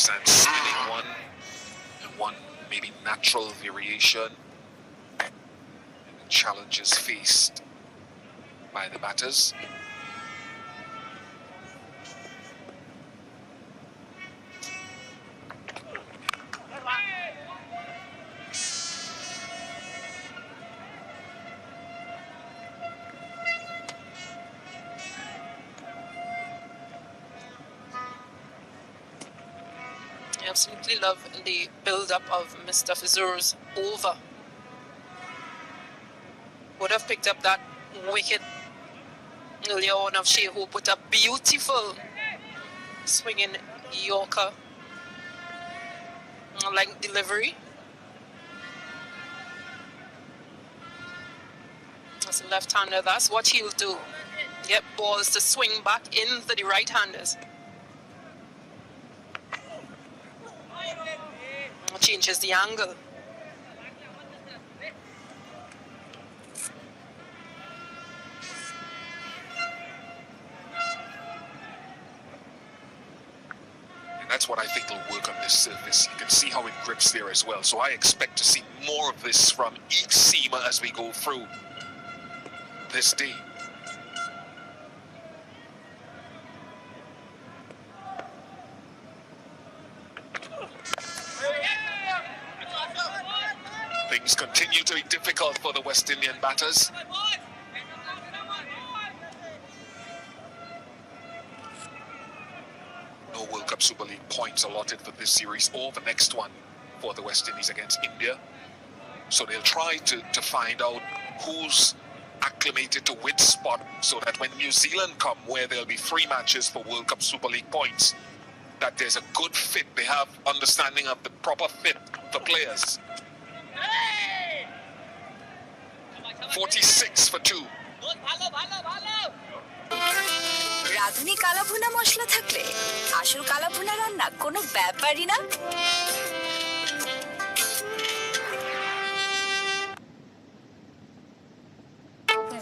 nice and spinning one, and one maybe natural variation. And the challenges faced by the batters. I absolutely love the build-up of Mr. Fizur's over. Would have picked up that wicket earlier on of Shea Hope with a beautiful swinging Yorker like delivery. As a left-hander, that's what he'll do. Get balls to swing back into the right-handers. Changes the angle. And that's what I think will work on this surface. You can see how it grips there as well. So I expect to see more of this from each seamer as we go through this day. Things continue to be difficult for the West Indian batters. No World Cup Super League points allotted for this series or the next one for the West Indies against India. So they'll try to find out who's acclimated to which spot so that when New Zealand come, where there'll be 3 matches for World Cup Super League points, that there's a good fit. They have understanding of the proper fit for players. 46 for 2. রাঁধুনি কালা ভুনা মশলা থাকলে আসল কালা ভুনা রান্না কোনো ব্যাপারই না।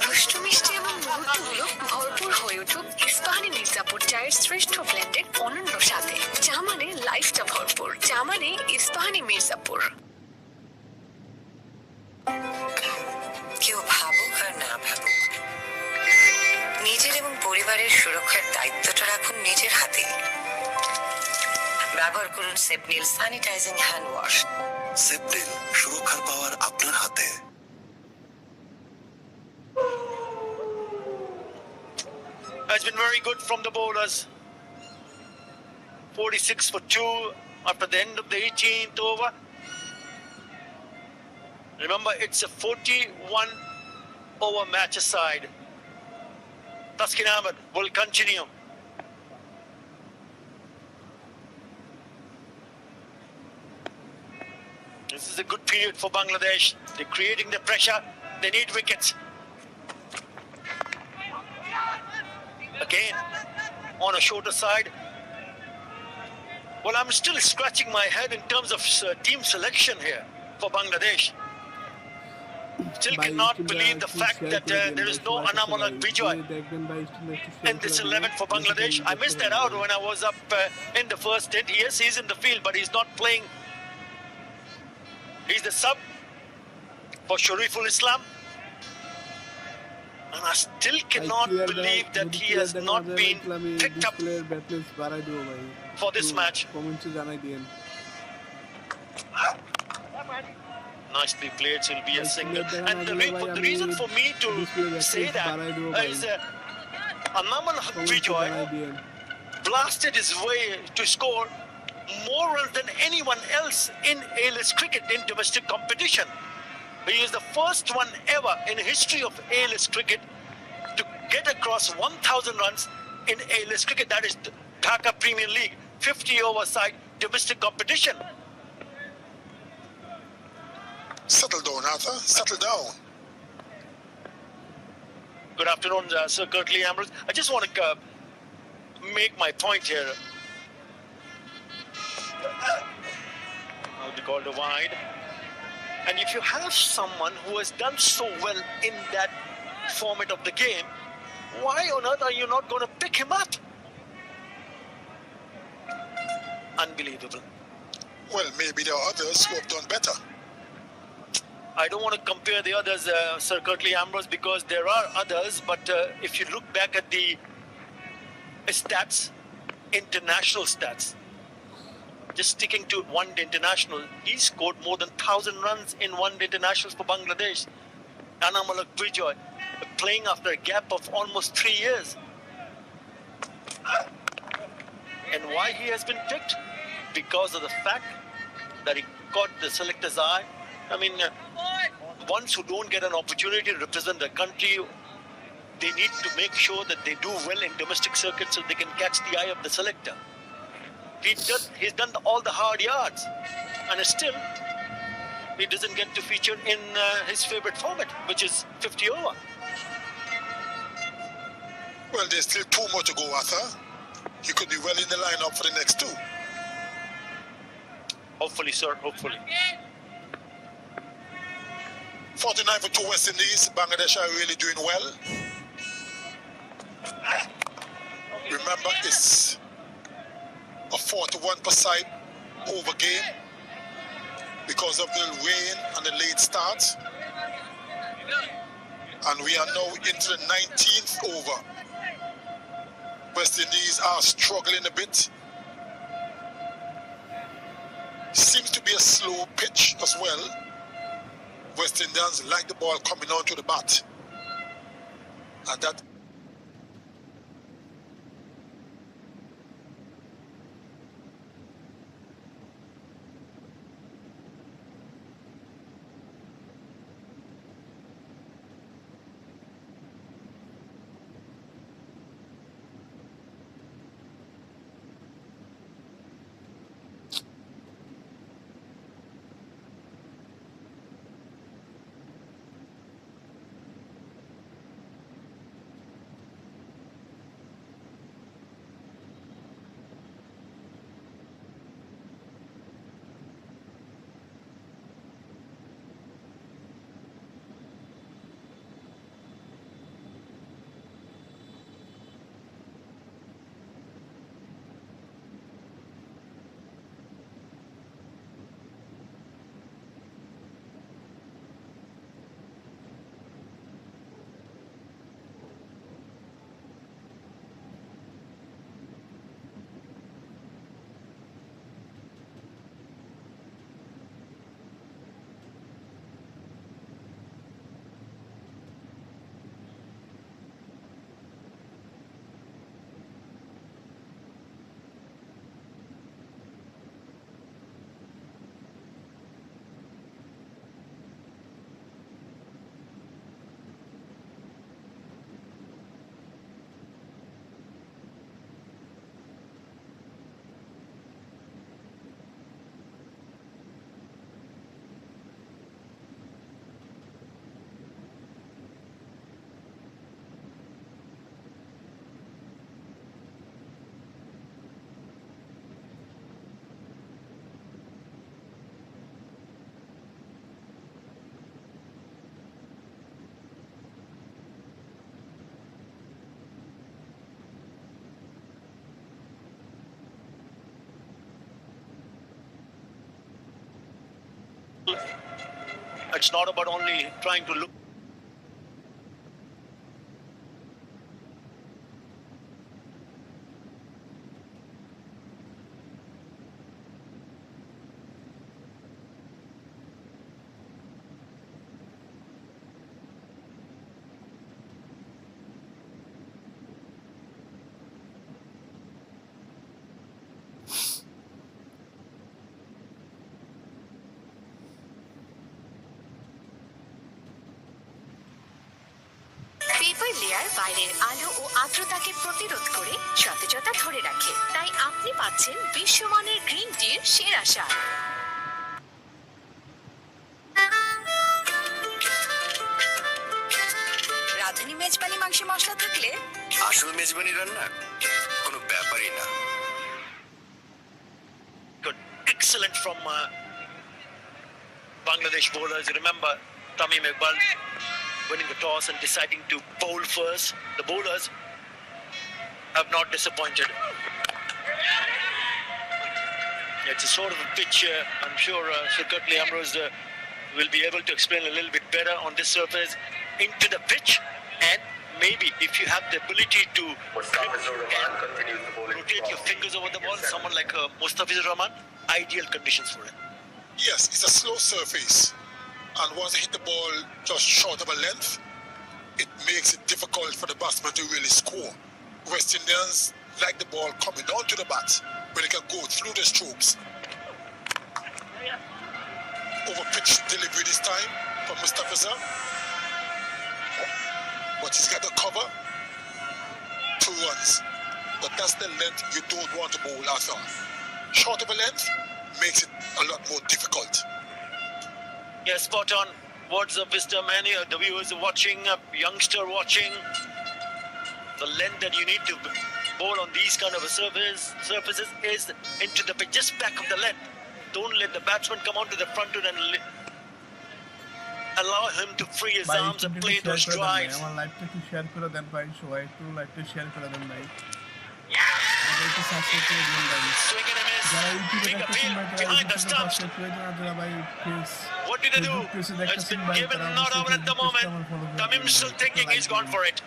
দুষ্টু মিষ্টি এবং মুহূর্তগুলো ভরপুর হয়ে উঠুক ইস্পাহানি মির্জাপুর চায়ের শ্রেষ্ঠ ব্লেন্ডেড অনন্য স্বাদে। চা মানে লাইফটা ভরপুর, চা মানে ইস্পাহানি মির্জাপুর। কেউ ভাবুক আর না ভাবুক, নিজের এবং পরিবারের সুরক্ষার দায়িত্বটা রাখুন নিজের হাতে। ব্যবহার করুন সেপনিল স্যানিটাইজিং হ্যান্ড ওয়াশ। সেপনিল, সুরক্ষার পাওয়ার আপনার হাতে। Has been very good from the bowlers. 46 for 2 after the end of the 18th over. Remember, it's a 41 over match aside. Taskin Ahmed will continue. This is a good period for Bangladesh. They're creating the pressure. They need wickets. Again, on a shorter side. Well, I'm still scratching my head in terms of team selection here for Bangladesh. Still cannot believe the fact that there is no Anamullah Bijoy in this 11 for Bangladesh. I missed that out when I was up in the first hit. Yes, he's in the field, but he's not playing. He's the sub for Shariful Islam. And I still cannot believe that he has not been picked up for this match. Nicely played, so it'll be a single. And the reason for me to say that is Anamal Bijoy blasted his way to score more runs than anyone else in A-list cricket in domestic competition. He is the first one ever in the history of A-list cricket to get across 1,000 runs in A-list cricket. That is Dhaka Premier League, 50 over side domestic competition. Settle down, Arthur. Settle down. Good afternoon, Sir Kirtley Ambrose. I just want to make my point here. I'll be called a wide. And if you have someone who has done so well in that format of the game, why on earth are you not going to pick him up? A unbelievable. Well, maybe there are others who have done better. I don't want to compare the others, Sir Curtly Ambrose, because there are others, but if you look back at the stats, international stats, just sticking to one-day international, he scored more than 1,000 runs in one-day internationals for Bangladesh. Anamalak Bijoy, playing after a gap of almost 3 years. And why he has been picked? Because of the fact that he caught the selector's eye. I mean, ones who don't get an opportunity to represent their country, they need to make sure that they do well in domestic circuits so they can catch the eye of the selector. He's done all the hard yards, and still he doesn't get to feature in his favorite format, which is 50 over. Well, there's still 2 more to go, Arthur. He could be well in the lineup for the next 2. Hopefully, sir, hopefully. 49 for 2 West Indies. Bangladesh are really doing well. Remember, it's a 4-1% over game because of the rain and the late start. And we are now into the 19th over. West Indies are struggling a bit. Seems to be a slow pitch as well. West Indians like the ball coming onto the bat. And that it's not about only trying to look. Paper layer বাইরের আলো ও আর্দ্রতাকে প্রতিরোধ করে সতেজতা ধরে রাখে, তাই আপনি পাচ্ছেন বিশ্বমানের গ্রিন টির সেরা স্বাদ। রাঁধুনি মেজবানি মাংসে মশলা থাকলে আসল মেজবানি রান্না কোনো ব্যাপারই না। Good, excellent from Bangladesh bowlers. Remember, Tamim Iqbal winning the toss and deciding to bowl first. The bowlers have not disappointed. It's a sort of a pitch. I'm sure Shirkatli Amroz will be able to explain a little bit better on this surface into the pitch. And maybe if you have the ability to rotate your fingers over the ball, someone like Mustafizur Rahman, ideal conditions for it. Yes, it's a slow surface. And once they hit the ball just short of a length, it makes it difficult for the batsman to really score. West Indians like the ball coming onto the bat, where they can go through the strokes. Over pitch delivery this time from Mustafizur. But he's got the cover. 2 runs. But that's the length you don't want to bowl at all. Short of a length makes it a lot more difficult. Yes, spot on. Words of wisdom. Any of the viewers watching, a youngster watching, the length that you need to bowl on these kind of a surfaces is into the pitch, just back of the length. Don't let the batsman come onto the front foot and allow him to free his arms and play those drives. I like to share with them by so I too like to share with them by. Swing and a miss. Big appeal behind the stumps. What did they do? It's been given not over at the moment. Tamim still thinking he's gone for it.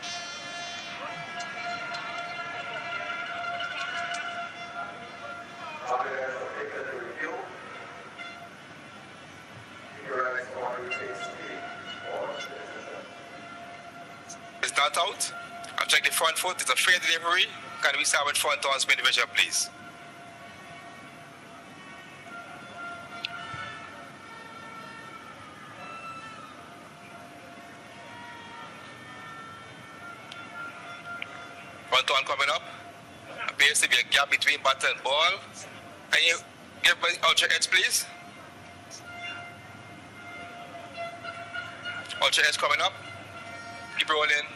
Is that out? I'll check the front foot. It's a fair delivery. Can we start with front on spin division, please? Front on coming up. Appears to be a gap between bat and ball. Can you give me ultra edge, please? Ultra edge coming up. Keep rolling.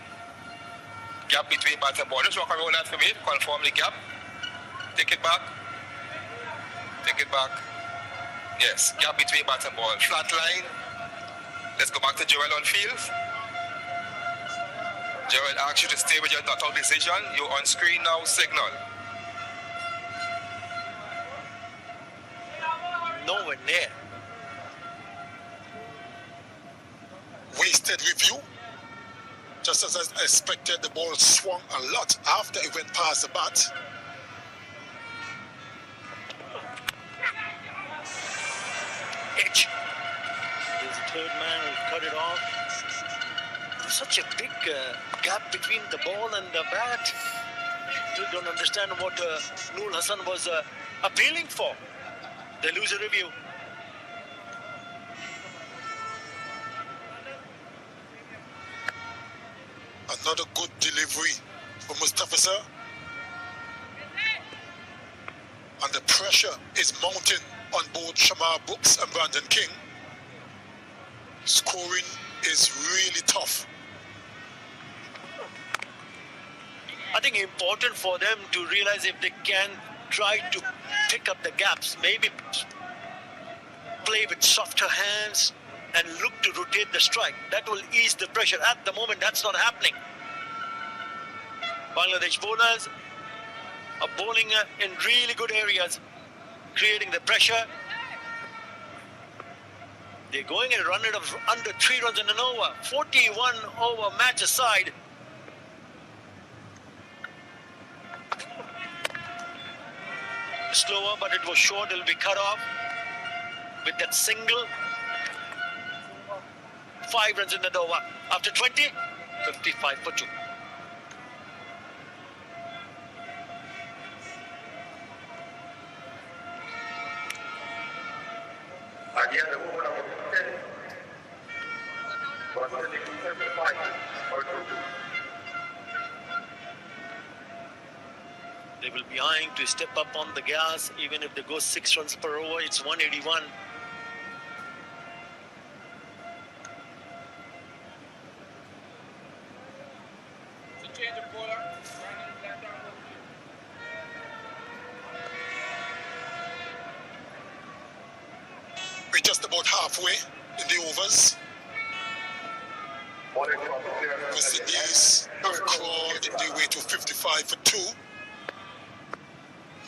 Gap between bat and ball. Just walk around that for me. Confirm the gap. Take it back. Take it back. Yes, gap between bat and ball. Flat line. Let's go back to Joel on field. Joel asks you to stay with your not out decision. You're on screen now. Signal. Nowhere near. Wasted review. Just as I expected, the ball swung a lot after it went past the bat. Edge. There's a third man who cut it off. There's such a big gap between the ball and the bat. You don't understand what Noor Hassan was appealing for. They lose a review. Another good delivery from Mustafizur. And the pressure is mounting on both Shamar Brooks and Brandon King. Scoring is really tough. I think important for them to realize if they can try to pick up the gaps, maybe play with softer hands and look to rotate the strike. That will ease the pressure. At the moment, that's not happening. Bangladesh bowlers are bowling in really good areas, creating the pressure. They're going at a run rate of under 3 runs in an over. 41 over match aside. Slower, but it was short. It'll be cut off with that single. 5 runs in the over. After 20, 55 for 2. They will be eyeing to step up on the gas. Even if they go 6 runs per over, it's 181. We're just about halfway in the overs. West Indies have crawled their way to 55 for 2.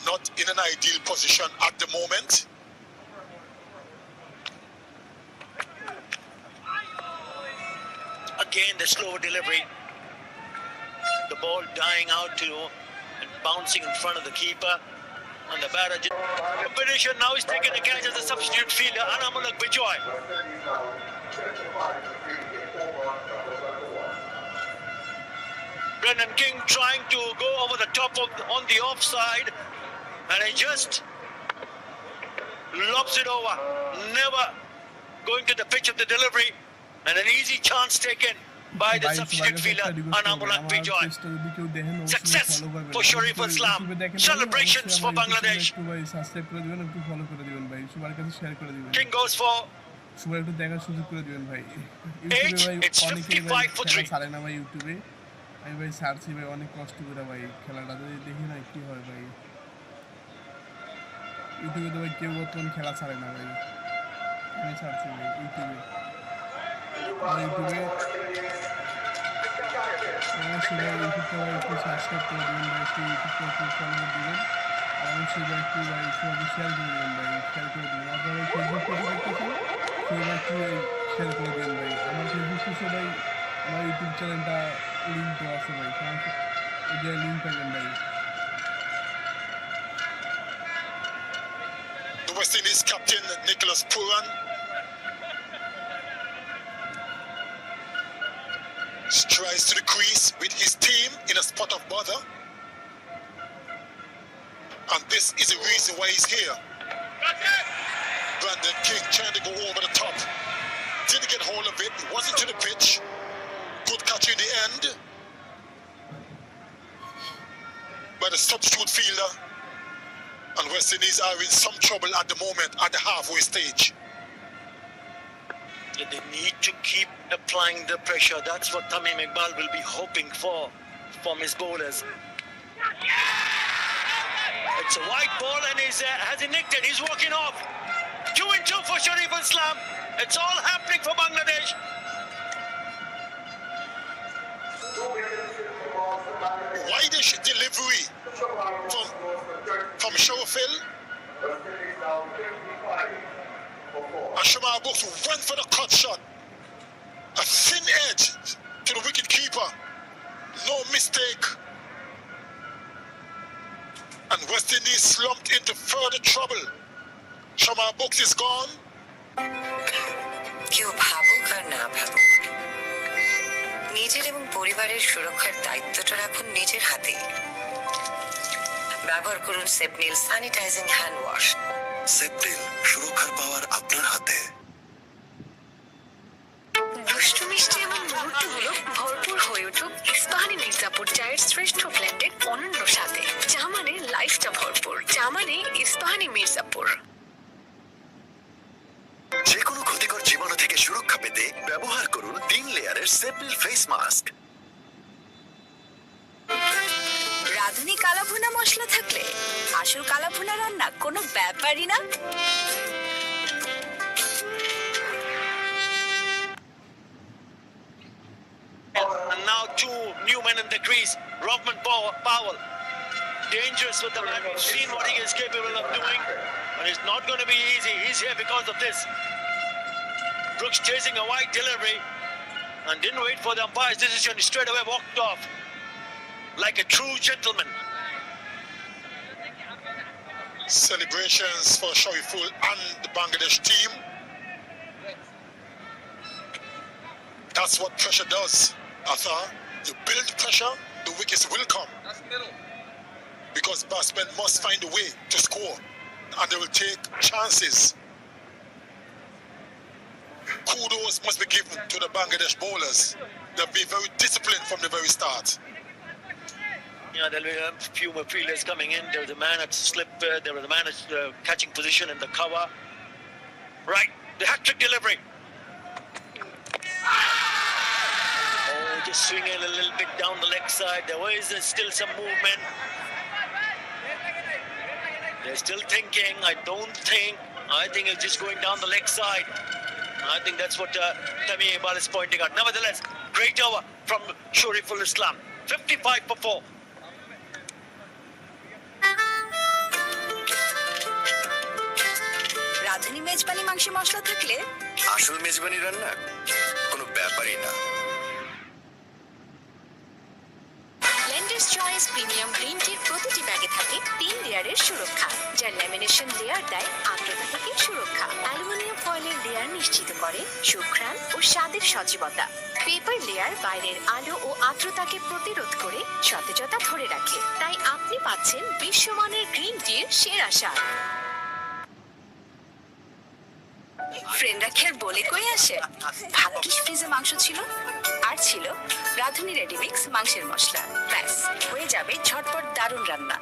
not in an ideal position at the moment. Again, the slow delivery. The ball dying out to and bouncing in front of the keeper. And the batter just competition now is taking the catch as a substitute fielder. Anamulak Bijoy. Brendan King trying to go over the top of on the offside, and he just lobs it over. Never going to the pitch of the delivery, and an easy chance taken by the substitute fielder Anamulak Bijoy. Success for Sharif Islam. Celebrations for Bangladesh. King goes for 8. It's 55 for 3. আমি ভাই সার্চি ভাই অনেক কষ্ট করে ভাই খেলাটা দেখি না কি হয় ভাই ইউটিউবে তো ভাই কেউ বর্তমান খেলা ছাড়ে না ভাই আমি সার্চি ভাই ইউটিউবে ইউটিউবটা একটু সাবস্ক্রাইব করে দেবেন ভাই একটু ইউটিউবটা একটু ফলো করে দেবেন আর অবশ্যই ভাই একটু ভাই সবাইকে শেয়ার করে দেবেন ভাই শেয়ার করে দেবেন আপনারা ফেসবুক পেজে দেখতেছেন সবাই একটু শেয়ার করে দেবেন ভাই আমার ফেসবুক পেজে ভাই আমার ইউটিউব চ্যানেলটা লিঙ্ক দেওয়া আছে ভাই ওই লিঙ্ক পাবেন ভাই The West Indies captain Nicholas Pooran strides to the crease with his team in a spot of bother, and this is the reason why he's here. Brendan King trying to go over the top, didn't get hold of it, wasn't to the pitch. Good catch in the end by the substitute fielder, and West Indies are in some trouble at the moment at the halfway stage. They need to keep applying the pressure. That's what Tamim Iqbal will be hoping for from his bowlers. It's a wide ball and has he nicked it? He's walking off. 2 and 2 for Sharif Islam. It's all happening for Bangladesh. Widish delivery from Showfield. And Shamar Brooks went for the cut shot. A thin edge to the wicket keeper. No mistake. And West Indies slumped into further trouble. Shamar Brooks is gone. কেউ ভাবুক আর না ভাবুক, নিজের এবং পরিবারের সুরক্ষার দায়িত্বটা রাখুন নিজের হাতে। ব্যবহার করুন সেপনিল স্যানিটাইজিং হ্যান্ড ওয়াশ। সেপনিল, সুরক্ষার পাওয়ার আপনার হাতে। দুষ্টু মিষ্টি এবং মুহূর্তগুলো ভরপুর হয়ে উঠুক ইস্পাহানি মির্জাপুর চায়ের শ্রেষ্ঠ ব্লেন্ডেড অনন্য সাথে। চা মানে লাইফটা ভরপুর, চা মানে ইস্পাহানি মির্জাপুর। যে কোনো ক্ষতিকর জীবাণু থেকে সুরক্ষা পেতে ব্যবহার করুন 3 লেয়ারের সেপনিল ফেস মাস্ক। রাঁধুনি কালাভুনা মশলা থাকলে আসল কালাভুনা রান্না কোনো ব্যাপারই না। And now 2 new men in the crease. Robman Powell, dangerous with the man. We've seen what he is capable of doing, but it's not going to be easy. He's here because of this. Brooks chasing a wide delivery and didn't wait for the umpire's decision. He straight away walked off like a true gentleman. Celebrations for Shariful and the Bangladesh team. That's what pressure does, Athar. You build pressure, the wickets will come. Because batsmen must find a way to score, and they will take chances. Kudos must be given to the Bangladesh bowlers. They'll be very disciplined from the very start. Yeah, there'll be a few more fielders coming in. There was a man at slip. There was a man at catching position in the cover. Right, the hat-trick delivery. Oh, just swinging a little bit down the leg side. There was still some movement. They're still thinking. I think it's just going down the leg side. I think that's what Tamim Iqbal is pointing out. Nevertheless, great over from Shariful Islam. 55 for 4. Mezbani মাংসে মশলা থাকলে আসল মেজবানি রান্না কোনো ব্যাপারই না। Blenders choice premium green টির প্রতিটি ব্যাগে থাকে 3 লেয়ারের সুরক্ষা, যার ল্যামিনেশন লেয়ার দেয় আর্দ্রতা থেকে সুরক্ষা। অ্যালুমিনিয়াম ফয়েলের লেয়ার নিশ্চিত করে সুঘ্রাণ ও স্বাদের সজীবতা। পেপার লেয়ার বাইরের আলো ও আর্দ্রতাকে প্রতিরোধ করে সতেজতা ধরে রাখে। তাই আপনি পাচ্ছেন বিশ্বমানের গ্রিন টির সেরা স্বাদ। ফ্রেন্ডরা খের বলে কই আসে, ভাগ্যিস ফ্রিজে মাংস ছিল, আর ছিল রাঁধুনি রেডি মিক্স মাংসের মশলা। ব্যাস হয়ে যাবে ঝটপট দারুণ রান্না।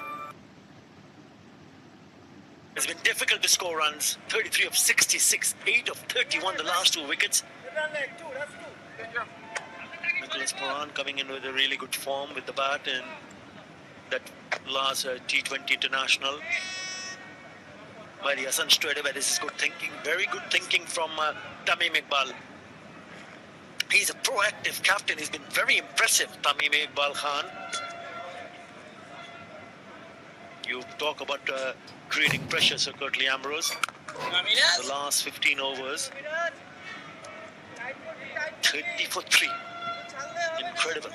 It's been difficult to score runs. 33 of 66, 8 of 31 the last 2 wickets. Nicholas Moran coming in with a really good form with the bat in that last T20 international. But Yasan straight away, this is good thinking, very good thinking from Tamim Iqbal. He's a proactive captain. He's been very impressive, Tamim Iqbal Khan. You talk about creating pressure, Sir Curtly Ambrose. The last 15 overs. 30 for 3. Incredible.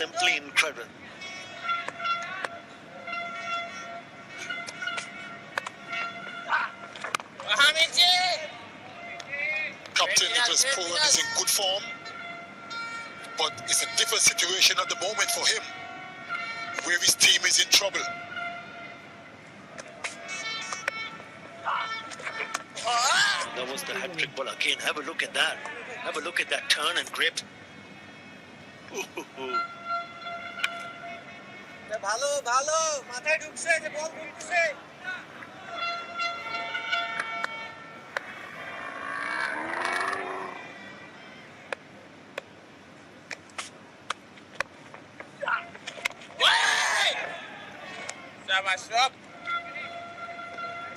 Simply incredible. Captain Nicholas Moran is in good form, but it's a different situation at the moment for him, where his team is in trouble. That was the hat-trick ball again. Have a look at that. Have a look at that turn and grip. ভালো ভালো মাথায় ঢুকছে যে বল ঢুকছে।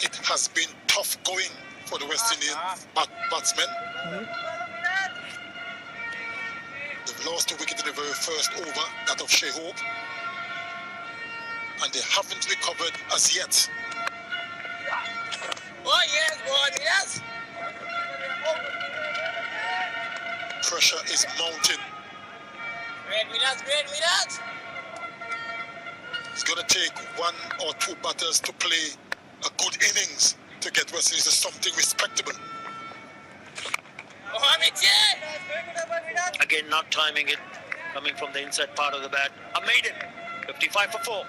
It has been tough going for the West Indian batsmen. They've lost a wicket in the very first over, that of Shea Hope, and they haven't recovered as yet. Oh yes, boy, yes. Pressure is mounting. Great Miraz. It's going to take 1 or 2 batters to play a good innings to get West Indies to something respectable. Again, not timing it. Coming from the inside part of the bat. A maiden. 55 for 4.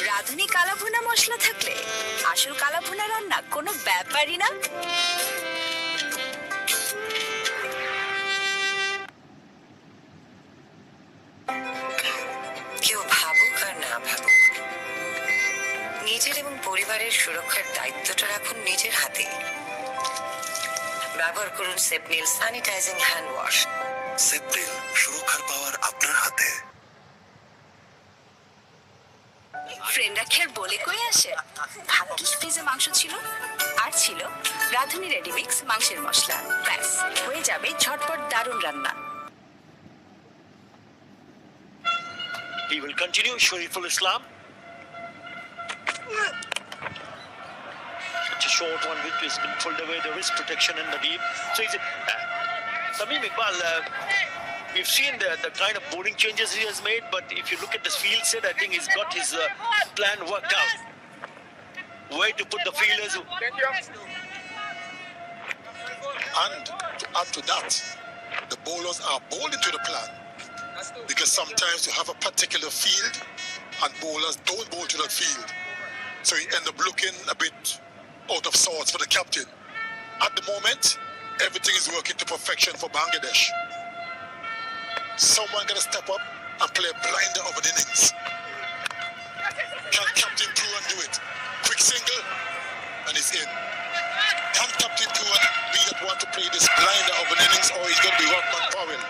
রাঁধুনি কালা ভুনা মশলা থাকলে আসল কালা ভুনা রান্না কোনো ব্যাপারই না। কেউ ভাবুক আর না ভাবুক, নিজের এবং পরিবারের সুরক্ষার দায়িত্বটা রাখুন নিজের হাতে। ব্যবহার করুন সেপনিল স্যানিটাইজিং হ্যান্ড ওয়াশ। সেপ্রিল, সুরক্ষার পাওয়ার আপনার হাতে। ফ্রেন্ডরা খের বলে কই আসে, ভাগ্যিস ফ্রিজে মাংস ছিল, আর ছিল রাঁধুনি রেডি মিক্স মাংসের মশলা। ব্যাস হয়ে যাবে ঝটপট দারুণ রান্না। He will continue. Shariful Islam. It's a short one which has been pulled away. There is protection in the deep. So he's Tamim Iqbal. We've seen the kind of bowling changes he has made, but if you look at this field set, I think he's got his plan worked out. Where to put the fielders. And to add to that, the bowlers are bowling to the plan. Because sometimes you have a particular field and bowlers don't bowl to that field. So you end up looking a bit out of sorts for the captain. At the moment, everything is working to perfection for Bangladesh. Someone got to step up and play a blinder of an innings. Can Captain Pruan do it? Quick single, and he's in. Can Captain Pruan be that one to play this blinder of an innings, or he's going to be Rodman Powell?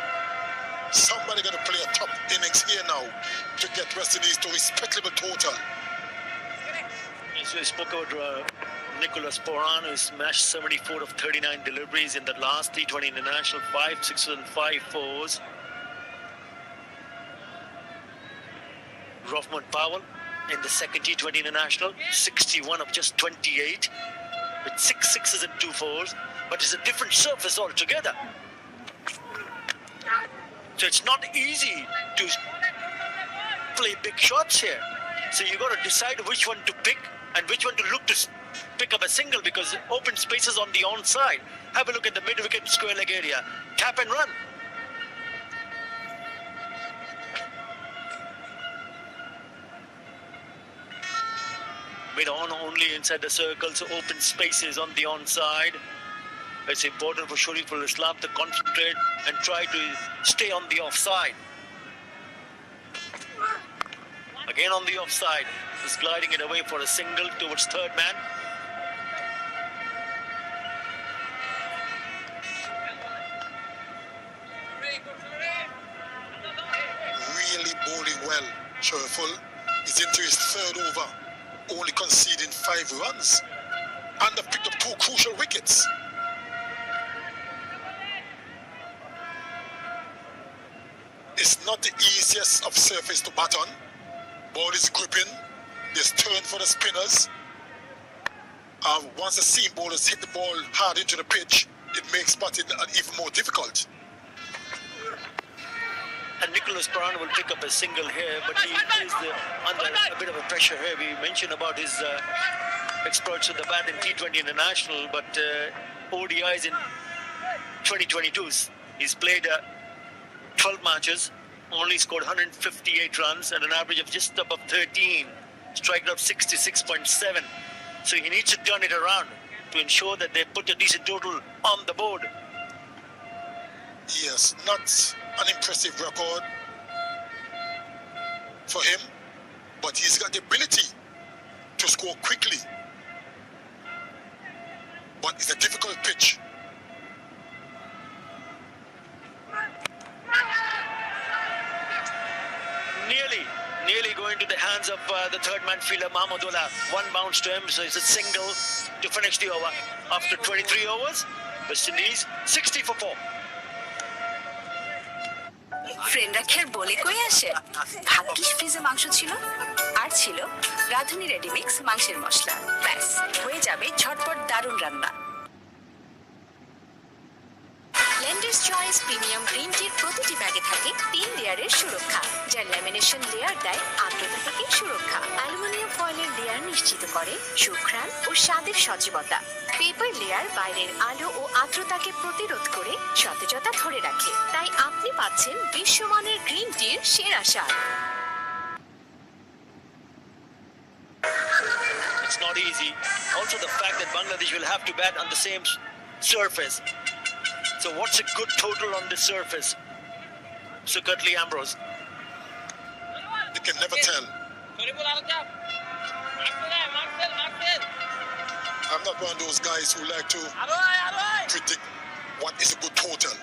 Somebody got to play a top innings here now to get West Indies to respectable total. So we spoke about Nicholas Moran, who smashed 74 of 39 deliveries in the last T20 international, 5 6s and 5 4s. Rahman Powell, in the second T20 International, 61 of just 28, with 6 sixes and 2 fours, but it's a different surface altogether. So it's not easy to play big shots here. So you got to decide which one to pick and which one to look to pick up a single, because open spaces on the onside. Have a look at the mid-wicket square leg area. Tap and run. Mid on only inside the circle, so open spaces on the onside. It's important for Shoriful Islam to concentrate and try to stay on the offside. Again on the offside. He's gliding it away for a single towards third man. Really bowling well, Shoriful. He's into his third over, only conceding 5 runs. And they've picked up 2 crucial wickets. It's not the easiest of surface to bat on. Ball is gripping. There's turn for the spinners. Once the seam bowlers hit the ball hard into the pitch, it makes batting even more difficult. And Nicholas Pran will pick up a single here, but he is under a bit of a pressure here. We mentioned about his exploits with the bat in T20 International, but ODIs in 2022, he's played 12 matches, only scored 158 runs and an average of just above 13, strike out 66.7. So he needs to turn it around to ensure that they put a decent total on the board. Yes, not an impressive record for him, but he's got the ability to score quickly. But it's a difficult pitch. Nearly going to the hands of the third man fielder, Mahmudullah. One bounce to him, so it's a single to finish the over. After 23 overs, West Indies 60 for 4. ফ্রেন্ডরা খের বলে কই আসে? ভাগ্যিস ফ্রিজে মাংস ছিল, আর ছিল রাঁধুনি রেডিমিক্স মাংসের মশলা। ব্যাস হয়ে যাবে ঝটপট দারুণ রান্না। ল্যান্ডার্স চয়েস প্রিমিয়াম গ্রিন টির প্রতিটি ব্যাগে থাকে 3 লেয়ারের সুরক্ষা, যার ল্যামিনেশন লেয়ার দেয় আর্দ্রতা থেকে সুরক্ষা। অ্যালুমিনিয়াম ফয়েলের লেয়ার নিশ্চিত করে সুঘ্রাণ ও স্বাদের সজীবতা। পেপার লেয়ার বাইরের আলো ও আর্দ্রতাকে প্রতিরোধ করে সতেজতা ধরে রাখে, তাই আপনি পাচ্ছেন বিশ্বমানের গ্রিন টির সেরা স্বাদ। It's not easy. Also the fact that Bangladesh will have to bat on the same surface. So what's a good total on this surface? Sukatli Ambrose. You can never tell. I'm not one of those guys who like to predict what is a good total.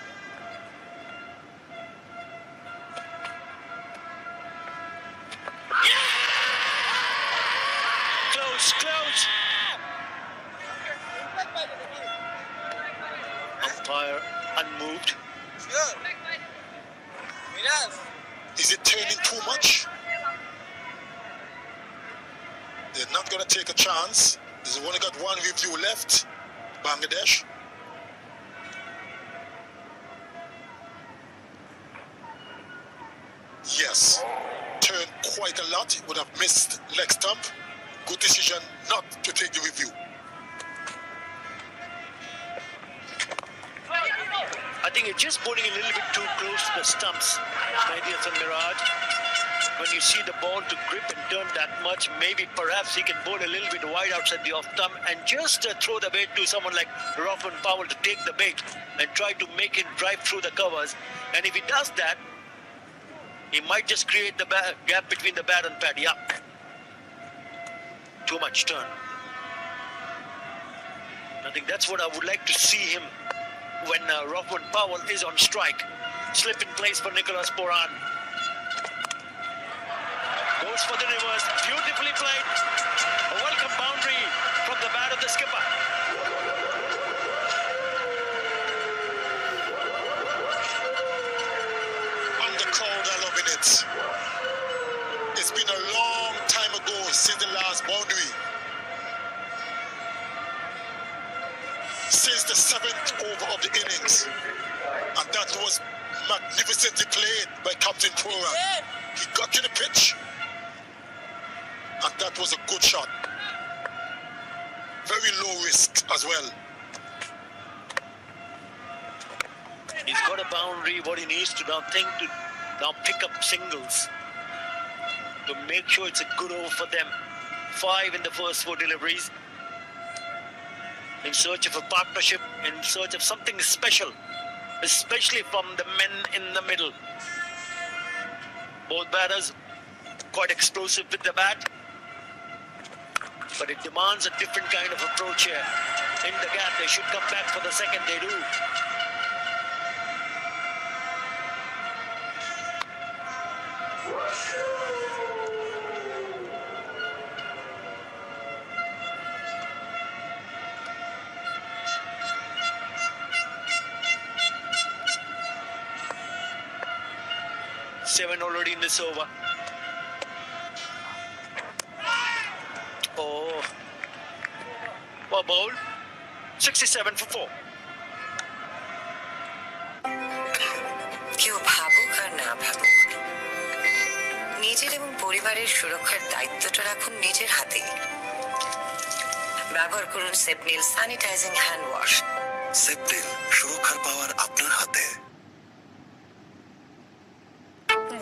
Close. Umpire unmoved. Is it turning too much? They're not going to take a chance. They've only got one review left, Bangladesh. Yes, turned quite a lot. Would have missed leg stump. Good decision not to take the review. I think it's just putting a little bit too close to the stumps, my dear San Miraj. When you see the ball to grip and turn that much, maybe perhaps he can bowl a little bit wide outside the off stump and just throw the bait to someone like Robin Powell to take the bait and try to make him drive through the covers. And if he does that, he might just create the gap between the bat and pad. Yeah. Too much turn. I think that's what I would like to see him when Robin Powell is on strike. Slip in place for Nicholas Poran. Goes for the reverse. Beautifully played. A welcome boundary from the bat of the skipper. And the crowd are loving it. It's been a long time ago of the innings. And that was magnificently played by Captain Puran. He got to the pitch, and that was a good shot. Very low risk as well. He's got a boundary. What he needs to now think to now pick up singles to make sure it's a good over for them. 5 in the first 4 deliveries. In search of a partnership, in search of something special, especially from the men in the middle. Both batters quite explosive with the bat, but it demands a different kind of approach here. In the gap, they should come back for the second. They do. Seven already in this over. Oh, well bowled. 67 for 4. কেউ ভাবুক আর না ভাবুক, নিজের এবং পরিবারের সুরক্ষার দায়িত্বটা রাখুন নিজের হাতে। ব্যবহার করুন সেপনিল স্যানিটাইজিং হ্যান্ড ওয়াশ। সেপনিল, সুরক্ষার পাওয়ার আপনার হাতে।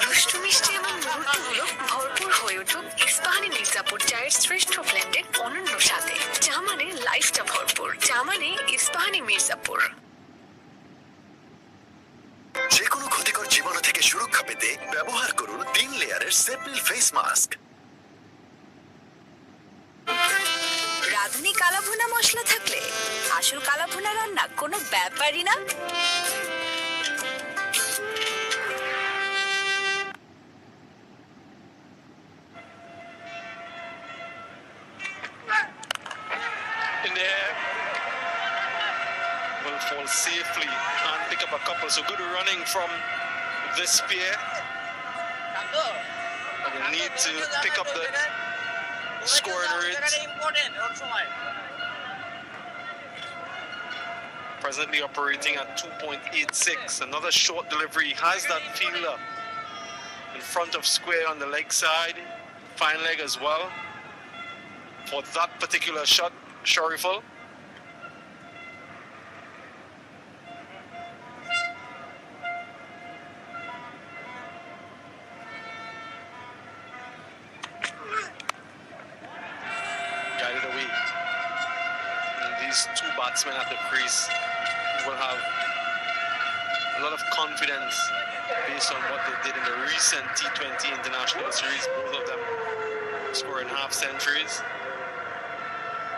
দুষ্টু মিষ্টি এবং মুহূর্তগুলো ভরপুর হয়ে উঠুক ইস্পাহানি মির্জাপুর চায়ের শ্রেষ্ঠ ব্লেন্ডের অনন্য সাথে। চা মানে লাইফটা ভরপুর, চা মানে ইস্পাহানি মির্জাপুর। যে কোনো ক্ষতিকর জীবাণু থেকে সুরক্ষা পেতে ব্যবহার করুন 3 লেয়ারের সেপনিল ফেস মাস্ক। রাঁধুনি কালাভুনা মশলা থাকলে আসল কালাভুনা রান্না কোনো ব্যাপারই না। In the air, will fall safely and pick up a couple. So good running from this pair. They need to pick up the scoring rates. Presently operating at 2.86. Another short delivery. Has that fielder in front of square on the leg side. Fine leg as well for that particular shot. Shariful. Guided away. And these 2 batsmen at the crease will have a lot of confidence based on what they did in the recent T20 International Series. Both of them scoring half centuries.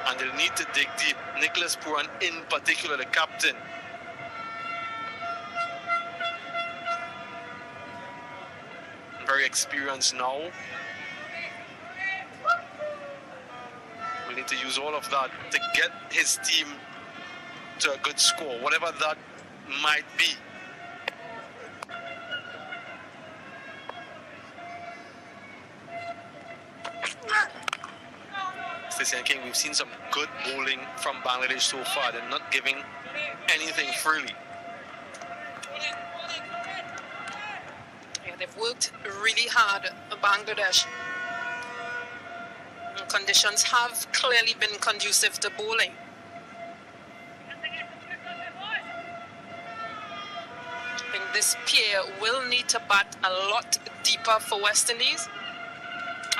And they'll need to dig deep. Nicholas Puran in particular, the captain. Very experienced now. We need to use all of that to get his team to a good score, whatever that might be. Stacey King, we've seen some good bowling from Bangladesh so far. They're not giving anything freely. Yeah, they've worked really hard, Bangladesh. Conditions have clearly been conducive to bowling. I think this pair will need to bat a lot deeper for West Indies.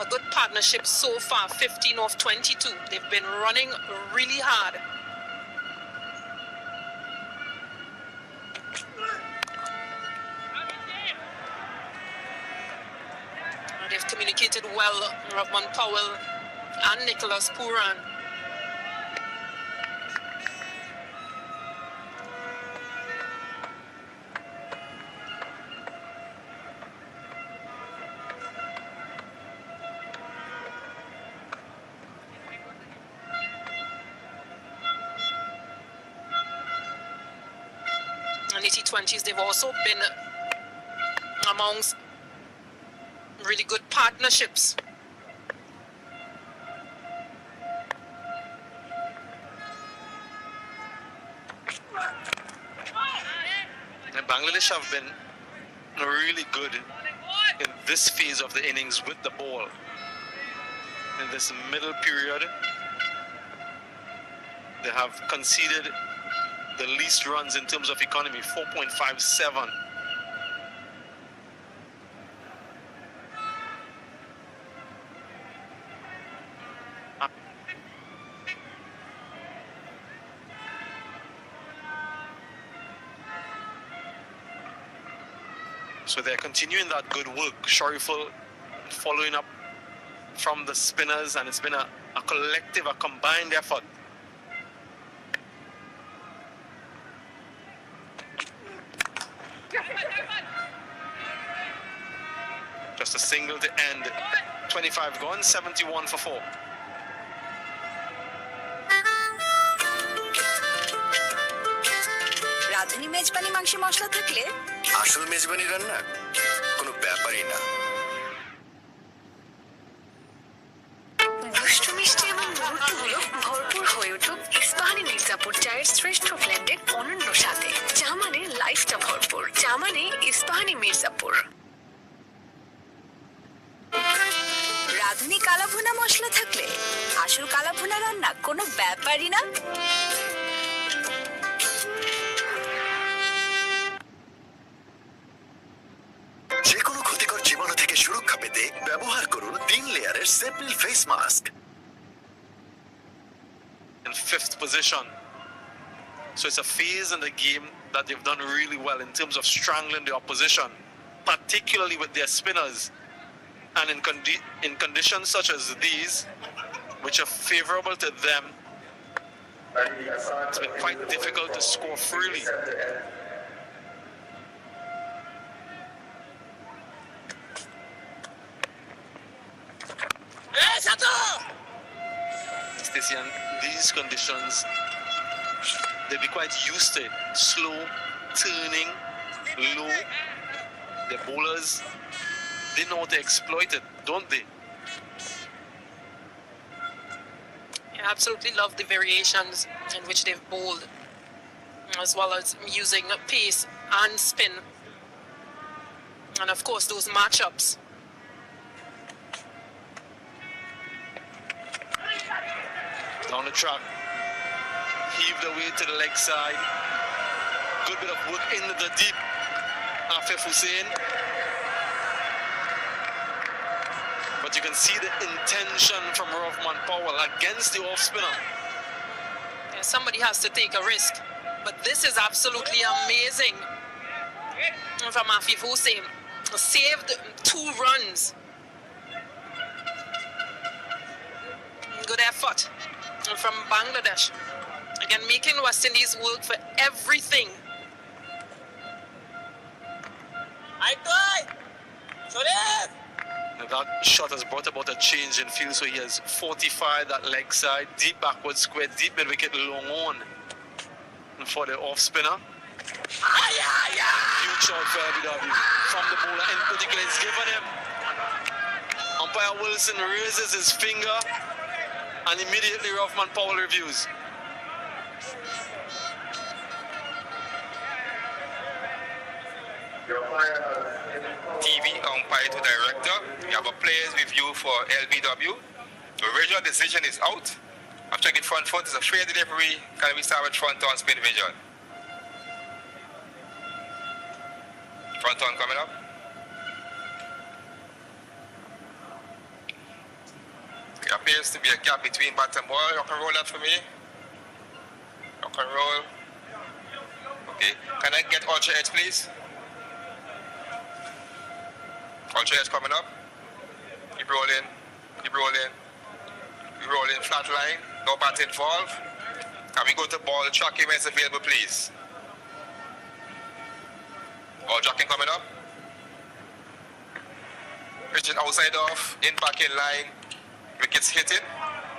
A good partnership so far, 15 off 22. They've been running really hard. They've communicated well, Rahman Powell and Nicholas Puran. And the T20s, they've also been amongst really good partnerships. Bangladesh have been really good in this phase of the innings with the ball. In this middle period, they have conceded the least runs in terms of economy, 4.57. So they're continuing that good work. Shariful following up from the spinners, and it's been a collective, a combined effort. Just a single to end. 25 gone, 71 for 4. রাঁধুনি মেজবানি মাংসে মশলা থাকলে আসল মেজবানি রান্না কোনো ব্যাপারই না। দুষ্টু মিষ্টি এবং মুহূর্তগুলো ভরপুর হয়ে উঠুক ইস্পাহানি মির্জাপুর চায়ের শ্রেষ্ঠ ব্লেন্ডের অনন্য সাথে। চা মানে লাইফটা ভরপুর, চা মানে ইস্পাহানি মির্জাপুর। রাঁধুনি কালাভুনা মশলা থাকলে আসল কালাভুনা রান্না কোনো ব্যাপারই না। যে কোনো ক্ষতিকর জীবাণু থেকে সুরক্ষা পেতে ব্যবহার করুন 3 লেয়ারের simple face mask. In 5th position. So it's a phase in the game that they've done really well in terms of strangling the opposition, particularly with their spinners. And in conditions such as these, which are favorable to them, it's been quite difficult to score freely. Stacey, in these conditions, they'll be quite used to it. Slow, turning, low. The bowlers, they know how to exploit it, don't they? I absolutely love the variations in which they've bowled, as well as using pace and spin. And of course, those matchups. Down the track, heaved away to the leg side. Good bit of work into the deep. Afif Hussain. But you can see the intention from Rahman Powell against the off spinner. Yeah, somebody has to take a risk, but this is absolutely amazing from Afif Hussain. Saved 2 runs. Good effort from Bangladesh. Again, making West Indies work for everything. Now that shot has brought about a change in field, so he has fortified that leg side, deep backward square, deep mid wicket, long on for the off spinner. Huge shot for LBW from the bowler. In particular, it's given him. Umpire Wilson raises his finger, and immediately Rahman Powell reviews. TV umpire to director. We have a players review for LBW. The original decision is out. I'm checking front foot. It's a fair delivery. Can we start with front on spin vision? Front on coming up. There appears to be a gap between bat and ball. You can roll that for me. You can roll. Okay. Can I get ultra edge, please? Ultra edge coming up. Keep rolling. Keep rolling. Keep rolling. Flat line. No bat involved. Can we go to ball tracking when it's available, please? Ball tracking coming up. Pitching outside off. In back in line. Wickets hitting.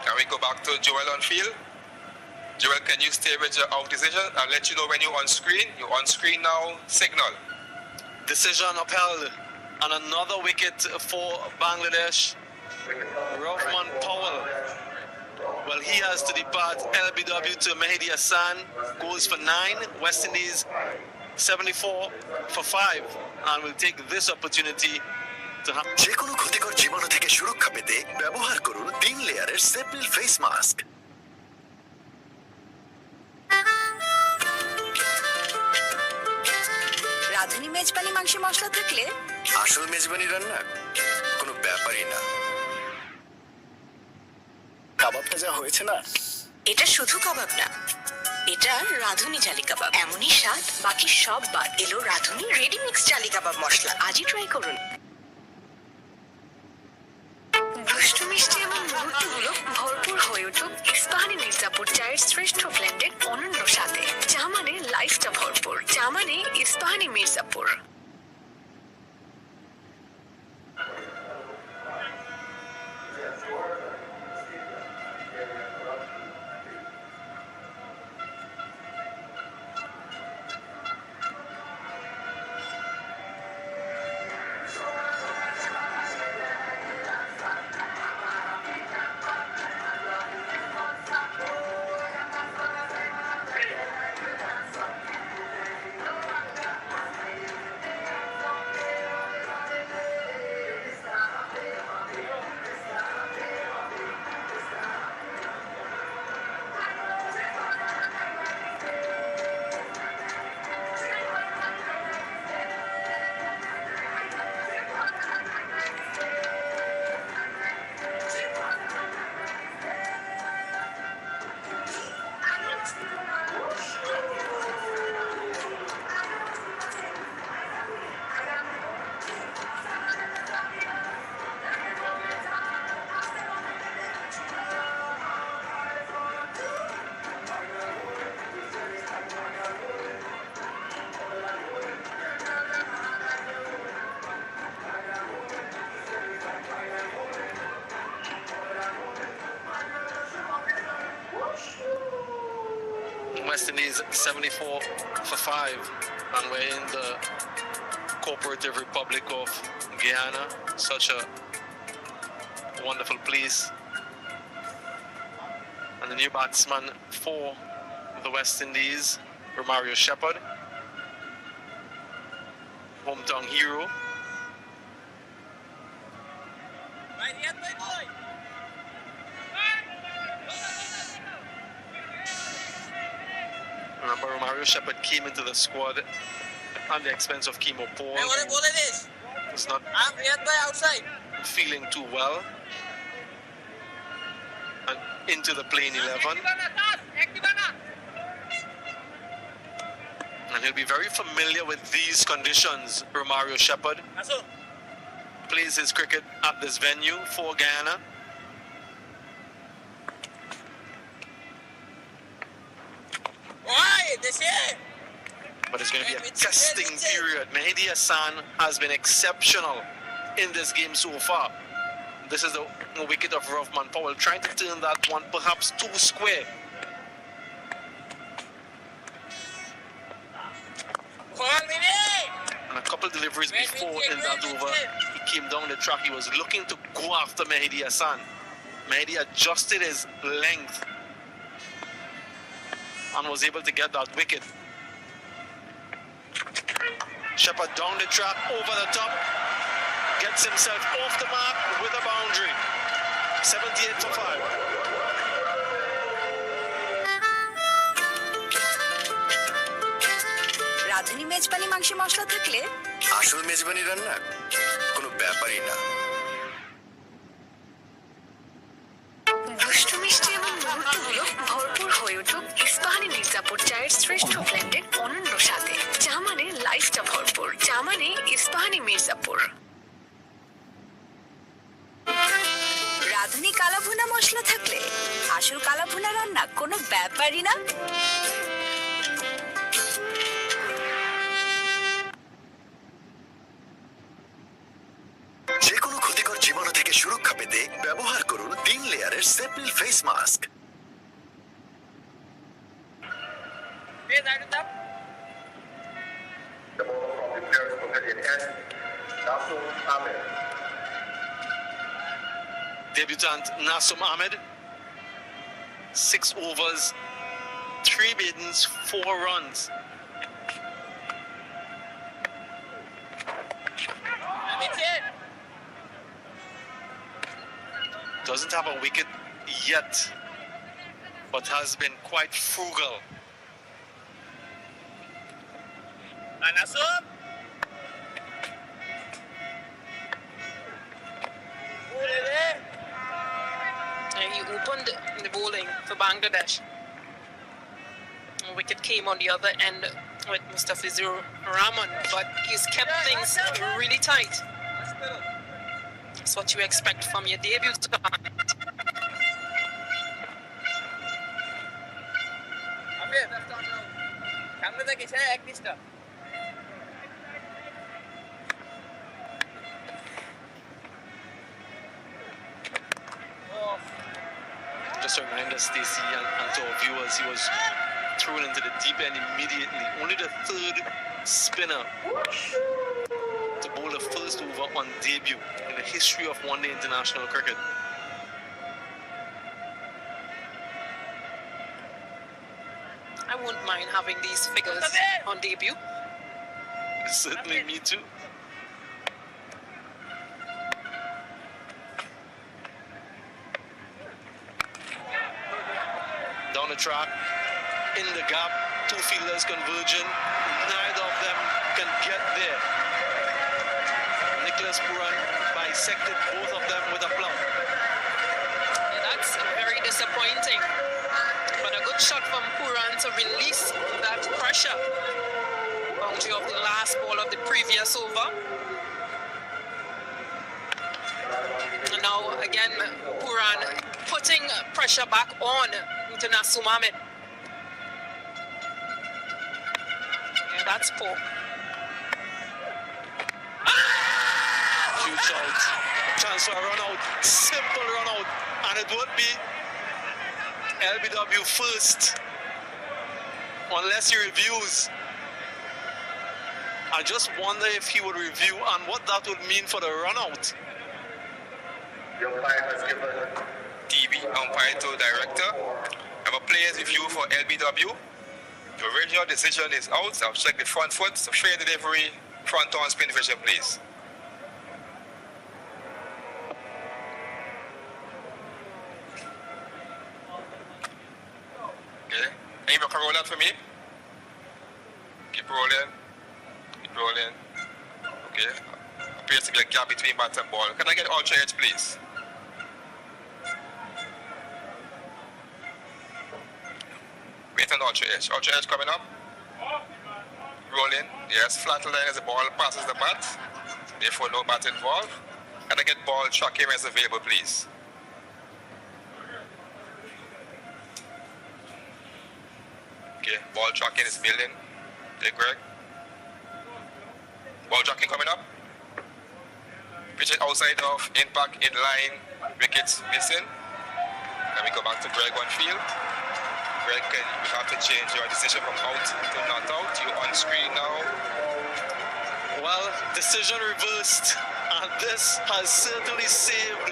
Can we go back to Joel on field? Joel, can you stay with your out decision? I'll let you know when you're on screen. You're on screen now. Signal. Decision upheld. And another wicket for Bangladesh. Rahman Powell. Well, he has to depart. LBW to Mehdi Hassan. Goes for 9. West Indies 74 for 5, and will take this opportunity to have. যে কোনো ক্ষতিকর জীবাণু থেকে সুরক্ষা পেতে ব্যবহার করুন 3 লেয়ারের সেপ্রিল ফেস মাস্ক। রাঁধুনি মেজবানি মাংস মশলা থাকলে আসল মেজবানি রান্না কোনো ব্যাপারই না। কাবাবটা যা হয়েছে না, এটা শুধু কাবাব না, এটা রাঁধুনি জালি কাবাব। এমনই স্বাদ বাকি সব বাদ। এলো রাঁধুনি রেডি মিক্স জালি কাবাব মশলা। আজই ট্রাই করুন। দুষ্টু মিষ্টি এবং মুহূর্তগুলো ভরপুর হয়ে উঠুক ইস্পাহানি মির্জাপুর চায়ের শ্রেষ্ঠ ব্লেন্ডের অনন্য স্বাদে। চা মানে লাইফটা ভরপুর, চা মানে Ispahani Mirzapur. West Indies 74 for 5, and we're in the cooperative republic of Guyana. Such a wonderful place. And the new batsman for the West Indies, Romario Shepherd, hometown hero. Remember, Romario Shepherd came into the squad at the expense of Kimo Paul. He's not outside. feeling too well. And into the playing 11. And he'll be very familiar with these conditions, Romario Shepherd. Plays his cricket at this venue for Guyana. But it's going to be a testing period. Mehdi Hassan has been exceptional in this game so far. This is the wicket of Rahman Powell, trying to turn that one perhaps too square. And a couple deliveries before in that over, he came down the track. He was looking to go after Mehdi Hassan. Mehdi adjusted his length and was able to get that wicket. Shepherd down the track, over the top, gets himself off the mark with a boundary. 78 for 5. রাঁধুনি মেজবানি মাংস মশলা থাকলে আসল মেজবানি রান্না কোনো ব্যাপারই না। দুষ্টু মিষ্টি এবং মুহূর্তগুলো ভরপুর হয়ে উঠুক ইস্পাহানি মির্জাপুর চায়ের শ্রেষ্ঠ ব্লেন্ডের অনন্য স্বাদে। চা মানে লাইফটা ভরপুর, চা মানে ইস্পাহানি মির্জাপুর। রাঁধুনি কালা ভুনা মশলা থাকলে আসল কালা ভুনা রান্না কোনো ব্যাপারই না। যে কোনো ক্ষতিকর জীবাণু থেকে সুরক্ষা পেতে ব্যবহার করুন 3 লেয়ারের সেপ্রিল face mask. Debutant Nasum Ahmed, 6 overs, 3 maidens, 4 runs. Doesn't have a wicket yet, but has been quite frugal. He opened the bowling for Bangladesh. A wicket came on the other end with Mustafizur Rahman, but he's kept things really tight. That's what you expect from your debutant. Just a reminder, Stacey, and to our viewers, he was thrown into the deep end immediately. Only the third spinner to bowl the first over on debut in the history of one-day international cricket. I wouldn't mind having these figures on debut. Certainly me too. Down the track, in the gap, two fielders converging. Neither of them can get there. Nicholas Puran bisected both of them with a plum. Yeah, that's very disappointing. But a good shot from Puran to release that pressure. Boundary of the last ball of the previous over. And now again, Puran putting pressure back on to Nasum Ahmed. Yeah, that's poor. Huge out. Chance for a run out. Simple run out. And it would be LBW first. Unless he reviews. I just wonder if he would review and what that would mean for the run out. Your umpire has given TV umpire to director. Have a player's review for LBW. The original decision is out. I'll check the front foot. So fair delivery, front on spin vision, please. Okay. Can you make a roll out for me? Keep rolling. Keep rolling. Okay. Appears to be a gap between bat and ball. Can I get ultra edge, please? Wait on ultra edge. Ultra edge coming up. Rolling. Yes, flat line as the ball passes the bat. Therefore, no bat involved. Can I get ball tracking as available, please? Okay, ball tracking is building. Okay, Greg. Ball tracking coming up. Pitch it outside of impact, in line, wickets missing. Then we go back to Greg on field. Greg, you have to change your decision from out to not out. You're on screen now. Well, decision reversed, and this has certainly saved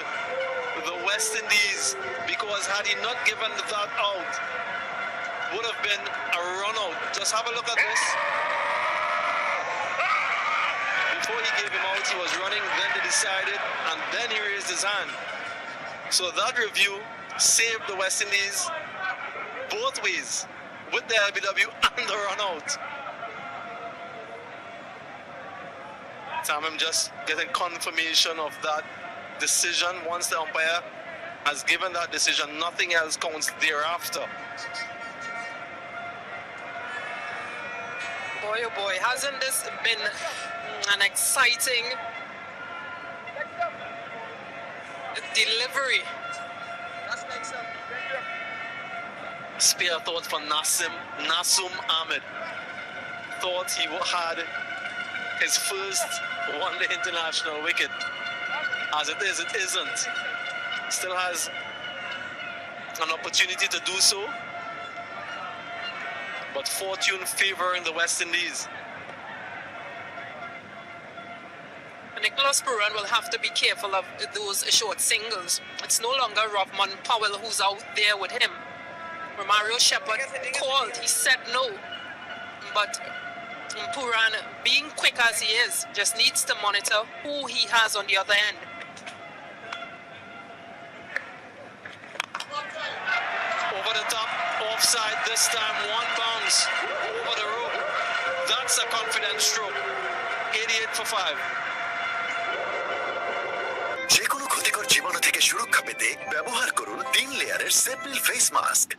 the West Indies, because had he not given that out, would have been a run out. Just have a look at this. Before he gave him out, he was running, then they decided, and then he raised his hand. So that review saved the West Indies both ways, with the LBW and the run out. Tamim just getting confirmation of that decision. Once the umpire has given that decision, nothing else counts thereafter. Boy, oh boy, hasn't this been an exciting delivery? Spare thought for Nasum Ahmed. Thought he had his first one-day international wicket. As it is, it isn't. Still has an opportunity to do so. But fortune favoring the West Indies. Nicholas Puran will have to be careful of those short singles. It's no longer Rahman Powell who's out there with him. Romario Shepherd called, he said no. But Puran, being quick as he is, just needs to monitor who he has on the other end. Over the top, offside this time, one bounce over the rope. That's a confident stroke. 88 for 5. যে কোনো ক্ষতিকর জীবাণু থেকে সুরক্ষা পেতে ব্যবহার করুন 3 লেয়ারের সেপ্রিল ফেস মাস্ক।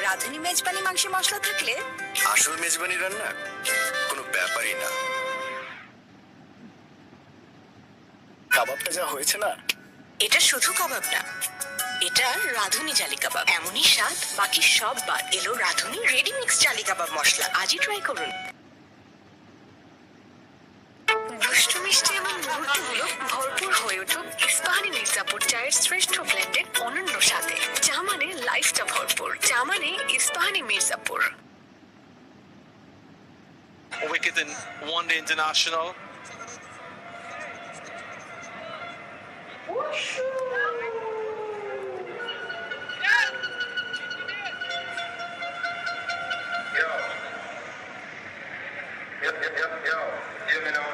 রাঁধুনি মেজবানি মাংসে মশলা থাকলে আসল মেজবানি রান্না কোনো ব্যাপারই না। কাবাবটা যা হয়েছে না, এটা শুধু কাবাব না, এটা রাঁধুনি জালি কাবাব। এমনই স্বাদ, বাকি সব বাদ। এলো রাঁধুনি রেডি মিক্স জালি কাবাব মশলা। আজই ট্রাই করুন। দুষ্টু মিষ্টি এমন মুহূর্তগুলো ভরপুর হয়ে উঠুক ইস্পাহানি মির্জাপুর চায়ের শ্রেষ্ঠ ব্লেন্ডের অনন্য স্বাদে। চা মানে লাইফটা ভরপুর, চা মানে Ispahani Mirzapur. Wicket in One Day International. Yo. Hear me now?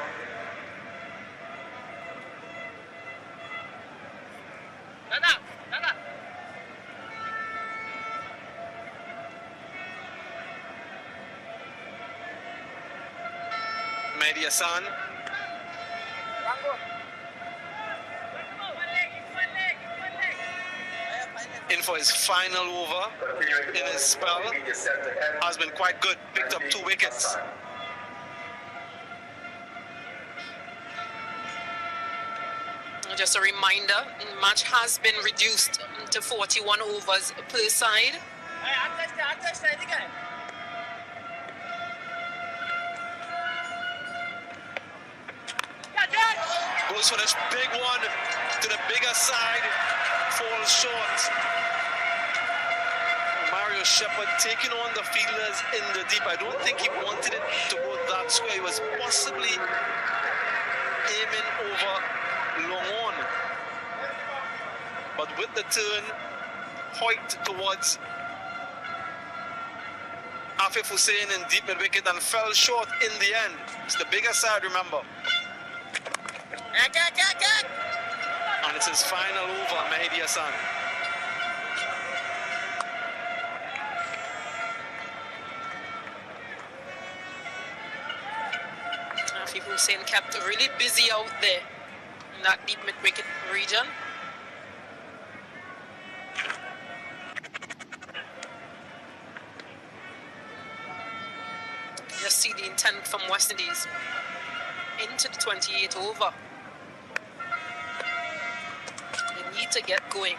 Mehdi Hassan. In for his final over in his spell. Has been quite good. Picked up 2 wickets. Just a reminder, match has been reduced to 41 overs per side. Goes for this big one to the bigger side, falls short. Mario Shepard taking on the fielders in the deep. I don't think he wanted it to go that square. He was possibly aiming over long on. But with the turn, Hoyt towards Afif Hussain in deep mid wicket and fell short in the end. It's the bigger side, remember. And it's his final over, Mehdi Hassan. Afif Hussain kept really busy out there in that deep mid wicket region. Just see the intent from West Indies into the 28th over. They need to get going.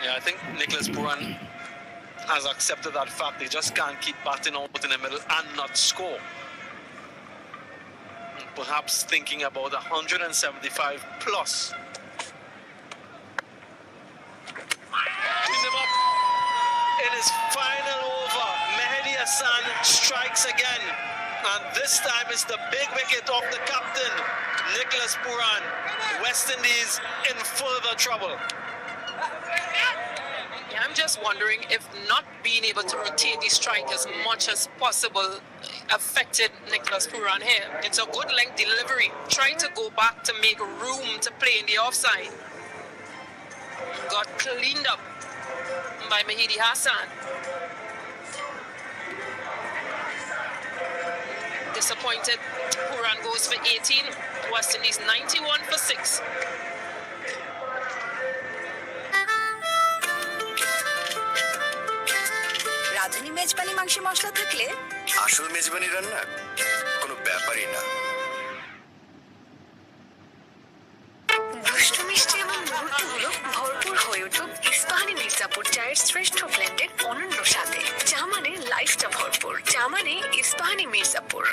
Yeah, I think Nicholas Puran has accepted that fact. They just can't keep batting out in the middle and not score. Perhaps thinking about 175 plus. Clean him up. In his final over, Mehdi Hassan strikes again. And this time it's the big wicket of the captain, Nicholas Puran. West Indies in further trouble. Yeah, I'm just wondering if not being able to rotate the strike as much as possible affected Nicholas Puran here. It's a good length delivery. Trying to go back to make room to play in the offside. Got cleaned up by Mehdi Hassan. Disappointed. Puran goes for 18. West Indies 91 for 6. রাঁধুনি মেজবানি মাংসে মশলা থাকলে আসল মেজবানি রান্না কোনো ব্যাপারই না। দুষ্টু মিষ্টি এমন মুহূর্তগুলো ভরপুর হয়ে উঠুক ইস্পাহানি মির্জাপুর চায়ের শ্রেষ্ঠ ব্লেন্ডের অনন্য স্বাদে। চা মানে লাইফটা ভরপুর, চা মানে ইস্পাহানি মির্জাপুর।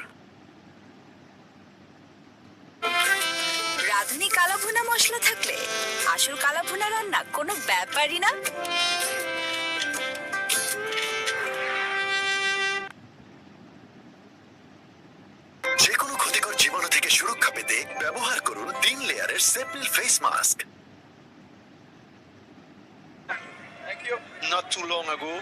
রাঁধুনি কালা ভুনা মশলা থাকলে আসল কালা ভুনা রান্না কোনো ব্যাপারই না। যে কোনো ক্ষতিকর জীবাণু থেকে সুরক্ষা পেতে ব্যবহার করুন 3 লেয়ারের সেপল face mask. Not too long ago,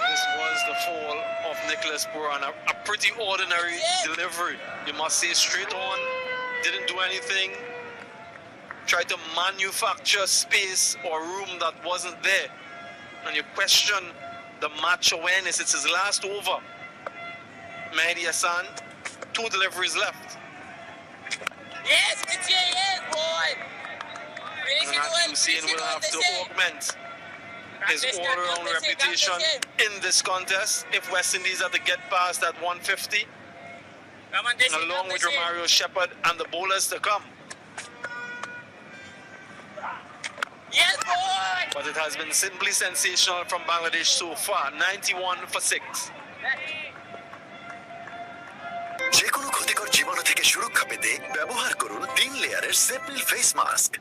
this was the fall of Nicholas Puran. A pretty ordinary delivery, you must say, straight on, didn't do anything, tried to manufacture space or room that wasn't there, and you question the match awareness. It's his last over. Mehdi Hassan, 2 deliveries left. Yes, it's yes, boy. And Hussein will have to augment his all-around reputation in this contest if West Indies are to get past that 150, along with Romario Shepherd and the bowlers to come. Yes, boy. But it has been simply sensational from Bangladesh so far, 91 for 6. যে কোনো ক্ষতিকর জীবাণু থেকে সুরক্ষা পেতে ব্যবহার করুন 3 লেয়ারের সেপল ফেস মাস্ক।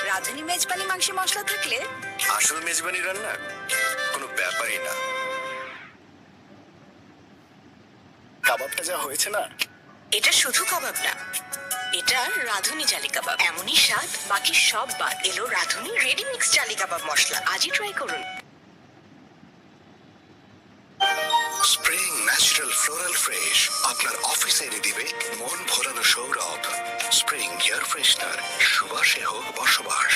রাঁধুনি মেজবানি মাংসে মশলা থাকলে আসল মেজবানি রান্না কোনো ব্যাপারই না। কাবাবটা যা হয়েছে না, এটা শুধু কাবাব না, এটা রাঁধুনি জালি কাবাব। এমনই স্বাদ, বাকি সব বাদ। এলো রাঁধুনি রেডি মিক্স জালি কাবাব মশলা। আজই ট্রাই করুন। স্প্রিং ন্যাচারাল ফ্লোরাল ফ্রেশ আপনার অফিসে এনে দিবে মন ভরানো সৌরভ। স্প্রিং এয়ার ফ্রেশনার, সুবাসে হোক বসবাস।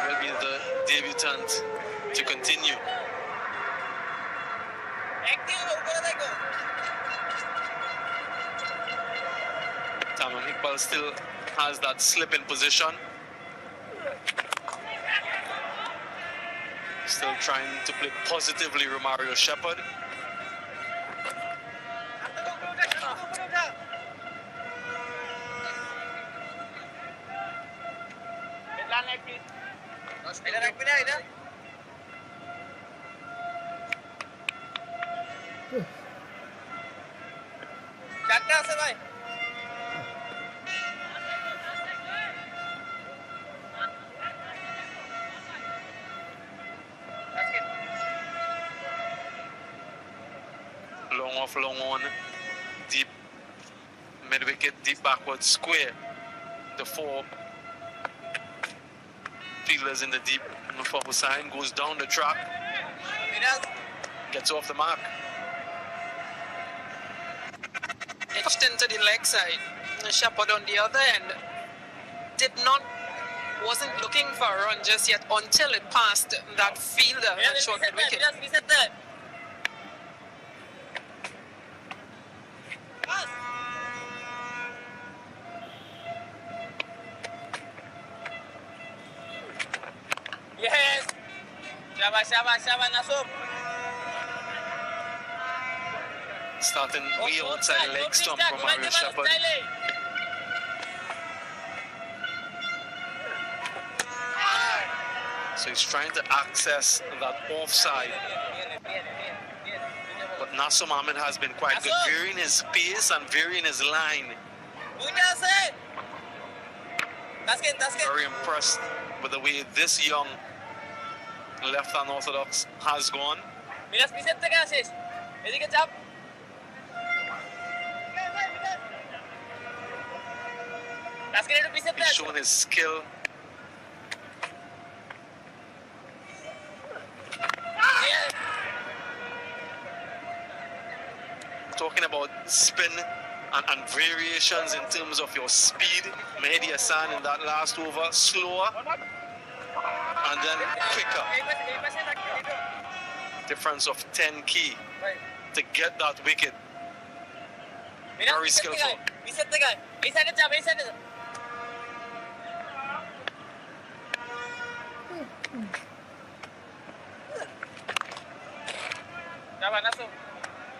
Will be the debutant to continue. Tamam Iqbal still has that slip in position. Still trying to play positively, Romario Shepherd. চারটা আছে ভাই। Long off, long on, deep mid wicket, deep backward square. The 4 fielders in the deep for Hussain, goes down the track, gets off the mark. Edged into the leg side. Shepherd on the other end wasn't looking for a run just yet until it passed that fielder and short mid wicket. Yes. Shabash, Nasum. Starting way outside leg stump from Romario Shepherd. So he's trying to access that offside. But Nasum Ahmed has been quite good, varying his pace and varying his line. Very impressed with the way this young left unorthodox has gone. He's shown his skill. Talking about spin and variations in terms of your speed. Mehdi Hassan in that last over, slower and then quicker. Difference of 10 key to get that wicket. Very skillful.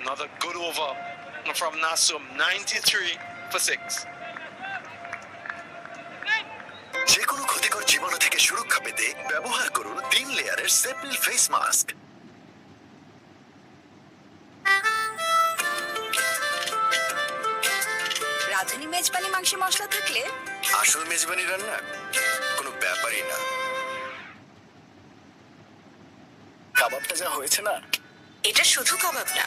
Another good over from Nasum, 93 for 6. যে কোনো ক্ষতিকর জীবাণু থেকে সুরক্ষা পেতে ব্যবহার করুন 3 লেয়ারের সেপল ফেস মাস্ক। মাংসে মশলা থাকলে আসল মেজবানি রান্না কোনো ব্যাপারই না। কাবাবটা যা হয়েছে না, এটা শুধু কাবাব না,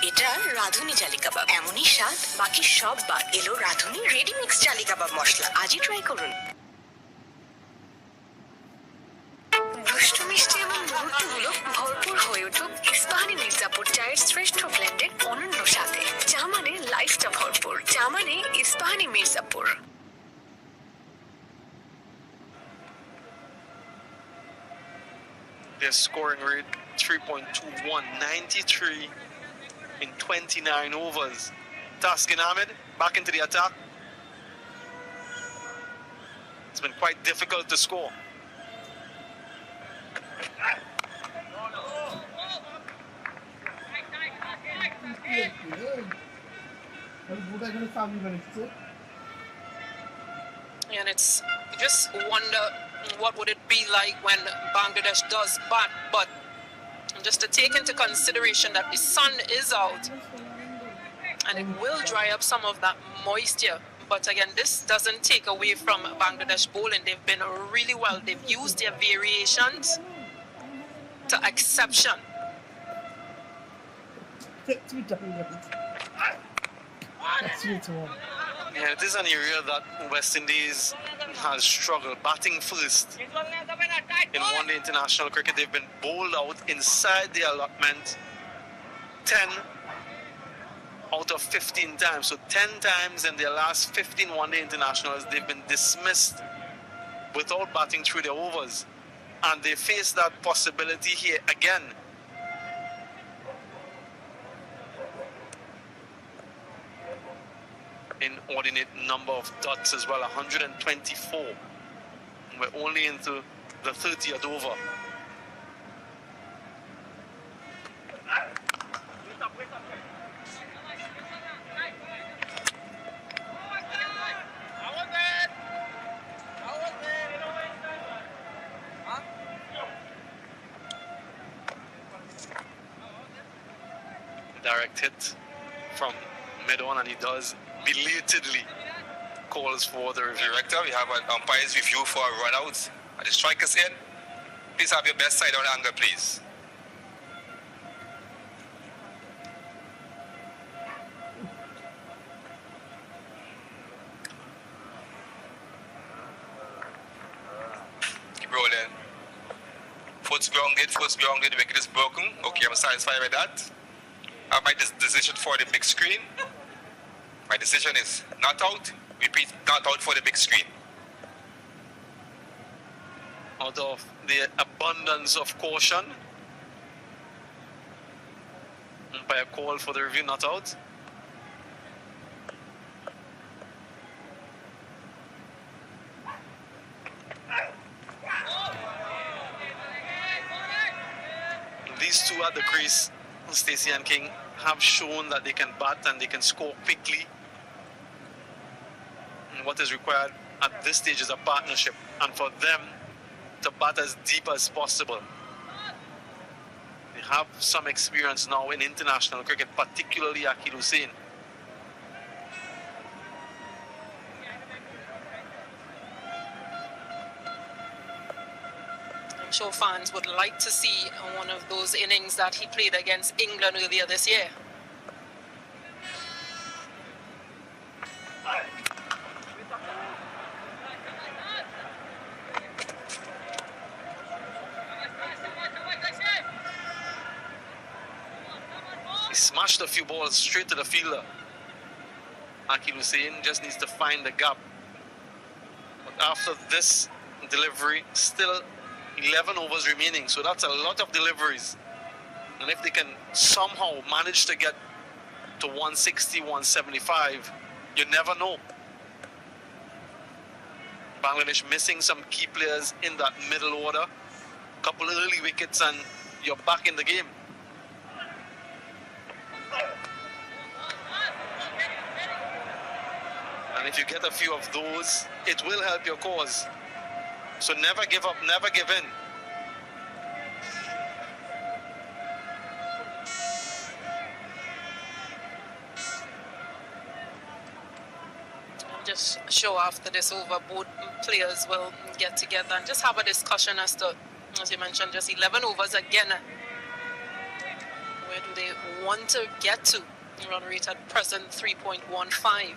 এটা রাঁধুনি জালি কাবাব। এমনই স্বাদ বাকি সব বাদ। এলো রাঁধুনি রেডি মিক্স জালি কাবাব মশলা, আজই ট্রাই করুন। দুষ্টু মিষ্টি এবং মুহূর্তগুলো ভরপুর হয়ে উঠুক ইস্পাহানি মির্জাপুর চায়ের শ্রেষ্ঠ ব্লেন্ডের অনন্য স্বাদে। চা মানে লাইফটা ভরপুর, চা মানে Ispahani Mirzapur. Their scoring rate 3.21, 93 in 29 overs. Taskin Ahmed back into the attack. It's been quite difficult to score. And it's, you just wonder what would it be like when Bangladesh does bat, but just to take into consideration that the sun is out and it will dry up some of that moisture. But again, this doesn't take away from Bangladesh bowling. They've been really well. They've used their variations to exception. Yeah, it is an area that West Indies has struggled. Batting first in one-day international cricket, they've been bowled out inside the allotment 10 out of 15 times. So 10 times in their last 15 one-day internationals, they've been dismissed without batting through their overs. And they face that possibility here again. Inordinate number of dots as well, 124. We're only into the 30th over. Direct hit from mid-on, and he does belatedly calls for the review. Director, we have an umpire's review for a run out. And the strikers in. Please have your best side on angle, please. Keep rolling. Foot's grounded, the wicket is broken. Okay, I'm satisfied with that. I have my decision for the big screen. My decision is not out. Repeat, not out for the big screen. Out of the abundance of caution, by a call for the review, not out. These two at the crease, Stacey and King, have shown that they can bat and they can score quickly. And what is required at this stage is a partnership, and for them to bat as deep as possible. They have some experience now in international cricket, particularly Akil Hussain. I'm sure fans would like to see one of those innings that he played against England earlier this year. He smashed a few balls straight to the fielder. Akil Hussain just needs to find the gap. But after this delivery, still 11 overs remaining, so that's a lot of deliveries. And if they can somehow manage to get to 160, 175, you never know. Bangladesh missing some key players in that middle order. Couple early wickets and you're back in the game. And if you get a few of those, it will help your cause. So never give up, never give in. sure after this over, both players will get together and just have a discussion as to, as you mentioned, just 11 overs again. Where do they want to get to? Run rate at present 3.15.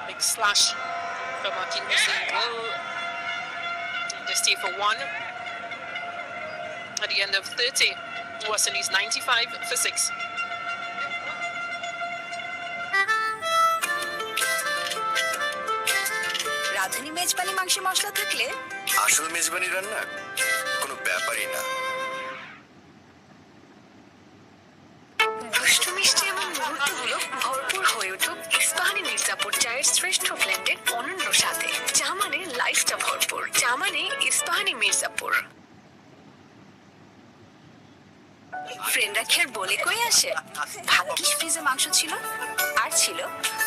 Big slash from Akin Hussein will just stay for one. At the end of 30, West Indies 95 for 6. রাঁধুনি মেজবানি মাংসে মশলা থাকলে আসল মেজবানি রান্না কোনো ব্যাপারই না। দুষ্টু মিষ্টি এবং মুহূর্তগুলো ভরপুর হয়ে উঠুক ইস্পাহানি মির্জাপুর চায়ের শ্রেষ্ঠ ব্লেন্ডের অনন্য স্বাদে। চা মানে লাইফটা ভরপুর, চা মানে ইস্পাহানি মির্জাপুর। ফ্রেন্ডরা খের বলে কই আসে, ভাগ্যিস ফ্রিজে মাংস ছিল আর ছিল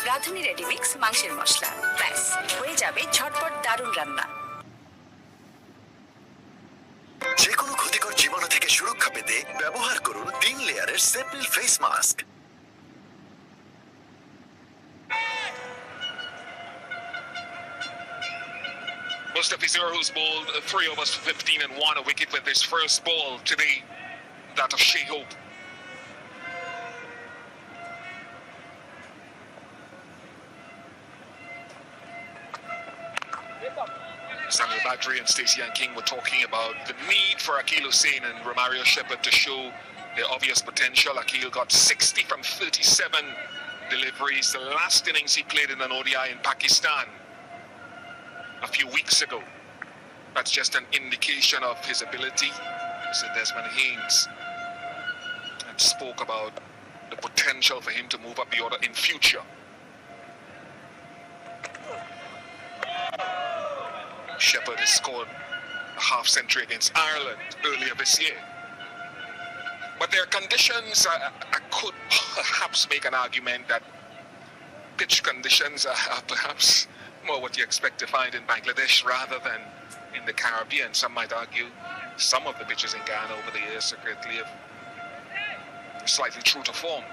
রাঁধুনি রেডি মিক্স মাংসের মশলা। ব্যাস হয়ে যাবে ঝটপট দারুণ রান্না। যে কোনো ক্ষতিকর জীবাণু থেকে সুরক্ষা পেতে ব্যবহার করুন 3 লেয়ারের সেপল face mask. Mustafizur, who's bowled 3 overs for 15 and 1 a wicket with his first ball today, that of Shea Hope. Samuel Badri and Stacey Ann King were talking about the need for Akil Hussain and Romario Shepherd to show their obvious potential. Akil got 60 from 37 deliveries. The last innings he played in an ODI in Pakistan a few weeks ago. That's just an indication of his ability. So Desmond Haynes spoke about the potential for him to move up the order in future. Shepherd has scored a half century against Ireland earlier this year. But there are conditions, I could perhaps make an argument that pitch conditions are perhaps more what you expect to find in Bangladesh rather than in the Caribbean. Some might argue some of the pitches in Ghana over the years secretly have slightly true to form.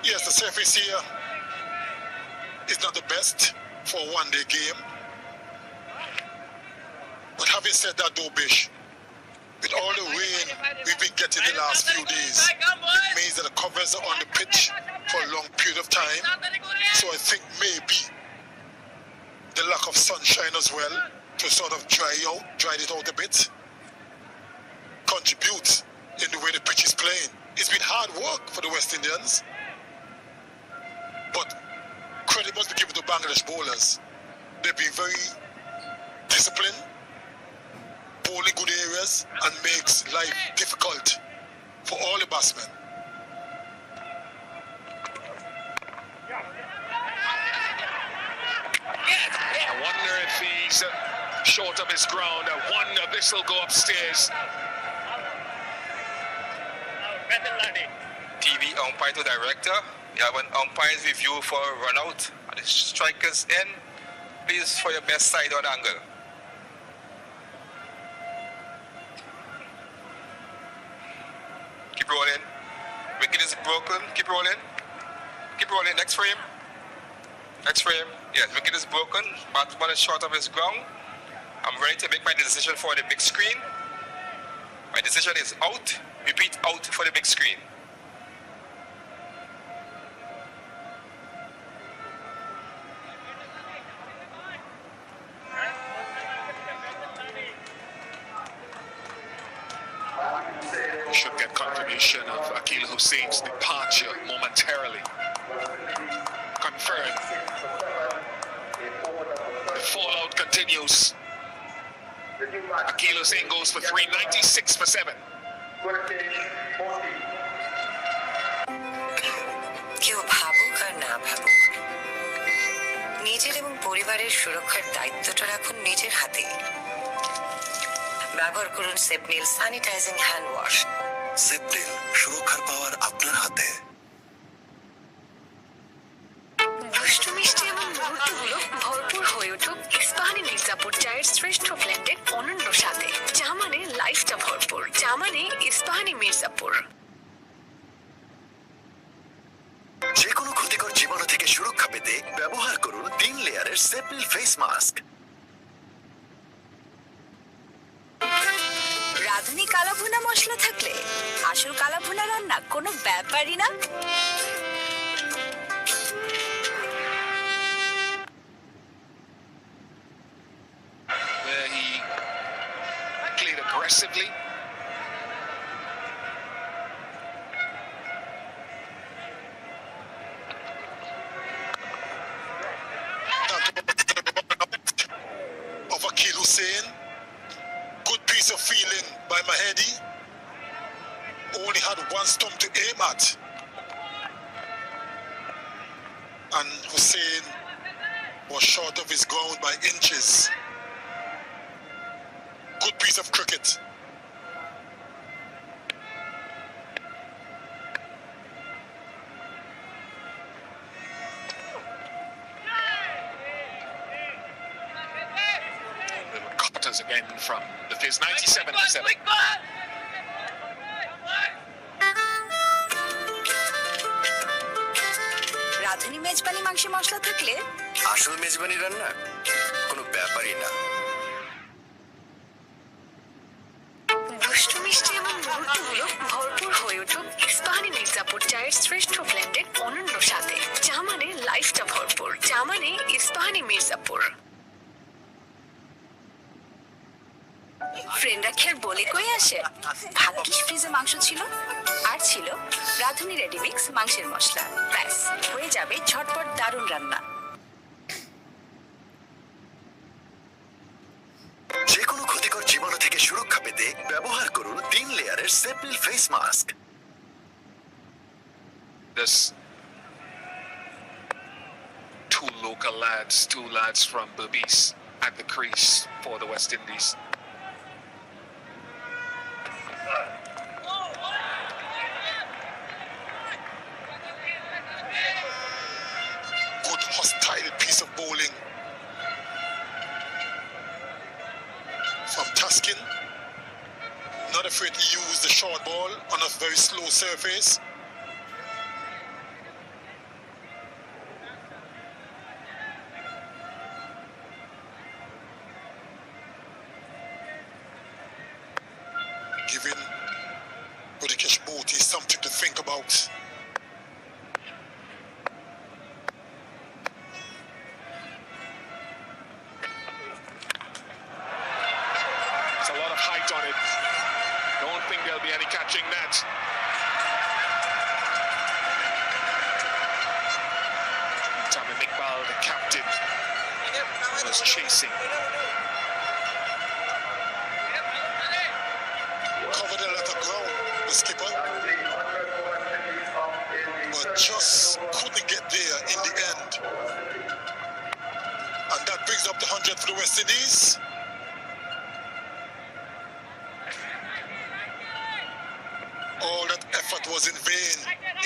Yes, the surface here is not the best for a one-day game. But having said that though, Bish, with all the rain we've been getting the last few days, it means that the covers are on the pitch for a long period of time. So I think maybe the lack of sunshine as well to sort of dry it out a bit, contributes in the way the pitch is playing. It's been hard work for the West Indians, but credit must be given to Bangladesh bowlers. They've been very disciplined, bowling good areas, and makes life difficult for all the batsmen. I wonder if he's short of his ground. I wonder if this will go upstairs. TV umpire to director. You have an umpire's review for a run out. And the strikers in. Please for your best side on angle. Keep rolling. Wicket is broken. Keep rolling. Keep rolling. Next frame. Next frame. Yes, wicket is broken. Batsman is short of his ground. I'm ready to make my decision for the big screen. My decision is out. Repeat, out for the big screen. We should get confirmation of Akil Hussain's departure momentarily. Confirmed. The fallout continues. Akil Hussain goes for 396 for 7. কেউ ভাবুক আর না ভাবুক, নিজের এবং পরিবারের সুরক্ষার দায়িত্বটা রাখুন নিজের হাতে। ব্যবহার করুন সেপনিল স্যানিটাইজিং হ্যান্ড ওয়াশ। সেপ্টেল সুরক্ষার পাওয়ার আপনার হাতে। দুষ্টু মিষ্টি এবং মুহূর্তগুলো ভরপুর হয়ে উঠুক ইস্পাহানি মির্জাপুর চায়ের শ্রেষ্ঠ ব্লেন্ডের অনন্য স্বাদে। চা মানে লাইফটা ভরপুর, চা মানে ইস্পাহানি মির্জাপুর। যে কোনো ক্ষতিকর জীবাণু থেকে সুরক্ষা পেতে ব্যবহার করুন 3 লেয়ারের সেপ্টেল ফেস মাস্ক। রাঁধুনি কালাভুনা মশলা থাকলে আসল কালাভুনা রান্না কোনো ব্যাপারই না। Where he played aggressively. Of Akil Hussein. Good piece of feeling by Mahedi. Only had one stump to aim at. And Hussein was short of his ground by inches. Good piece of cricket. Little cutters again from the Fizz 97-7. রাঁধুনি মেজবানি মাংসে মশলা থাকলে আসল মেজবানি রান্না কোনো ব্যাপারই না। দুষ্টু মিষ্টি এবং মুহূর্তগুলো ভরপুর হয়ে উঠুক ইস্পাহানি মির্জাপুর চায়ের শ্রেষ্ঠ ব্লেন্ডের অনন্য স্বাদে। চা মানে লাইফটা ভরপুর, চা মানে ইস্পাহানি মির্জাপুর। ফ্রেন্ডরা খের বলে কই আসে, ভাগ্যিস ফ্রিজে মাংস ছিল, আর ছিল রাঁধুনি রেডিমিক্স মাংসের মশলা। ব্যাস হয়ে যাবে ঝটপট দারুণ রান্না। যে কোনো ক্ষতিকর জীবাণু থেকে সুরক্ষা পেতে ব্যবহার করুন 3 লেয়ারের সেপ্টেল face mask. This two lads from Berbice at the crease for the West Indies. Good hostile piece of bowling from Tuskin. Not afraid to use the short ball on a very slow surface. Giving British Booty something to think about. There's a lot of height on it. Don't think there'll be any catching that. Tamim Iqbal, the captain, was chasing. Covered a lot of ground, the skipper, but just couldn't get there in the end. And that brings up the 100 for the West Indies. All that effort was in vain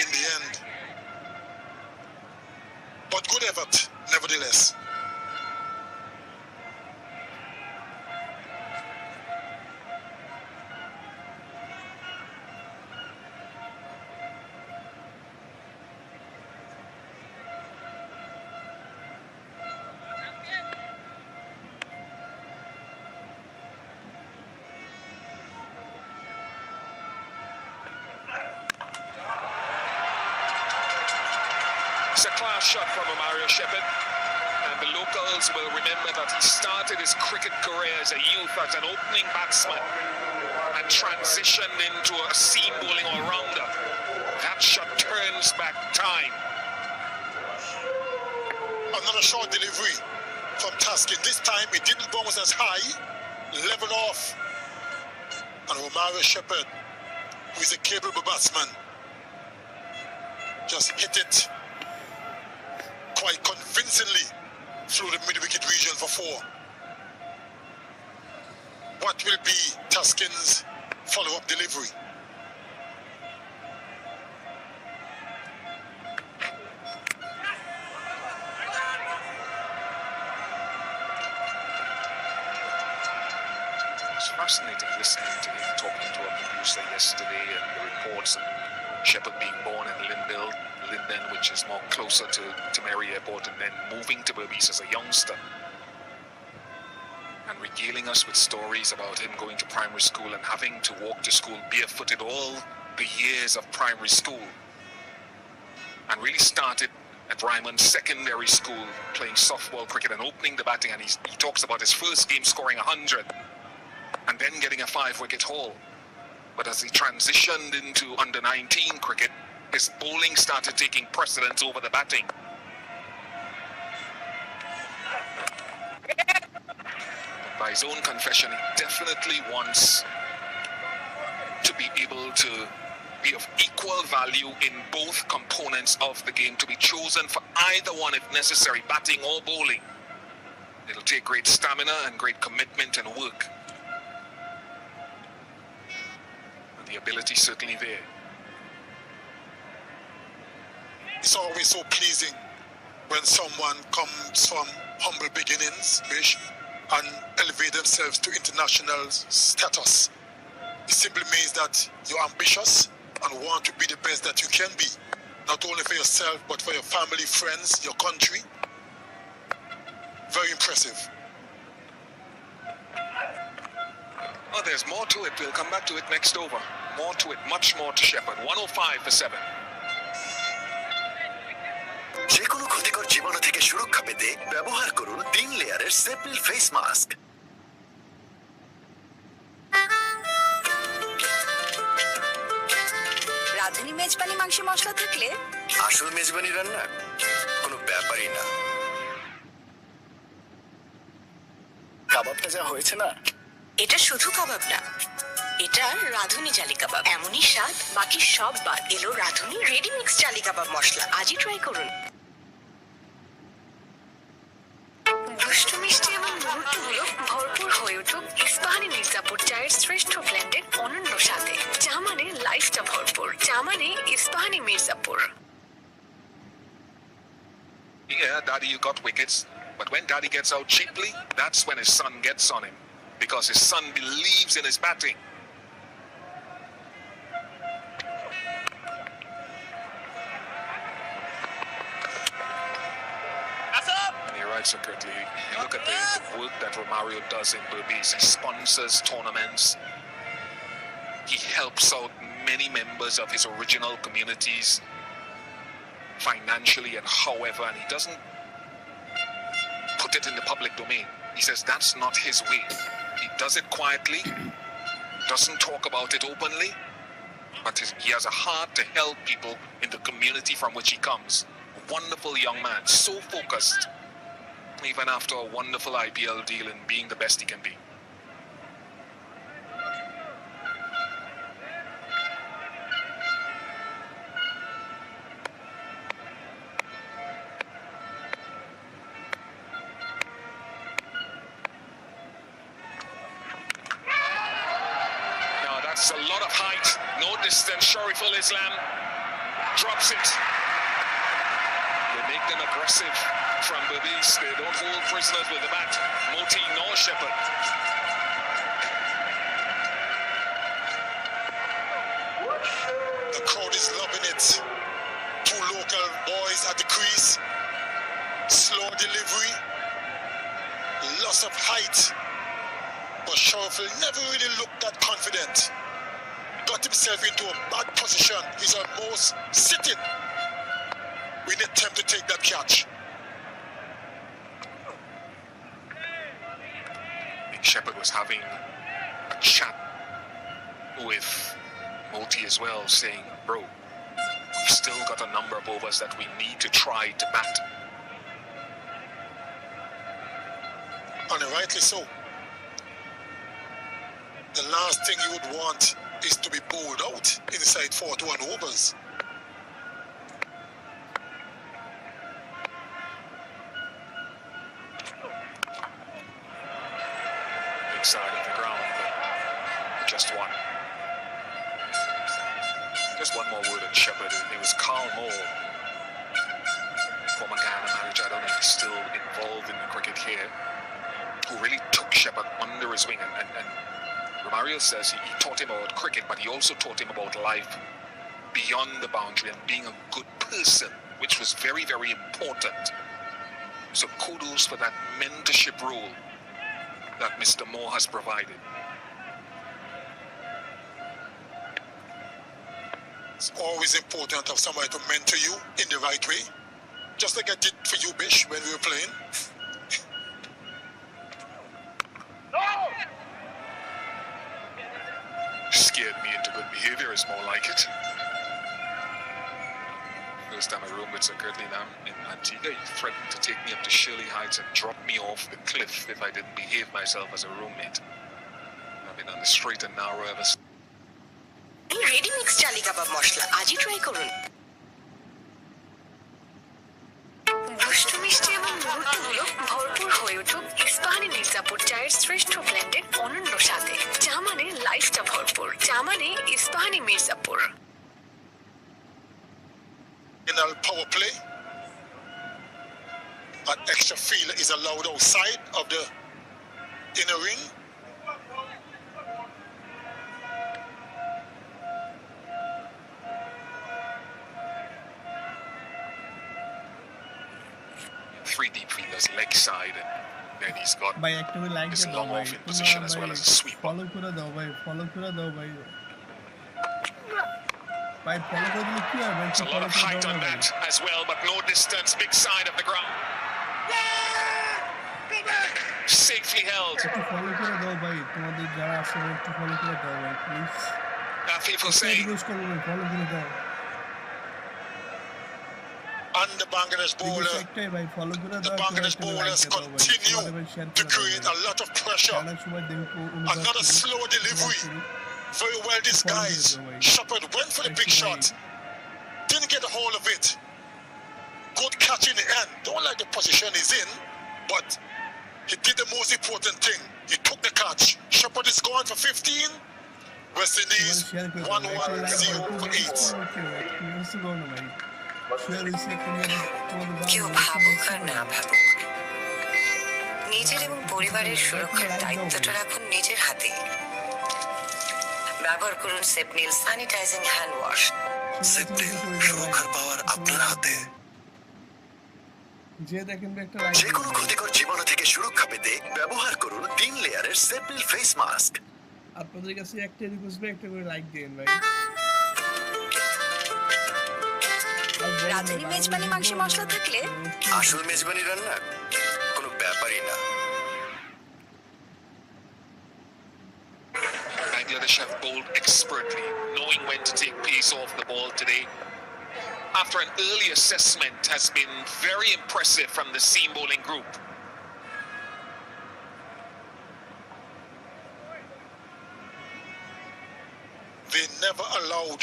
in the end. But good effort, nevertheless. It's a class shot from Mario Shepherd, and the locals will remember that he started his cricket career as a youth as an opening batsman and transitioned into a seam bowling all-rounder. That shot turns back time. Another short delivery from Tuskin. This time it didn't bounce as high, leveled off. And Mario Shepherd, who is a capable batsman, just hit it quite convincingly through the mid-wicket region for 4. What will be Tuskin's follow-up delivery? fascinating listening to him talking to a producer yesterday and the reports of Shepherd being born in Linden, which is more closer to Mary Airport, and then moving to Berbice as a youngster. And regaling us with stories about him going to primary school and having to walk to school barefooted all the years of primary school. And really started at Ryman Secondary School playing softball cricket and opening the batting, and he talks about his first game scoring 100 and then getting a 5-wicket haul. But as he transitioned into under-19 cricket, his bowling started taking precedence over the batting. By his own confession, he definitely wants to be able to be of equal value in both components of the game, to be chosen for either one if necessary, batting or bowling. It'll take great stamina and great commitment and work. And the ability certainly there. It's always so pleasing when someone comes from humble beginnings, Bish, and elevate themselves to international status. It simply means that you're ambitious and want to be the best that you can be, not only for yourself, but for your family, friends, your country. Very impressive. Oh, there's more to it. We'll come back to it next over. More to it, much more to Shepherd. 105 for 7. যেকোনো ক্ষতিকর জীবাণু থেকে সুরক্ষা পেতে ব্যবহার করুন 3 লেয়ারের সেপ্রিল ফেস মাস্ক। রাঁধুনি মেজবানি মাংস মশলা থাকলে আসল মেজবানি রান্না কোনো ব্যাপারই না। কাবাবটা যা হয়েছে না, এটা শুধু কাবাব না, এটা রাঁধুনি জালি কাবাব। এমনই স্বাদ, বাকি সব বাদ। এলো রাঁধুনি রেডি মিক্স জালি কাবাব মশলা। আজই ট্রাই করুন। দুষ্টু মিষ্টি এবং মুহূর্তগুলো ভরপুর হয়ে উঠুক ইস্পাহানি মির্জাপুর চায়ের শ্রেষ্ঠ ব্লেন্ডের অনন্য স্বাদে। চা মানে লাইফটা ভরপুর, চা মানে Ispahani Mirzapur. Yeah, Daddy, you got wickets. But when Daddy gets out cheaply, that's when his son gets on him. Because his son believes in his batting. And you're right, secretly. You look at the work that Romario does in Berbice. He sponsors tournaments. He helps out many members of his original communities financially and however, and he doesn't put it in the public domain. He says that's not his way. He does it quietly, doesn't talk about it openly, but he has a heart to help people in the community from which he comes. Wonderful young man, so focused, even after a wonderful IPL deal and being the best he can be. That's a lot of height, no distance. Shariful Islam drops it. They make them aggressive from Berbice. They don't hold prisoners with the bat. Moti nor Shepherd. The crowd is loving it. Two local boys at the crease. Slow delivery. Loss of height. But Shariful never really looked that confident. Got himself into a bad position. He's almost sitting with the attempt to take that catch. I think Shepherd was having a chat with Moti as well, saying, bro, we've still got a number of overs that we need to try to bat. And rightly so. The last thing you would want is to be bowled out inside 41 overs. Big side of the ground, but just one. Just one more word on Shepherd. It was Carl Moore, former Garena manager, I don't know if he's still involved in the cricket here, who really took Shepherd under his wing and Romario says he taught him about cricket, but he also taught him about life beyond the boundary and being a good person, which was very, very important. So kudos for that mentorship role that Mr. Moore has provided. It's always important to have somebody to mentor you in the right way. Just like I did for you, Bish, when we were playing. Scared me into good behavior is more like it. First time I roomed with Sir Kirtley now in Antigua, he threatened to take me up to Shirley Heights and drop me off the cliff if I didn't behave myself as a roommate. I've been on the straight and narrow ever since. Ready mix চালি কাবাব মশলা আজই try করুন। দুষ্টু মিষ্টি এবং মুহূর্তগুলো ভরপুর হয়ে উঠুক ইস্পাহানি মির্জাপুর চায়ের শ্রেষ্ঠ ব্লেন্ডের অনন্য স্বাদে। চা মানে লাইফটা ভরপুর, চা মানে Ispahani Mirzapur. Power play. An extra fielder is allowed outside of the inner ring. Three deep fielders leg side, and then he's got ভাই একটা করে লাইক his দাও long ভাই, off in position as well as a sweep. Follow করে দাও ভাই, follow করে দাও ভাই। ভাই ফলো করে দিলে কি হবে? There's a lot of height on that as well, but no distance, big side of the ground. Safely held. একটু ফলো করে দাও ভাই, তোমাদের যারা আছে একটু ফলো করে দাও ভাই প্লিজ। People say রিকোয়েস্ট করব ফলো করে দাও। And the Bangladesh bowler, একটাই ভাই ফলো করে the দাও। Bangladesh bowlers continue to create a lot of pressure. Another slow delivery. Very well disguised. Shepherd went for the big shot. Didn't get a hold of it. Good catch in the end. Don't like the position he's in, but he did the most important thing. He took the catch. Shepherd is gone for 15. West Indies 1-1-0 for 8. কেউ ভাবুক আর না ভাবুক, নিজের এবং পরিবারের সুরক্ষার দায়িত্বটা রাখুন নিজের হাতে। ব্যবহার করুন সেপনিল স্যানিটাইজিং হ্যান্ড ওয়াশ। সেপনিল, সুরক্ষার পাওয়ার আপনার হাতে। যে দেখেন একটা যে কোনো ক্ষতিকর জীবাণু থেকে সুরক্ষা পেতে ব্যবহার করুন 3 লেয়ারের সেপনিল ফেস মাস্ক। আপনাদের কাছে একটা রিকোয়েস্ট ভাই, একটা করে লাইক দেন ভাই। রাঁধুনি মেজবানি মাংস মশলা থাকলে আসল মেজবানি রান্না কোনো ব্যাপারই না। Bangladesh have bowled expertly, knowing when to take pace off the ball today. After an early assessment has been very impressive from the seam bowling group. They never allowed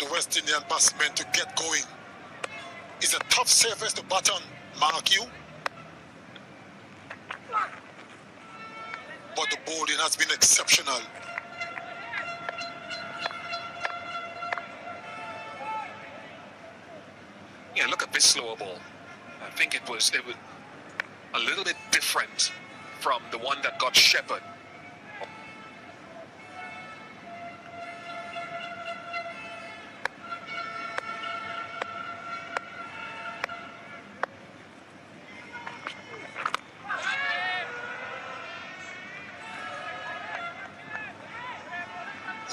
the West Indian batsmen to get going. It's a tough surface to bat on, mark you. But the bowling has been exceptional. Yeah, look at this slower ball. I think it was a little bit different from the one that got Shepherd.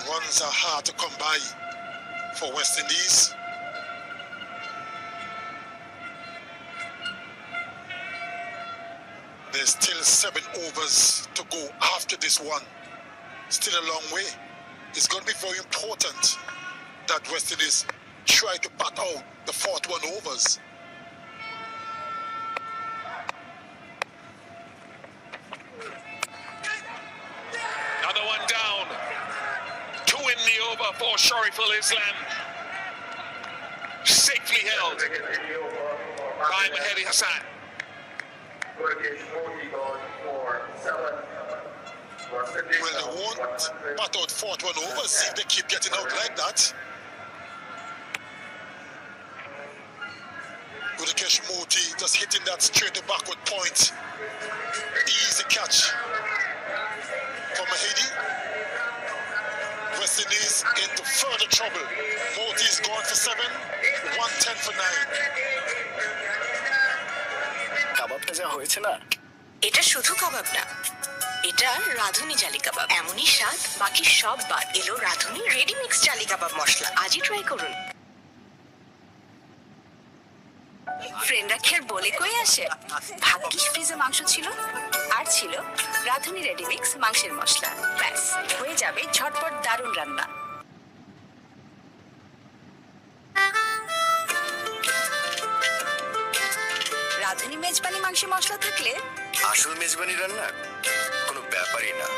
Runs are hard to come by for West Indies. There's still 7 overs to go after this one. Still a long way. It's going to be very important that West Indies try to bat out the 4th 1 overs. Another one down. 2 in the over for Shariful Islam. Safely held by Mahdi Hassan. Well, they won't bat out 4th 1 overs. See if they keep getting out like that. Gudakesh Moti just hitting that straight to backward point. Easy catch for Mahdi. West Indies into further trouble. Moti's gone for 7, 110 for 9. কাবাবটা যা হয়েছে না, এটা শুধু কাবাব না, এটা রাঁধুনি জালি কাবাব। এমনই স্বাদ, বাকি সব বাদ। এলো রাঁধুনি রেডি মিক্স জালি কাবাব মশলা। আজই ট্রাই করুন। ফ্রেন্ডরা খের বলে কই আসে, ভাগ্যিস ফ্রিজে মাংস ছিল, আর ছিল রাঁধুনি রেডি মিক্স মাংসের মশলা। ব্যাস হয়ে যাবে ঝটপট দারুণ রান্না। রাঁধুনি মেজবানি মাংসের মশলা থাকলে আসল মেজবানি রান্না কোনো ব্যাপারই না।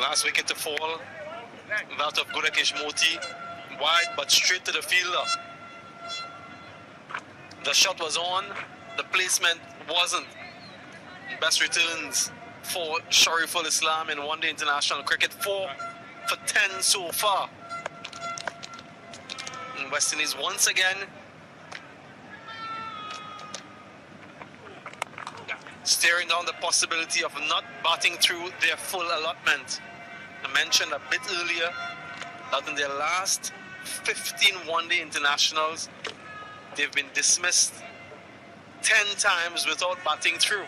Last wicket to fall, that of Gurekesh Moti, wide but straight to the fielder. The shot was on, the placement wasn't. Best returns for Shariful Islam in one-day international cricket, 4 for 10 so far. And West Indies once again staring down the possibility of not batting through their full allotment. I mentioned a bit earlier that in their last 15 one-day internationals, they've been dismissed 10 times without batting through.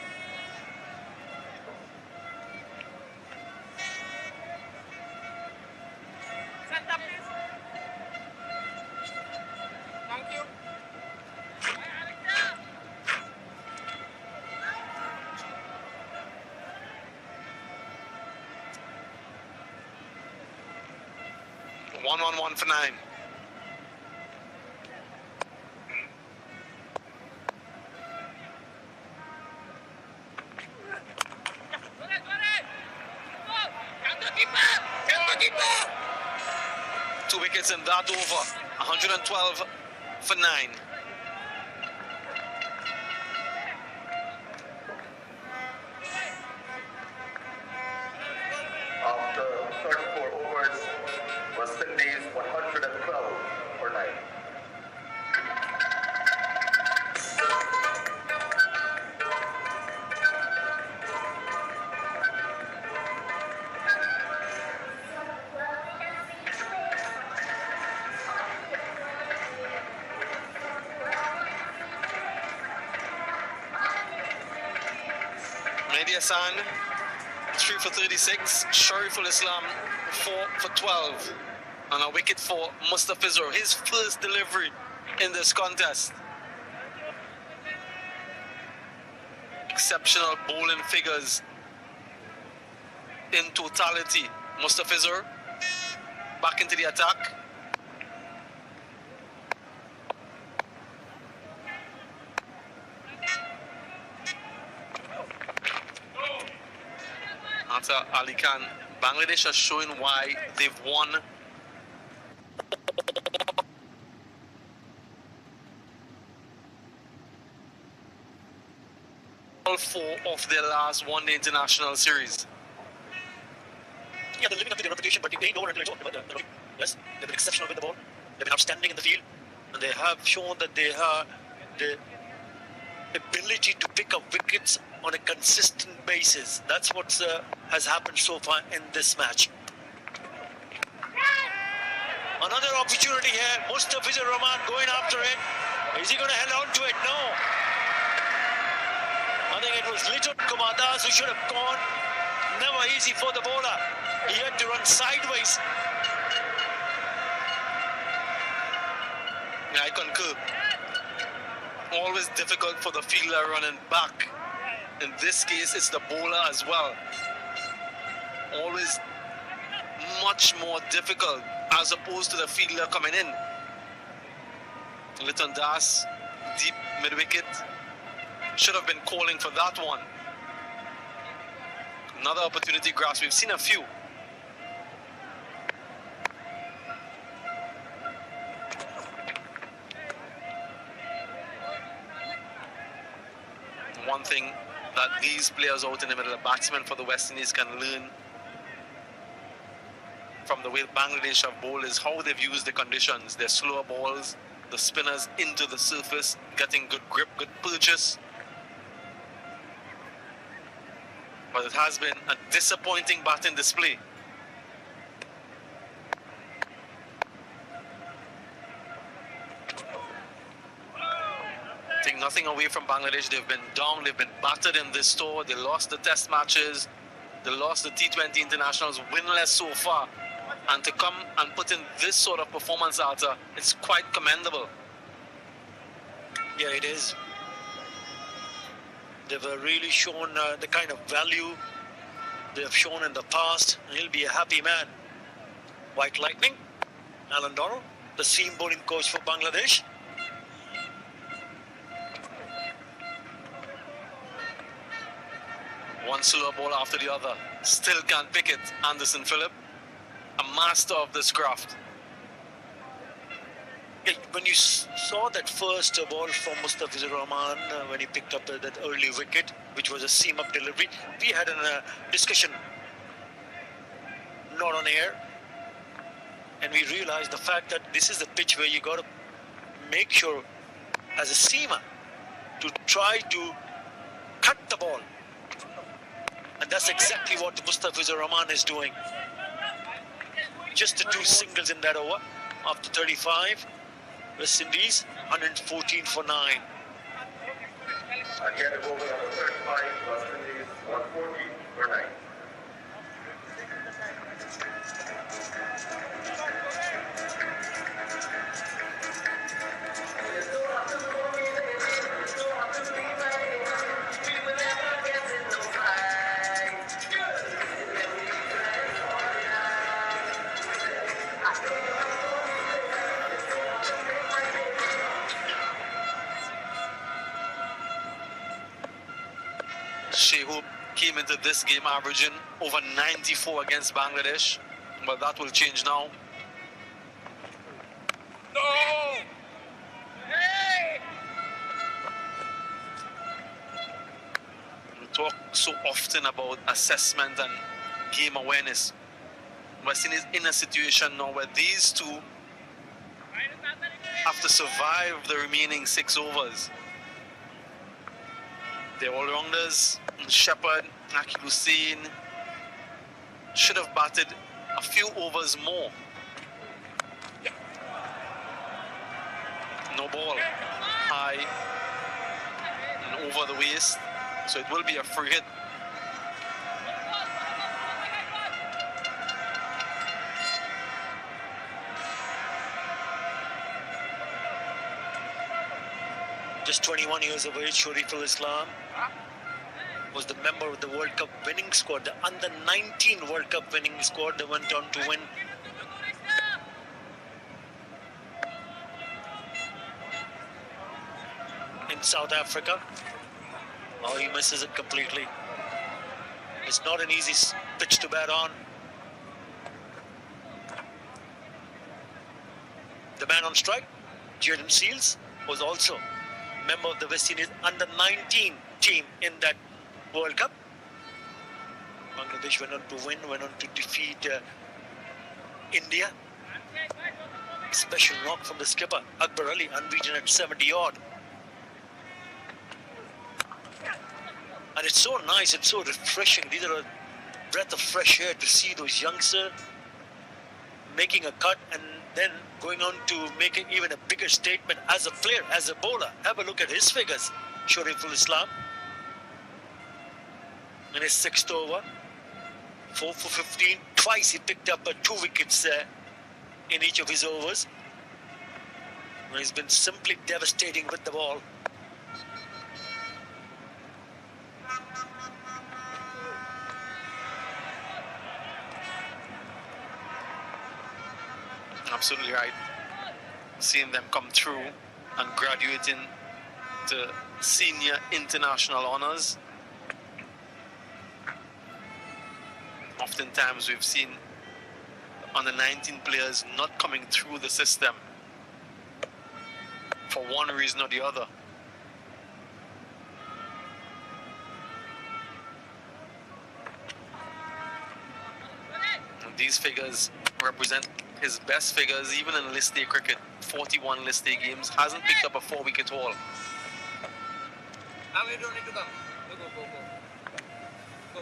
One for 9. Two wickets in that over. 112 for 9. After 34 overs, West Indies 112 for 9. Mehdi Hassan, 3 for 36. Shariful Islam, 4 for 12. And a wicket for Mustafizur, his first delivery in this contest. Exceptional bowling figures in totality. Mustafizur back into the attack. After Ali Khan, Bangladesh are showing why they've won all 4 of their last one-day international series. Yeah, they're living up to their reputation, but they know until it's over. Yes, they've been exceptional with the ball. They've been outstanding in the field, and they have shown that they have the ability to pick up wickets on a consistent basis. That's what has happened so far in this match. Another opportunity here. Mustafizur Rahman going after it. Is he going to hang on to it? No. I think it was Liton Kumar Das who should have gone. Never easy for the bowler. He had to run sideways. Yeah, I concur. Always difficult for the fielder running back. In this case, it's the bowler as well. Always much more difficult as opposed to the fielder coming in. Liton Das, deep mid-wicket, should have been calling for that one. Another opportunity grasp. We've seen a few. One thing that these players out in the middle, the batsmen for the West Indies, can learn from the way Bangladesh have bowled is how they've used the conditions. Their slower balls, the spinners into the surface, getting good grip, good purchase. But it has been a disappointing batting display. Take nothing away from Bangladesh. They've been down, they've been battered in this tour. They lost the test matches, they lost the T20 internationals, winless so far. And to come and put in this sort of performance after, it's quite commendable. Yeah, it is. They've really shown the kind of value they have shown in the past, and he'll be a happy man. White Lightning, Alan Donald, the seam bowling coach for Bangladesh. One slow ball after the other. Still can't pick it. Anderson Phillip, a master of this craft. Yeah, when you saw that first ball from Mustafizur Rahman when he picked up that early wicket, which was a seam-up delivery, we had a discussion, not on air, and we realized the fact that this is the pitch where you got to make sure, as a seamer, to try to cut the ball. And that's exactly what Mustafizur Rahman is doing. Just the 2 singles in that over after 35. West Indies 114 for 9. Again, over number 35, West Indies 114 for 9. Shehub came into this game averaging over 94 against Bangladesh, but that will change now. No! We talk so often about assessment and game awareness. West Indies in a situation now where these two have to survive the remaining 6 overs. Their all-rounders, Shepherd, Nakib Hussain, should have batted a few overs more. No ball, high and over the waist, so it will be a free hit. Just 21 years of age, Shariful Islam was the member of the World Cup winning squad, the under-19 World Cup winning squad that went on to win in South Africa. Oh, he misses it completely. It's not an easy pitch to bat on. The man on strike, Jaden Seals, was also member of the West Indies under-19 team in that World Cup. Bangladesh went on to win, went on to defeat India. Special knock from the skipper, Akbar Ali, unbeaten at 70-odd. And it's so nice, it's so refreshing. These are a breath of fresh air to see those youngsters making a cut and then going on to make it even a bigger statement as a player, as a bowler. Have a look at his figures, Shariful Islam. In his 6th over, 4 for 15. Twice he picked up 2 wickets in each of his overs. And he's been simply devastating with the ball. Absolutely right. Seeing them come through and graduating to senior international honors. Oftentimes we've seen under 19 players not coming through the system for one reason or the other. And these figures represent his best figures even in list day cricket. 41 list day games, hasn't picked up a 4-wicket haul. Now you don't need to come. Go.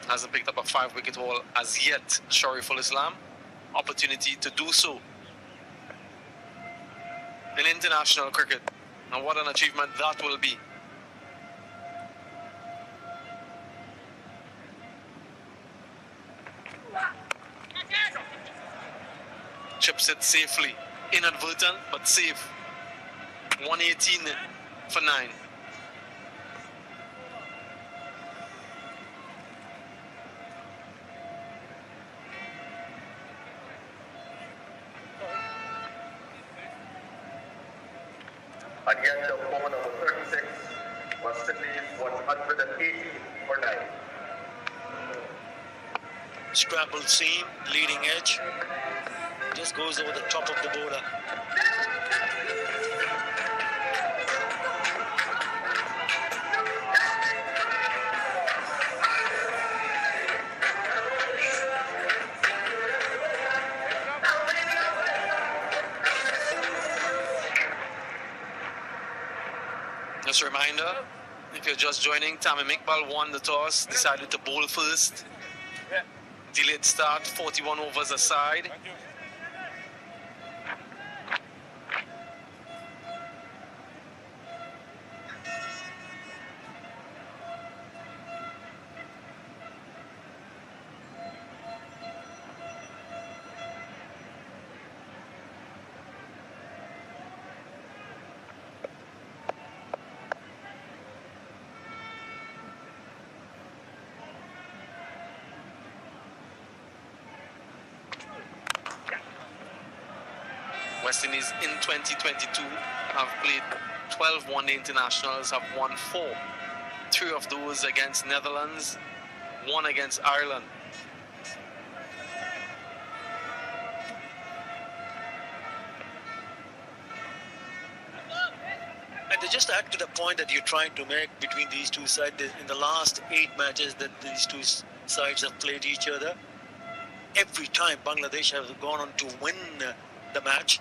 hasn't picked up a 5-wicket haul as yet. Shariful Islam, opportunity to do so in international cricket. And what an achievement that will be. Chips it safely. Inadvertent, but safe. 118 for 9. Again, the ball number 36, West Indies 180 for 9. Scrambled seam, leading edge. Just goes over the top of the bowler. Just a reminder, if you're just joining, Tamim Iqbal won the toss, decided to bowl first. Delayed start, 41 overs aside. West Indies in 2022 have played 12 one-day internationals, have won 4. 3 of those against Netherlands, 1 against Ireland. And just add to the point that you're trying to make between these two sides. In the last 8 matches that these two sides have played each other, every time Bangladesh has gone on to win the match.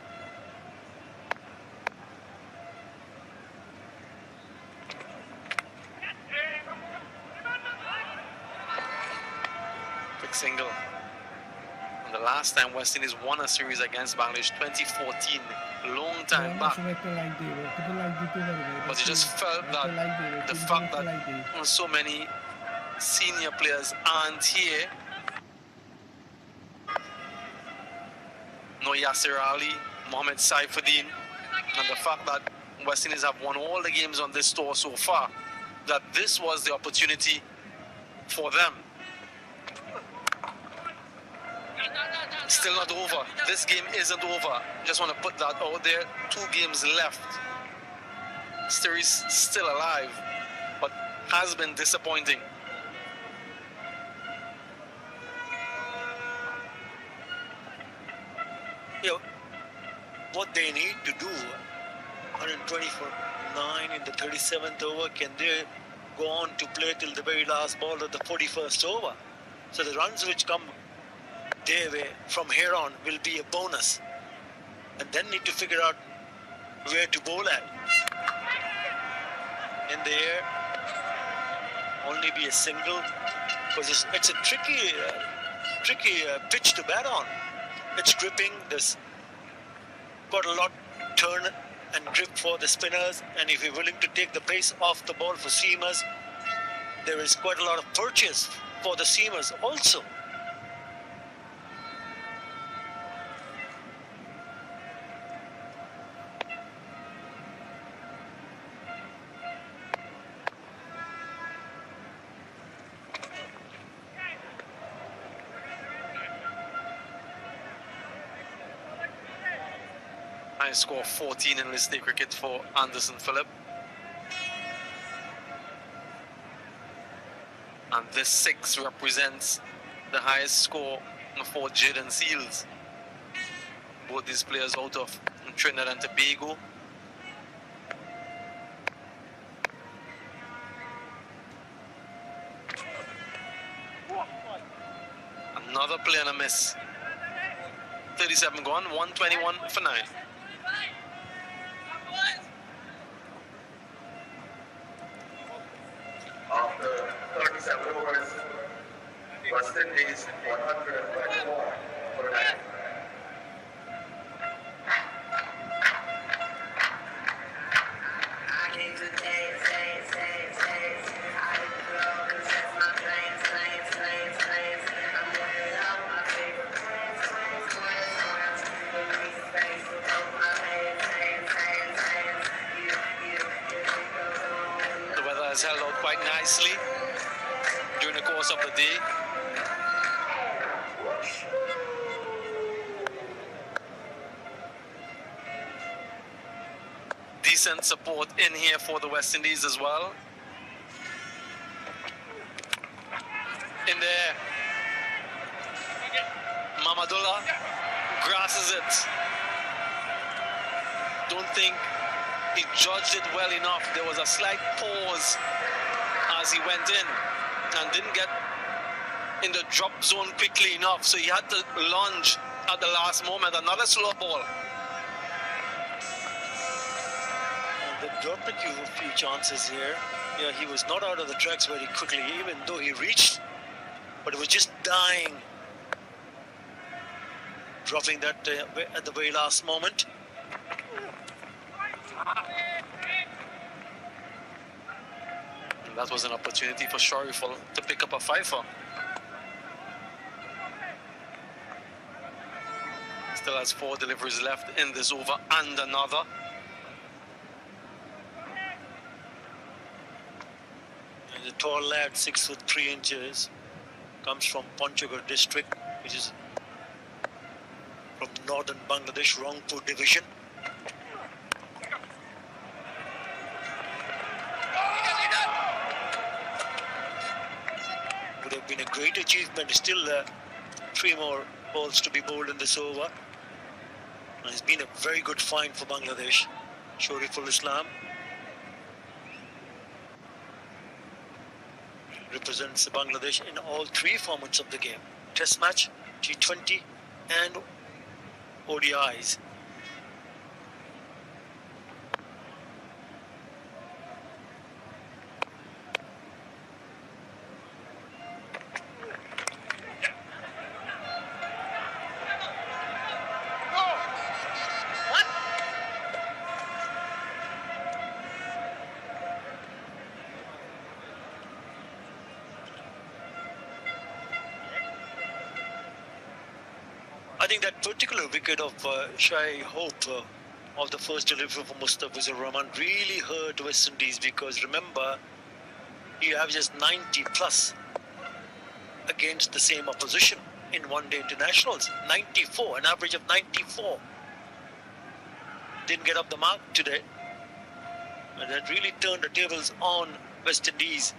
Quick single. And the last time West Indies won a series against Bangladesh, 2014, long time back. But you just felt that the fact that so many senior players aren't here. No Yasir Ali, Mohamed Saifuddin, and the fact that West Indies have won all the games on this tour so far, that this was the opportunity for them. Still not over. This game isn't over. Just want to put that out there. 2 games left. Series still alive, but has been disappointing. You know, what they need to do, 120 for 9 in the 37th over, can they go on to play till the very last ball of the 41st over? So the runs which come their way from here on will be a bonus, and then need to figure out where to bowl at. In the air, only be a single, because it's a tricky pitch to bat on. It's gripping. There's got a lot turn and grip for the spinners, and if you're willing to take the pace off the ball for seamers, there is quite a lot of purchase for the seamers also. High score 14 in List A cricket for Anderson Phillip. And this 6 represents the highest score for Jaden Seals. Both these players out of Trinidad and Tobago. Another play and a miss. 37 gone, 121 for 9. After 37 overs, West Indies 121 for 9. The weather has held out quite nicely during the course of the day. Decent support in here for the West Indies as well. In there, Mamadullah grasses it. Don't think he judged it well enough. There was a slight pause as he went in and didn't get in the drop zone quickly enough, so he had to lunge at the last moment. Another slow ball. They dropped a few chances here. Yeah, he was not out of the tracks very quickly, even though he reached, but it was just dying. Dropping that at the very last moment. And that was an opportunity for Shariful to pick up a fifer. Still has 4 deliveries left in this over and another. And the tall lad, 6'3", comes from Panchgarh district, which is from northern Bangladesh, Rangpur division. Would have been a great achievement. Still 3 more balls to be bowled in this over. And it's been a very good find for Bangladesh. Shariful Islam represents Bangladesh in all 3 formats of the game: Test match, T20 and ODIs. I think that particular wicket of Shai Hope of the first delivery for Mustafizur Rahman really hurt West Indies, because remember, he averages 90 plus against the same opposition in one-day internationals. 94, an average of 94. Didn't get up the mark today. And that really turned the tables on West Indies.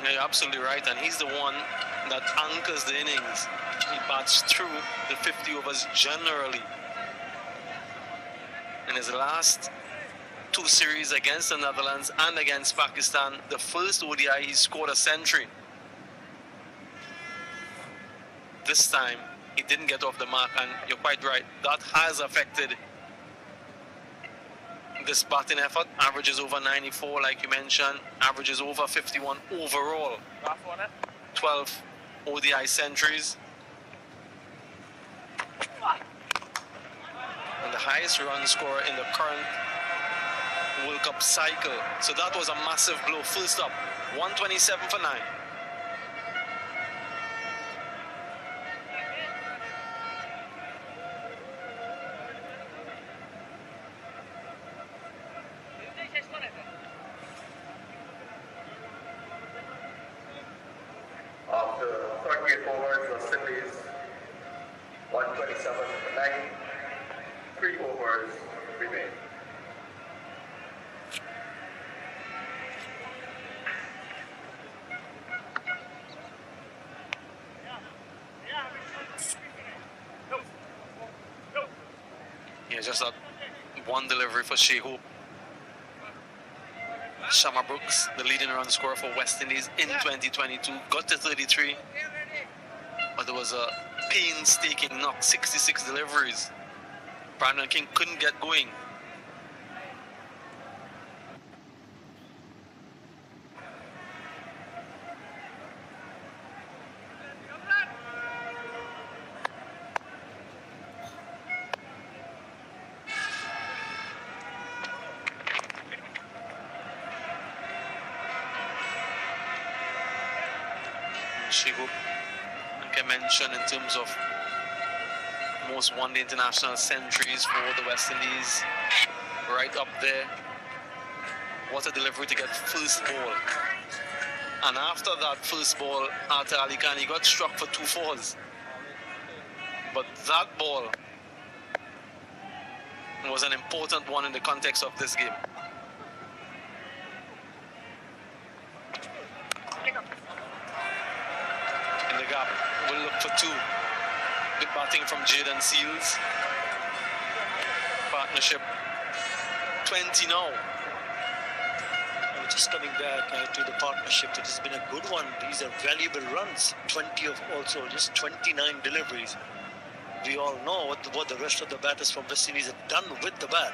Yeah, you're absolutely right, and he's the one that anchors the innings. He bats through the 50 overs generally. In his last 2 series against the Netherlands and against Pakistan, the first ODI, he scored a century. This time, he didn't get off the mark, and you're quite right, that has affected this batting effort. Averages over 94, like you mentioned, averages over 51 overall. 12 ODI centuries. And the highest run scorer in the current World Cup cycle. So that was a massive blow. First up, 127 for 9. After 38 overs, West Indies 127 for 9. 3 overs remain. Yeah, just that one delivery for Shai Hope. Shama Brooks, the leading run scorer for West Indies in 2022, got to 33, but there was a painstaking knock, 66 deliveries. Brandon King couldn't get going. Shigo, like I mentioned, in terms of most one-day international centuries for the West Indies, right up there. What a delivery to get first ball. And after that first ball, Ata Ali Khan, he got struck for 2 fours. But that ball was an important one in the context of this game. In the gap, we'll look for 2. Good batting from Jaden Seals. Partnership 20 now. Just coming back to the partnership, it has been a good one. These are valuable runs. 20 of also just 29 deliveries. We all know what the rest of the batters from West Indies have done with the bat.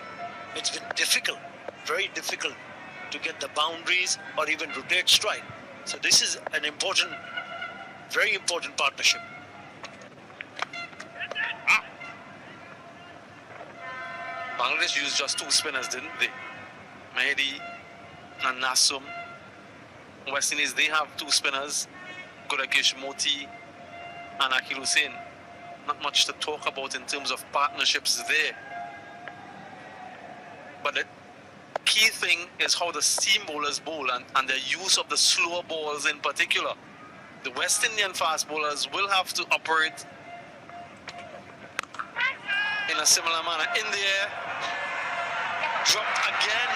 It's been difficult, very difficult to get the boundaries or even rotate strike. So this is an important, very important partnership. Bangladesh used just 2 spinners, didn't they? Mahedi and Nasum. West Indies, they have 2 spinners, Gudakesh Moti and Akil Hussain. Not much to talk about in terms of partnerships there. But the key thing is how the seam bowlers bowl and their use of the slower balls in particular. The West Indian fast bowlers will have to operate in a similar manner. In the air, dropped again.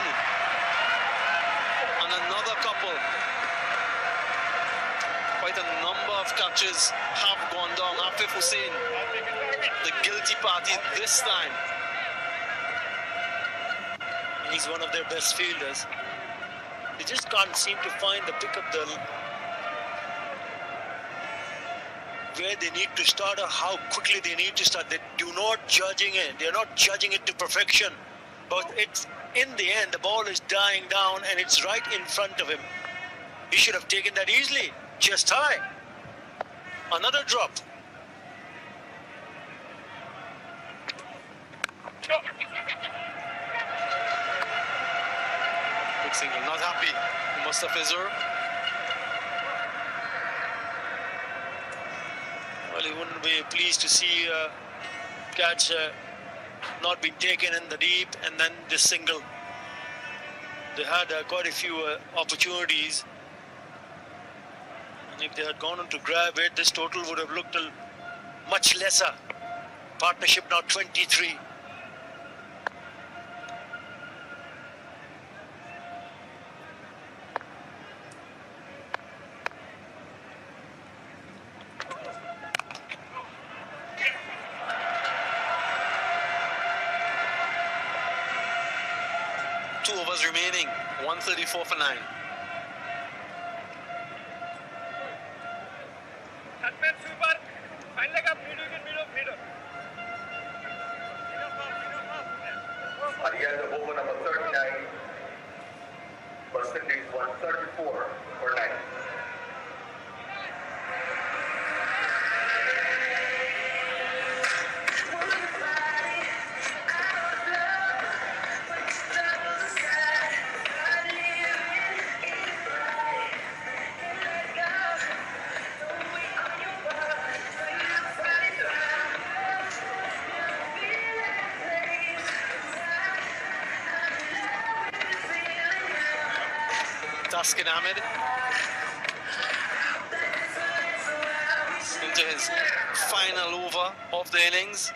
And another couple. Quite a number of catches have gone down. Afif Hussain, the guilty party this time. He's one of their best fielders. They just can't seem to find the pick of the where they need to start or how quickly they need to start. They do not judging it. They're not judging it to perfection. But it's in the end, the ball is dying down and it's right in front of him. He should have taken that easily. Just high. Another drop. Quick single, not happy. Mustafizur. Well, he wouldn't be pleased to see catch not being taken in the deep and then this single. They had quite a few opportunities. And if they had gone on to grab it, this total would have looked much lesser. Partnership now 23. Remaining 134 for 9. At the end of over number 39, West Indies 134 for 9. Taskin Ahmed into his final over of the innings.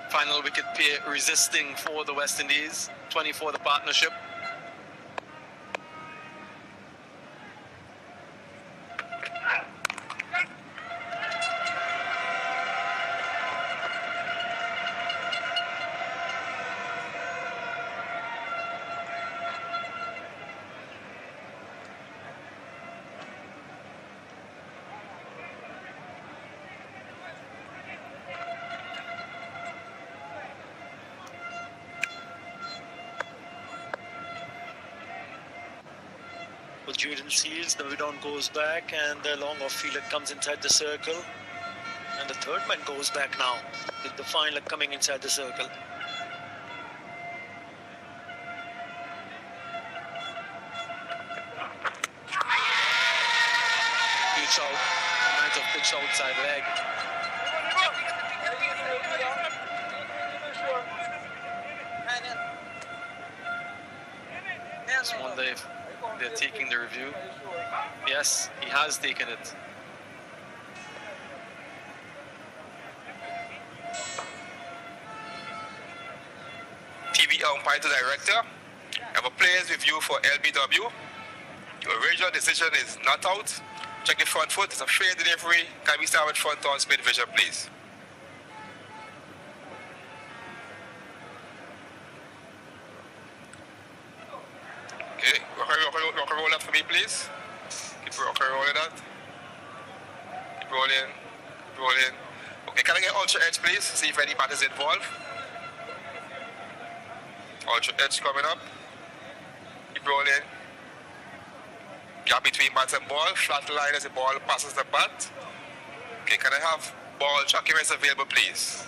Final wicket pair resisting for the West Indies. 24 the partnership. Jordan Seals. The Vidon goes back, and the long off fielder comes inside the circle. And the third man goes back now, with the fielder coming inside the circle. Pitch out. Might have pitched outside leg. Just wonder if they're taking the review. Yes, he has taken it. TV umpire to director. Have a player's review for LBW. Your original decision is not out. Check the front foot. It's a fair delivery. Can we start with front on speed vision, please? Okay, rock and roll that for me, please. Keep rock and rolling that. Keep rolling. Keep rolling. Okay, can I get ultra edge, please? See if any bat is involved. Ultra edge coming up. Keep rolling. Gap between bat and ball. Flat line as the ball passes the bat. Okay, can I have ball documents available, please?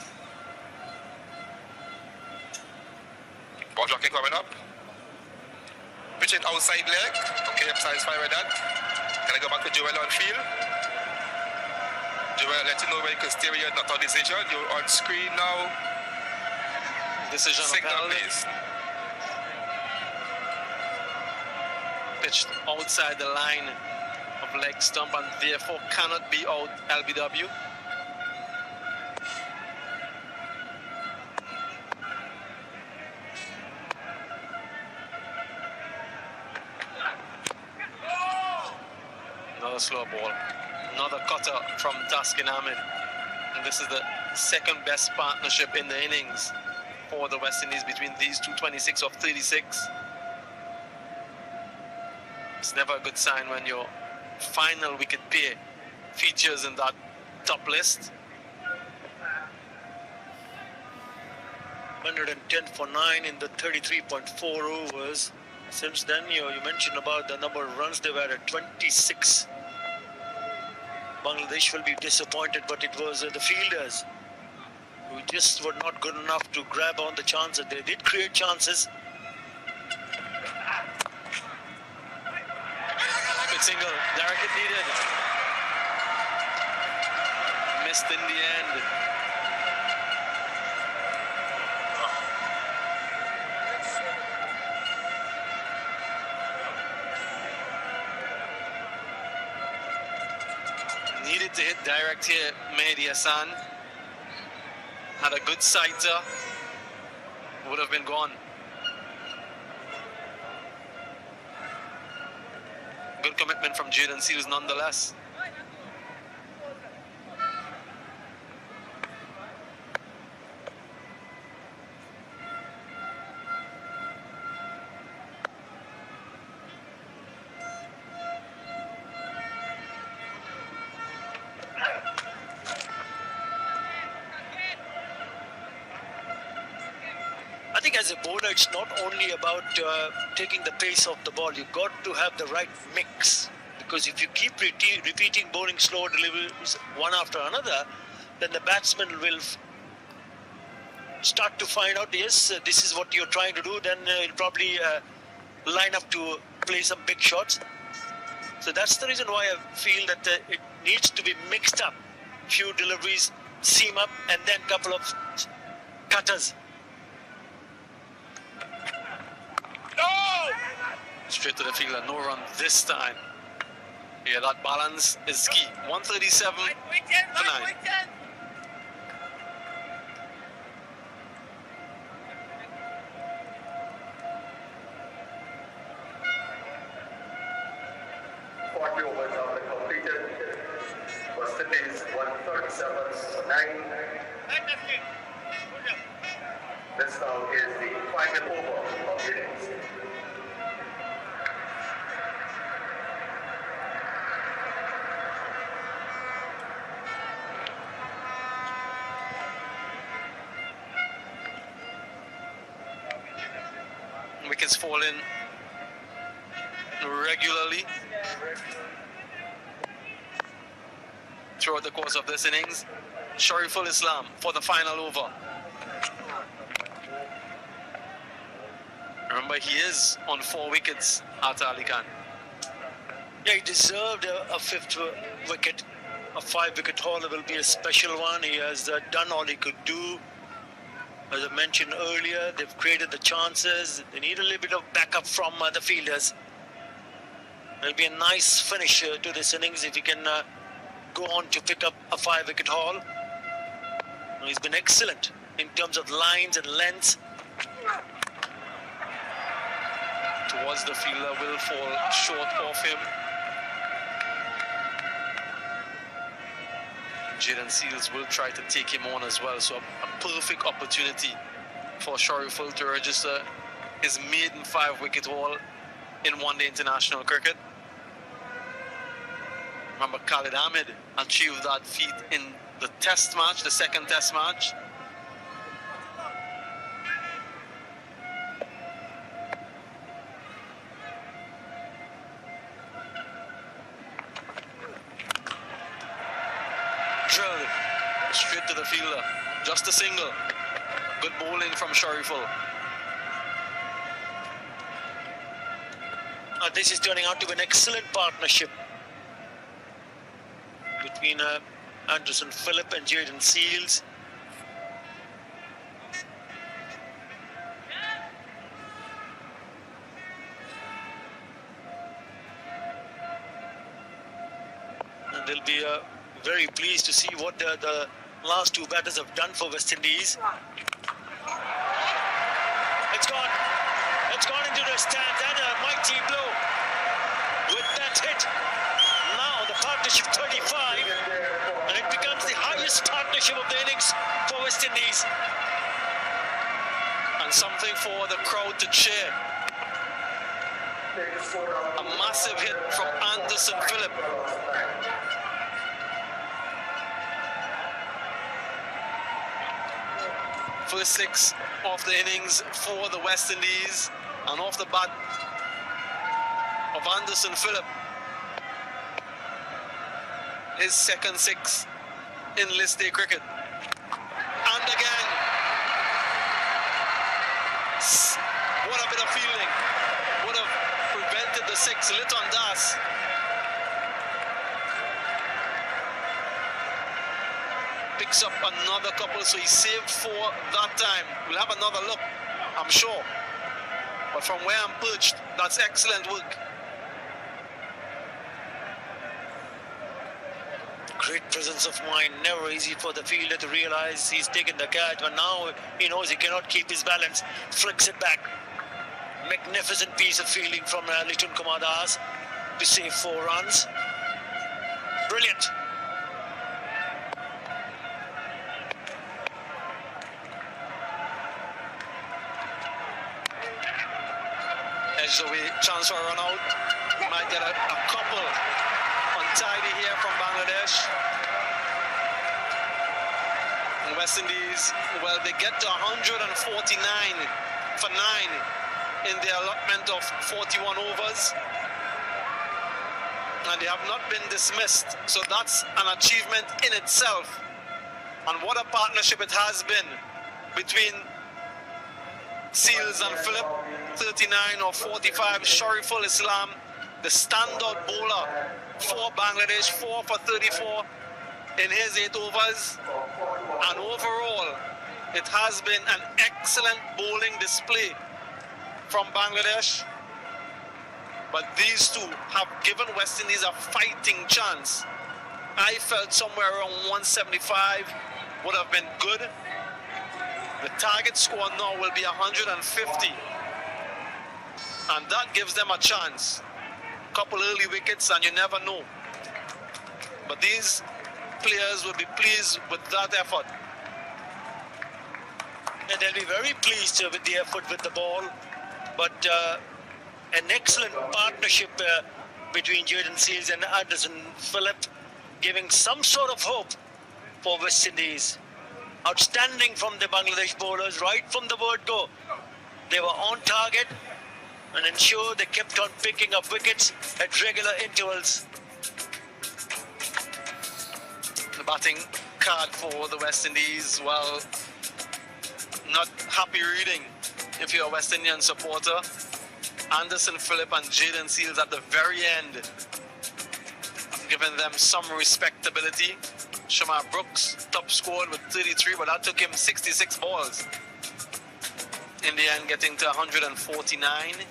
Ball jockey coming up. Pitching outside leg. Okay, I'm satisfied with that. Can I go back to Joel on field? Joel, let you know when you can steer your not on decision. You're on screen now. Decision signal, please. Pitched outside the line of leg stump and therefore cannot be out LBW. Another slow ball. Another cutter from Taskin Ahmed. And this is the second best partnership in the innings for the West Indies between these two, 26 of 36. It's never a good sign when your final wicket pair features in that top list. 110 for 9 in the 33.4 overs. Since then, you mentioned about the number of runs they've had at 26. Bangladesh will be disappointed, but it was the fielders who just were not good enough to grab on the chances. They did create chances. Good single, Derek it needed. Missed in the end. Needed to hit direct here, Mehdi Hassan. Had a good sighter, would have been gone. Good commitment from Jaden Seals nonetheless. I think as a bowler, it's not only about taking the pace of the ball. You've got to have the right mix. Because if you keep repeating bowling slow deliveries one after another, then the batsman will start to find out, yes, this is what you're trying to do. Then he'll probably line up to play some big shots. So that's the reason why I feel that it needs to be mixed up. Few deliveries, seam up, and then couple of cutters. Straight to the fielder, no run this time. Yeah, that balance is key. 137 for 9. Overs have been completed. West Indies 137 for 9. This now is the final over of the innings. Wickets falling regularly throughout the course of this innings. Shariful Islam for the final over. Remember, he is on 4 wickets at Ali Khan. Yeah, he deserved a fifth wicket. A 5-wicket haul will be a special one. He has done all he could do. As I mentioned earlier, they've created the chances. They need a little bit of backup from the fielders. It'll be a nice finish to this innings if he can go on to pick up a 5-wicket haul. He's been excellent in terms of lines and lengths. Towards the fielder, will fall short of him. Jaden Seals will try to take him on as well, so a perfect opportunity for Shariful to register his maiden 5-wicket haul in one-day international cricket. Remember, Khalid Ahmed achieved that feat in the test match, the second test match. Drill straight to the fielder, just a single. Good bowling from Shariful. This is turning out to be an excellent partnership between Anderson Phillip and Jaden Seals. And they'll be very pleased to see what the last two batters have done for West Indies. It's gone into the stands, and a mighty blow with that hit. Now the partnership 35, and it becomes the highest partnership of the innings for West Indies. And something for the crowd to cheer. A massive hit from Anderson Phillip. First 6 of the innings for the West Indies, and off the bat of Anderson Phillip. His second 6 in list day cricket. And again, what a bit of fielding. Would have prevented the 6. Liton Das. Picks up another couple, so he saved 4 that time. We'll have another look, I'm sure. But from where I'm perched, that's excellent work. Great presence of mind. Never easy for the fielder to realize he's taken the catch, but now he knows he cannot keep his balance. Flicks it back. Magnificent piece of fielding from Litton Kumar Das to save 4 runs. Brilliant. Edge away, chance for a run out. Might get a couple untidy here from Bangladesh. And West Indies, well, they get to 149 for 9 in their allotment of 41 overs. And they have not been dismissed. So that's an achievement in itself. And what a partnership it has been between Seals and Phillip. 39 or 45, Shariful Islam, the standout bowler for Bangladesh, 4 for 34 in his 8 overs. And overall, it has been an excellent bowling display from Bangladesh. But these two have given West Indies a fighting chance. I felt somewhere around 175 would have been good. The target score now will be 150. And that gives them a chance. Couple early wickets and you never know. But these players will be pleased with that effort. And they'll be very pleased with the effort with the ball. But an excellent partnership between Jaden Seals and Anderson Phillip, giving some sort of hope for West Indies. Outstanding from the Bangladesh bowlers right from the word go. They were on target. and ensure they kept on picking up wickets at regular intervals. The batting card for the West Indies, well, not happy reading if you're a West Indian supporter. Anderson Phillip and Jaden Seals at the very end, giving them some respectability. Shamar Brooks top scored with 33, but that took him 66 balls. In the end, getting to 149.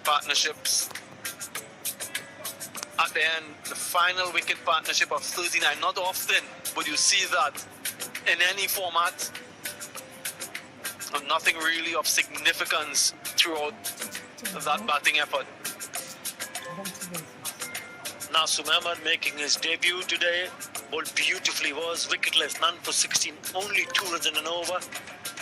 Partnerships. At the end, the final wicket partnership of 39. Not often would you see that in any format. And nothing really of significance throughout that batting effort. Nasum Ahmed making his debut today. Bowled beautifully, was wicketless, none for 16, only 2 runs in an over.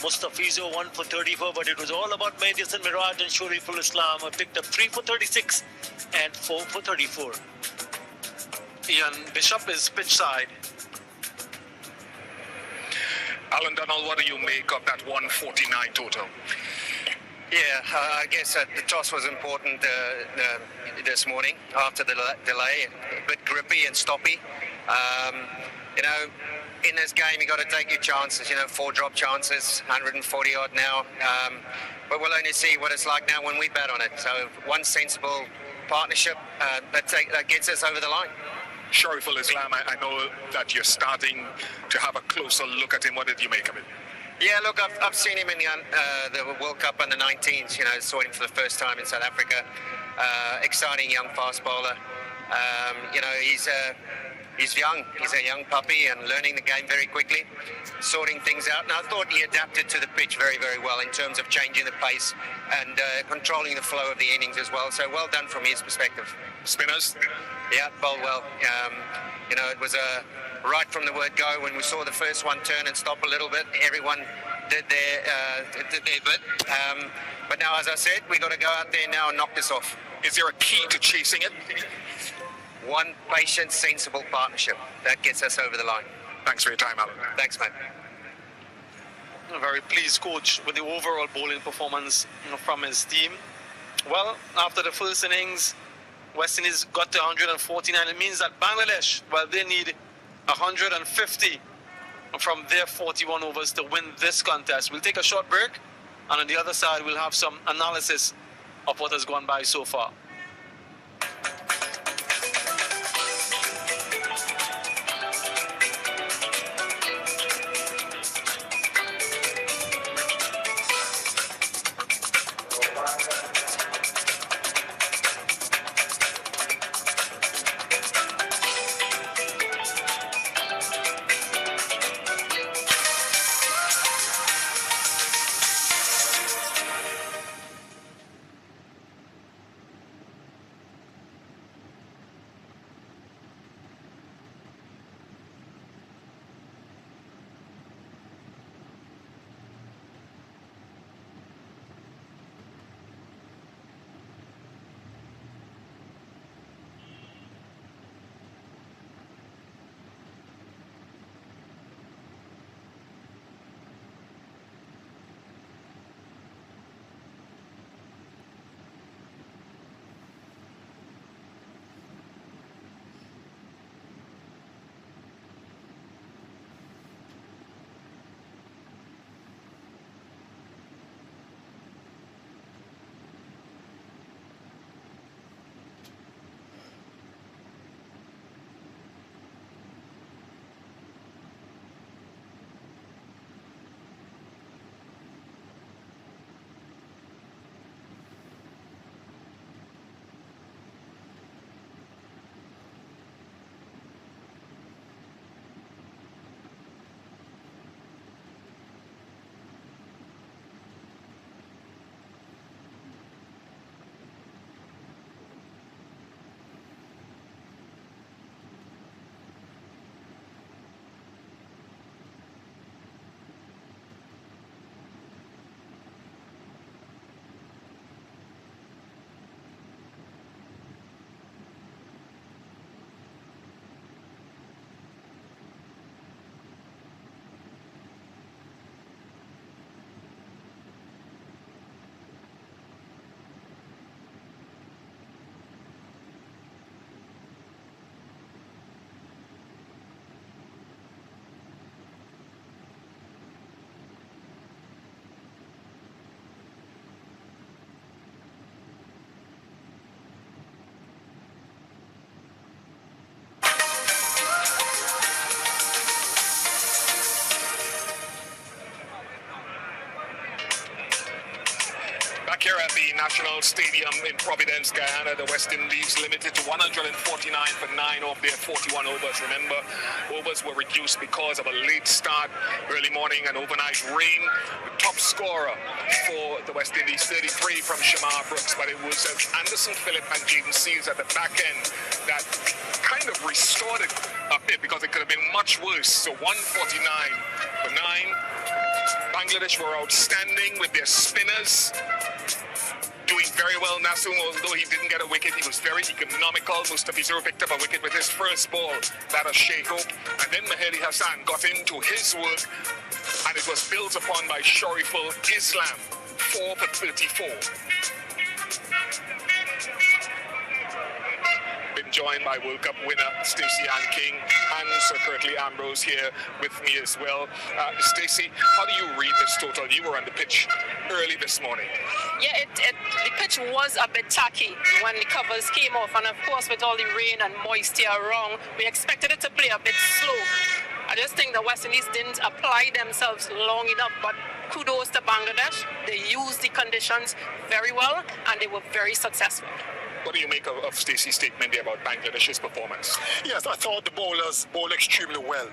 Mustafizo 1 for 34, but it was all about Madison Miraj and Shoriful Islam. I picked up 3 for 36 and 4 for 34. Ian Bishop is pitch side. Alan Donald, what do you make of that 149 total? Yeah, I guess the toss was important this morning after the delay. A bit grippy and stoppy. You know, in this game you got to take your chances. You know, 4 drop chances, 140 odd now. But we'll only see what it's like now when we bat on it. So one sensible partnership that gets us over the line. Shariful Islam, I know that you're starting to have a closer look at him. What did you make of it? Yeah, look, I've seen him in the World Cup under 19s. You know, saw him for the first time in South Africa. Exciting young fast bowler. You know, he's young. He's a young puppy and learning the game very quickly, sorting things out. And I thought he adapted to the pitch very, very well in terms of changing the pace and controlling the flow of the innings as well. So well done from his perspective. Spinners? Yeah, bowled well. You know, it was right from the word go when we saw the first one turn and stop a little bit. Everyone did their bit. But now, as I said, we got to go out there now and knock this off. Is there a key to chasing it? One patient, sensible partnership. That gets us over the line. Thanks for your time, Alan. Thanks, man. A very pleased coach with the overall bowling performance, you know, from his team. Well, after the first innings, West Indies got to 149. It means that Bangladesh, well, they need 150 from their 41 overs to win this contest. We'll take a short break, and on the other side, we'll have some analysis of what has gone by so far. International Stadium in Providence, Guyana. The West Indies limited to 149 for 9 of their 41 overs. Remember, overs were reduced because of a late start, early morning and overnight rain. The top scorer for the West Indies, 33 from Shamar Brooks, but it was Anderson Phillip and Jaden Seals at the back end that kind of restored it a bit, because it could have been much worse. So 149 for 9. Bangladesh were outstanding with their spinners, doing very well. Nasum, although he didn't get a wicket, he was very economical. Mustafizur picked up a wicket with his first ball, that of Sheikh Hope. And then Mahdi Hassan got into his work, and it was built upon by Shariful Islam, 4 for 34. Been joined by World Cup winner Stacey Ann King and Sir Curtly Ambrose here with me as well. Stacey, how do you read this total? You were on the pitch early this morning. Yeah, the pitch was a bit tacky when the covers came off, and of course with all the rain and moisture around, we expected it to play a bit slow. I just think the West Indies didn't apply themselves long enough, but kudos to Bangladesh. They used the conditions very well and they were very successful. What do you make of Stacey's statement there about Bangladesh's performance? Yes, I thought the bowlers bowled extremely well.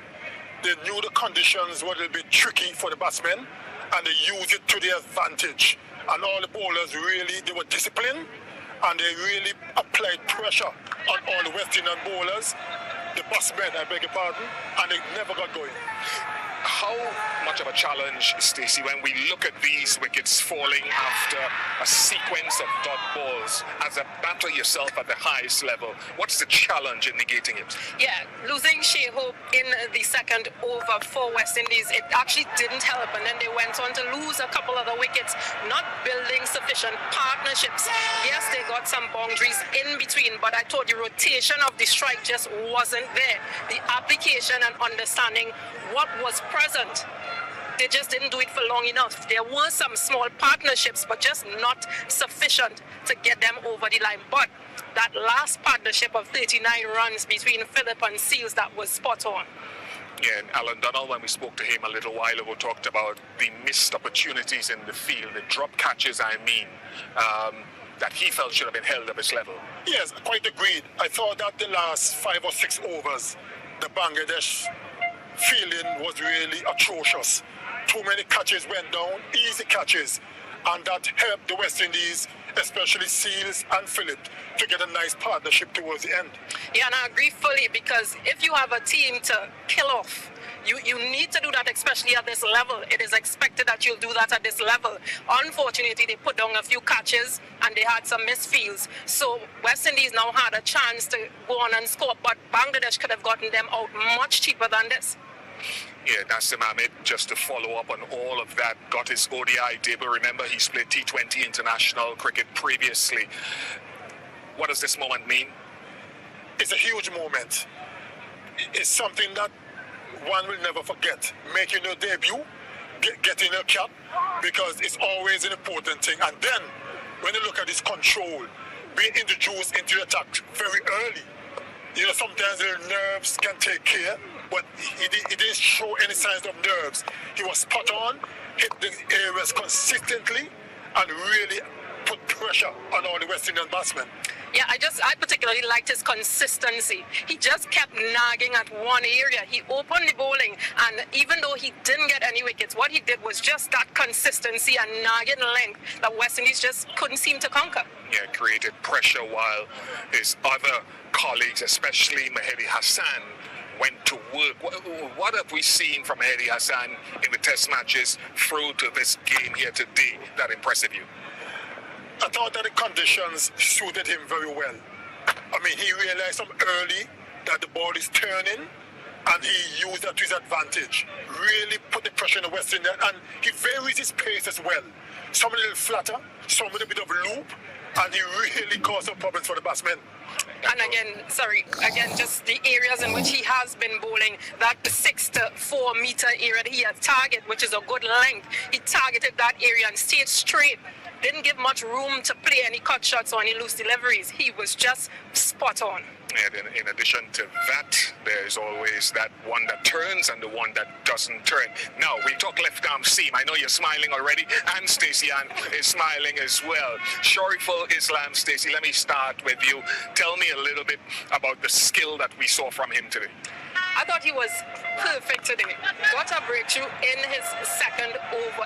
They knew the conditions were a little bit tricky for the batsmen, and they used it to their advantage. And all the bowlers really, they were disciplined, and they really applied pressure on all the West Indian bowlers, the batsmen, I beg your pardon, and they never got going. How much of a challenge, Stacey, when we look at these wickets falling after a sequence of dot balls as a batter yourself at the highest level? What's the challenge in negating it? Yeah, losing Shea Hope in the second over for West Indies, it actually didn't help, and then they went on to lose a couple other wickets, not building sufficient partnerships. Yes, they got some boundaries in between, but I thought the rotation of the strike just wasn't there. The application and understanding what was present, they just didn't do it for long enough. There were some small partnerships, but just not sufficient to get them over the line. But that last partnership of 39 runs between Phillip and Seals, that was spot on. Yeah, and Alan Donald, when we spoke to him a little while ago, talked about the missed opportunities in the field, the drop catches, that he felt should have been held at this level. Yes, quite agreed. I thought that the last 5 or 6 overs, the Bangladesh feeling was really atrocious. Too many catches went down, easy catches, and that helped the West Indies, especially Seals and Phillip, to get a nice partnership towards the end. Yeah, and I agree fully, because if you have a team to kill off, you need to do that, especially at this level. It is expected that you'll do that at this level. Unfortunately, they put down a few catches and they had some misfields. So West Indies now had a chance to go on and score, but Bangladesh could have gotten them out much cheaper than this. Yeah, Nassim Ahmed, just to follow up on all of that, got his ODI debut. Remember, he's played T20 international cricket previously. What does this moment mean? It's a huge moment. It's something that one will never forget. Making your debut, getting a cap, because it's always an important thing. And then, when you look at his control, being introduced into the attack very early, you know, sometimes the nerves can take care, but he didn't show any signs of nerves. He was spot on, hit the areas consistently, and really put pressure on all the West Indian batsmen. Yeah, I particularly liked his consistency. He just kept nagging at one area. He opened the bowling, and even though he didn't get any wickets, what he did was just that consistency and nagging length that West Indies just couldn't seem to conquer. Yeah, created pressure while his other colleagues, especially Mahdi Hassan, went to work. What have we seen from Mahdi Hassan in the test matches through to this game here today that impressed you? I thought that the conditions suited him very well. I mean, he realized from early that the ball is turning, and he used that to his advantage. Really put the pressure on the West Indian, and he varies his pace as well. Some a little flatter, some with a bit of loop, and he really caused some problems for the batsmen. And again, just the areas in which he has been bowling, that 6 to 4 meter area that he has targeted, which is a good length. He targeted that area and stayed straight. Didn't give much room to play any cut shots or any loose deliveries. He was just spot on. And in addition to that, there's always that one that turns and the one that doesn't turn. Now, we talk left arm seam. I know you're smiling already, and Stacey Ann is smiling as well. Shariful Islam, Stacey, let me start with you. Tell me a little bit about the skill that we saw from him today. I thought he was perfect today. Got a breakthrough in his the second over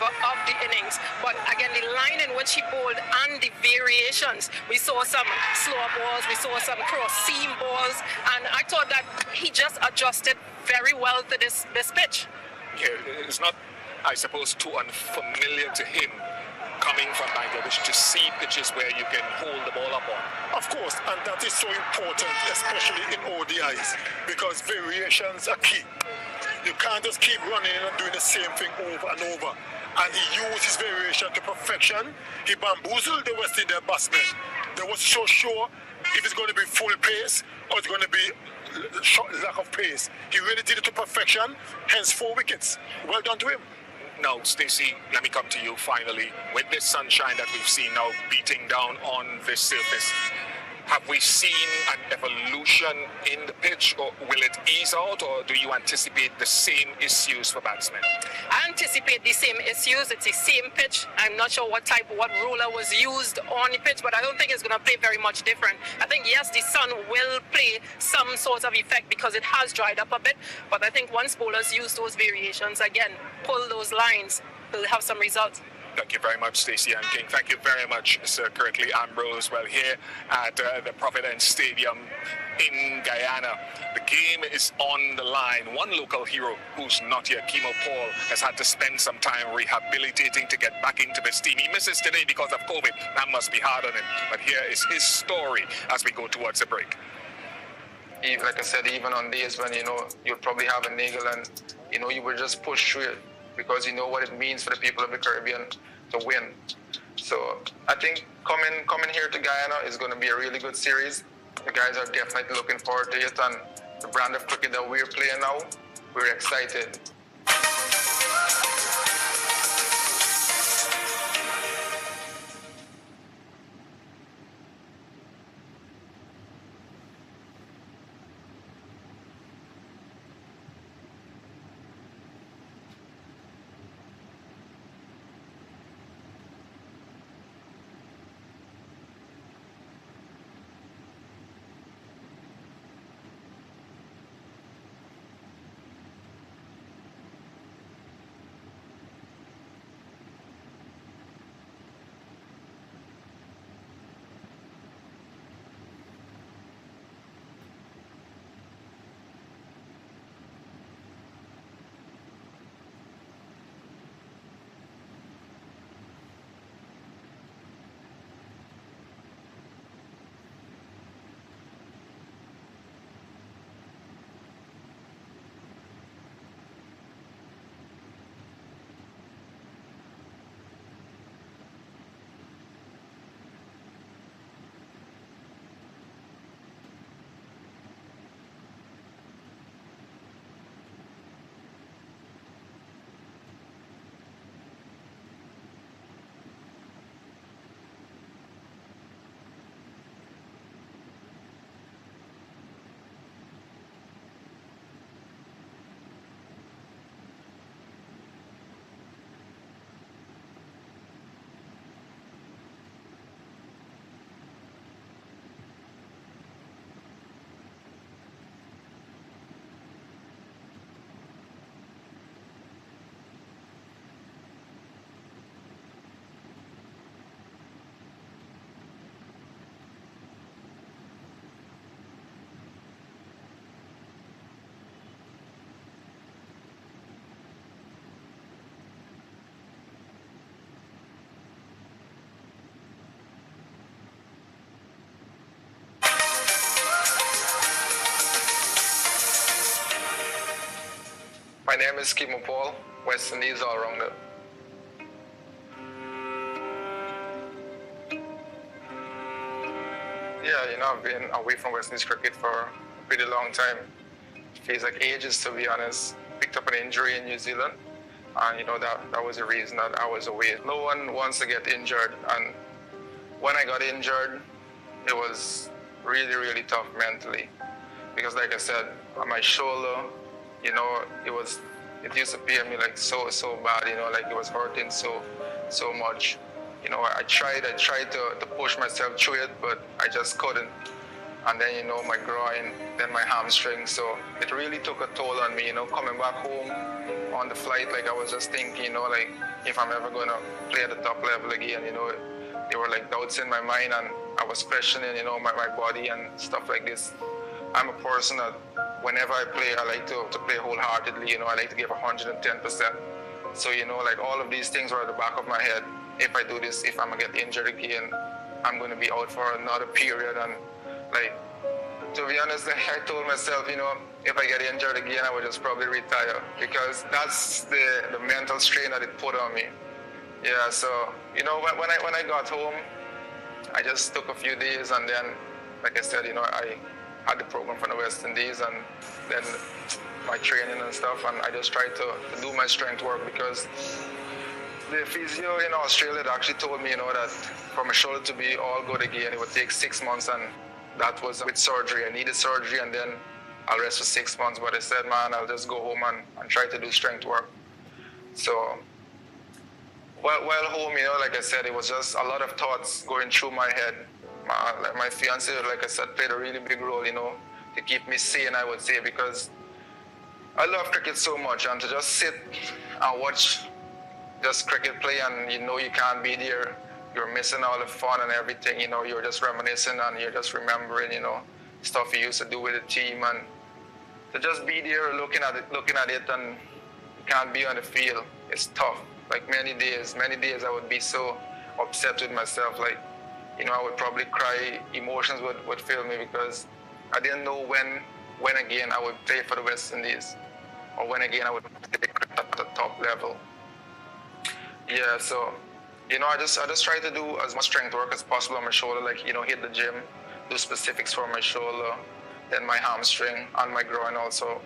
of the innings. But again, the line in which he bowled and the variations, we saw some slower balls, we saw some cross seam balls, and I thought that he just adjusted very well to this pitch. Yeah, it's not, I suppose, too unfamiliar to him coming from Bangladesh to see pitches where you can hold the ball up on. Of course, and that is so important, especially in ODIs, because variations are key. You can't just keep running and doing the same thing over and over. And he used his variation to perfection. He bamboozled the West Indian batsmen. They were so sure if it's going to be full pace or it's going to be lack of pace. He really did it to perfection, hence 4 wickets. Well done to him. Now, Stacey, let me come to you finally. With this sunshine that we've seen now beating down on this surface, have we seen an evolution in the pitch, or will it ease out, or do you anticipate the same issues for batsmen? I anticipate the same issues. It's the same pitch. I'm not sure what roller was used on the pitch, but I don't think it's going to play very much different. I think, yes, the sun will play some sort of effect because it has dried up a bit, but I think once bowlers use those variations, again, pull those lines, we'll have some results. Thank you very much, Stacey Ann King. Thank you very much, Sir Kirtley Ambrose. Well, here at the Providence Stadium in Guyana, the game is on the line. One local hero who's not here, Kimo Paul, has had to spend some time rehabilitating to get back into this team. He misses today because of COVID. That must be hard on him. But here is his story as we go towards the break. Like I said, even on days when, you'd probably have a niggle and, you will just push through it, because you know what it means for the people of the Caribbean to win. So I think coming here to Guyana is going to be a really good series. The guys are definitely looking forward to it, and the brand of cricket that we're playing now, we're excited. My name is Kimo Paul, West Indies all-rounder. Yeah, I've been away from West Indies cricket for a pretty long time. It feels like ages, to be honest. Picked up an injury in New Zealand, and that was the reason that I was away. No one wants to get injured, and when I got injured, it was really, really tough mentally. Because like I said, on my shoulder, you know, it used to pain me like so bad, you know, like it was hurting so much. You know, I tried to push myself through it, but I just couldn't. And then, you know, my groin, then my hamstring. So it really took a toll on me, you know, coming back home on the flight. Like I was just thinking, you know, like if I'm ever going to play at the top level again, you know, there were like doubts in my mind, and I was questioning, you know, my body and stuff like this. I'm a person that whenever I play, I like to play wholeheartedly, you know, I like to give 110%. So, you know, like all of these things were at the back of my head. If I do this, if I'm gonna get injured again, I'm gonna be out for another period. And like, to be honest, I told myself, you know, if I get injured again, I would just probably retire, because that's the mental strain that it put on me. Yeah, so, you know, when I got home, I just took a few days, and then, like I said, you know, I had the program for the West Indies, and then my training and stuff, and I just tried to do my strength work, because the physio in Australia actually told me, you know, that for my shoulder to be all good again, it would take 6 months, and that was with surgery. I needed surgery, and then I'll rest for 6 months. But I said, man, I'll just go home and try to do strength work. So while home, you know, like I said, it was just a lot of thoughts going through my head. My fiance, like I said, played a really big role, you know, to keep me sane, I would say, because I love cricket so much, and to just sit and watch just cricket play, and you know you can't be there, you're missing all the fun and everything, you know, you're just reminiscing and you're just remembering, you know, stuff you used to do with the team, and to just be there looking at it and you can't be on the field, it's tough. Like many days I would be so upset with myself, like, you know, I would probably cry, emotions would fill me, because I didn't know when again I would play for the West Indies, or when again I would play at the top level. Yeah, so, you know, I just try to do as much strength work as possible on my shoulder, like, you know, hit the gym, do specifics for my shoulder, then my hamstring and my groin also.